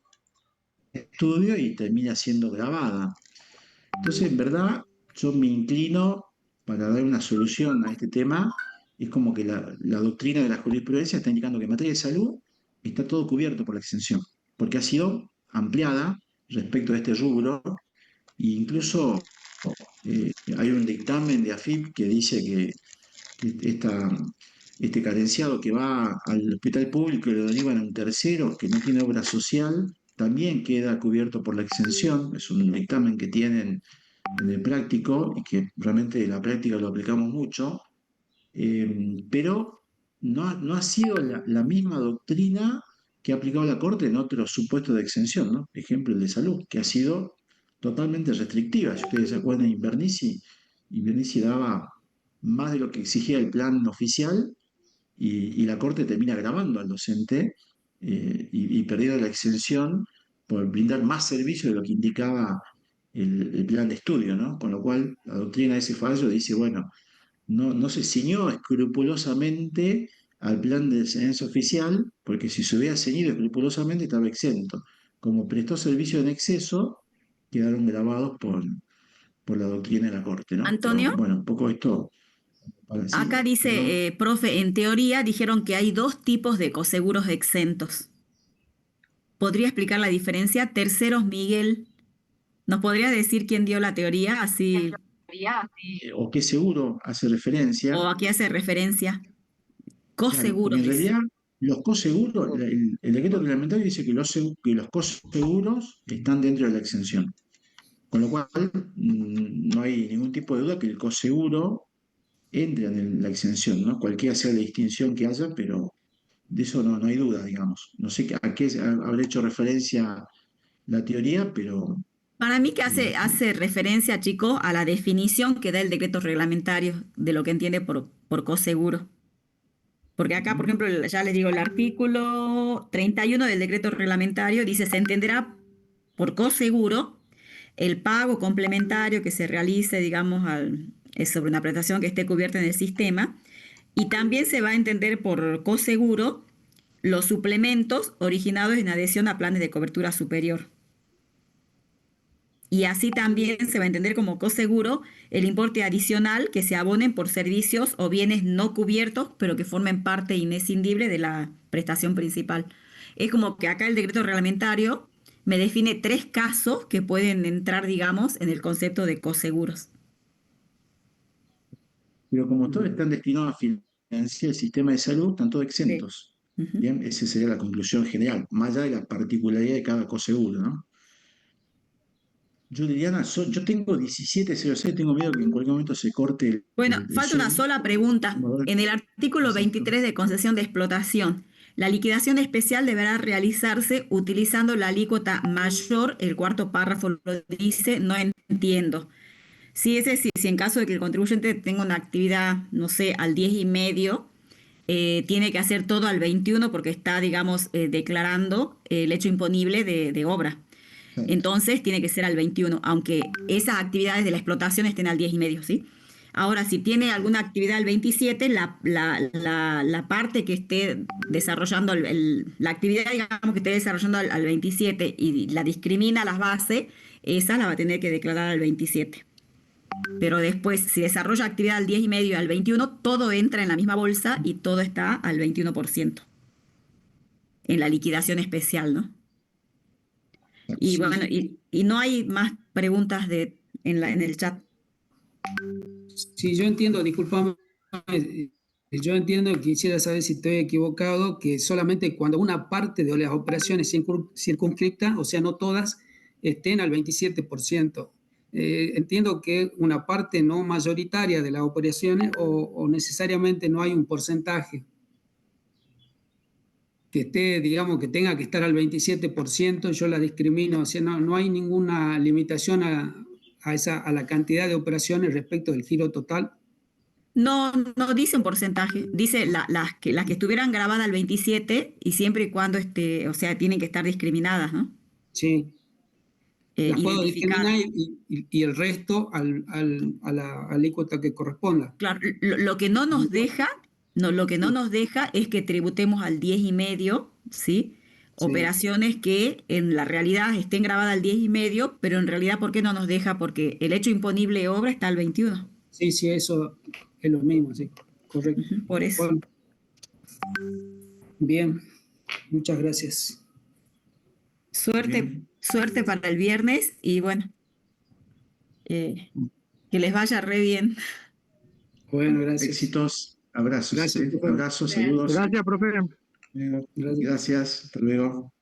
estudio y termina siendo grabada. Entonces, en verdad, yo me inclino para dar una solución a este tema. Es como que la doctrina de la jurisprudencia está indicando que en materia de salud está todo cubierto por la exención, porque ha sido ampliada respecto a este rubro, e incluso hay un dictamen de AFIP que dice que este carenciado que va al hospital público y lo derivan a un tercero que no tiene obra social, también queda cubierto por la exención, es un dictamen que tienen en el práctico y que realmente en la práctica lo aplicamos mucho, pero no ha sido la misma doctrina que ha aplicado la Corte en otros supuestos de exención, ¿no? Ejemplo, el de salud, que ha sido totalmente restrictiva. Si ustedes se acuerdan, Invernici daba más de lo que exigía el plan oficial y la Corte termina grabando al docente y perdiendo la exención por brindar más servicio de lo que indicaba el plan de estudio, ¿no? Con lo cual, la doctrina de ese fallo dice, bueno, no se ciñó escrupulosamente al plan de enseñanza oficial, porque si se hubiera ceñido escrupulosamente estaba exento. Como prestó servicio en exceso, quedaron grabados por la doctrina de la Corte, ¿no? Pero Antonio, bueno, un poco esto, ahora acá sí, perdón. dice, profe, en teoría dijeron que hay dos tipos de coseguros exentos. ¿Podría explicar la diferencia? Terceros, Miguel, ¿nos podría decir quién dio la teoría? Así, O qué seguro hace referencia, o a qué hace referencia. claro, porque Coseguros, en dice. realidad los coseguros, el decreto reglamentario dice que que los coseguros están dentro de la exención. Con lo cual, no hay ningún tipo de duda que el coseguro entre en la exención, ¿no? Cualquiera sea la distinción que haya, pero de eso no hay duda, digamos. No sé a qué habrá hecho referencia la teoría, pero Para mí que eh, hace referencia, chico, a la definición que da el decreto reglamentario de lo que entiende por coseguro. Porque acá, por ejemplo, ya les digo, el artículo 31 del decreto reglamentario dice, se entenderá por coseguro el pago complementario que se realice, digamos, sobre una prestación que esté cubierta en el sistema. Y también se va a entender por coseguro los suplementos originados en adhesión a planes de cobertura superior. Y así también se va a entender como coseguro el importe adicional que se abonen por servicios o bienes no cubiertos, pero que formen parte inescindible de la prestación principal. Es como que acá el decreto reglamentario me define tres casos que pueden entrar, digamos, en el concepto de coseguros. pero como todos están destinados a financiar el sistema de salud, están todos Sí. exentos. Ujú. Bien, esa sería la conclusión general, más allá de la particularidad de cada coseguro, ¿no? Yo, Liliana, yo tengo 17:06, tengo miedo que en cualquier momento se corte Bueno, el falta una Zoom. sola pregunta. Vamos a ver. En el artículo Exacto. 23 de concesión de explotación, la liquidación especial deberá realizarse utilizando la alícuota mayor, el cuarto párrafo lo dice, no entiendo. Sí, es decir, si en caso de que el contribuyente tenga una actividad, no sé, al 10,5, tiene que hacer todo al 21 porque está, digamos, declarando el hecho imponible de obra. Exacto. Entonces tiene que ser al 21, aunque esas actividades de la explotación estén al 10,5, ¿sí? Ahora, si tiene alguna actividad al 27, la parte que esté desarrollando, la actividad, digamos, que esté desarrollando al 27 y la discrimina a las bases, esa la va a tener que declarar al 27. Pero después, si desarrolla actividad al 10,5 y al 21, todo entra en la misma bolsa y todo está al 21% en la liquidación especial, ¿no? Y bueno, Sí, y no hay más preguntas en el chat. sí, yo entiendo, discúlpame, yo entiendo y quisiera saber si estoy equivocado, que solamente cuando una parte de las operaciones circunscriptas, o sea, no todas, estén al 27%. Entiendo que una parte no mayoritaria de las operaciones o necesariamente no hay un porcentaje que esté, digamos, que tenga que estar al 27%, yo la discrimino, o sea, no hay ninguna limitación a la cantidad de operaciones respecto del giro total. No, no dice un porcentaje, dice las que estuvieran grabadas al 27 y siempre y cuando o sea, tienen que estar discriminadas, ¿no? Sí, las puedo discriminar Identificadas. y el resto a la alícuota que corresponda. Claro, lo que no nos deja, no, lo que no Sí, nos deja es que tributemos al 10,5, ¿sí? sí, Operaciones que en la realidad estén grabadas al 10,5, pero en realidad, ¿por qué no nos deja? Porque el hecho imponible de obra está al 21. sí, sí, eso es lo mismo, sí, correcto. Ujú, por eso. Bueno, bien, muchas gracias. Suerte, Bien. suerte para el viernes y bueno, eh, que les vaya re bien. Bueno, gracias. Éxitos, abrazos, Gracias, profe. abrazos, saludos. Gracias, profe. Gracias. Gracias, hasta luego.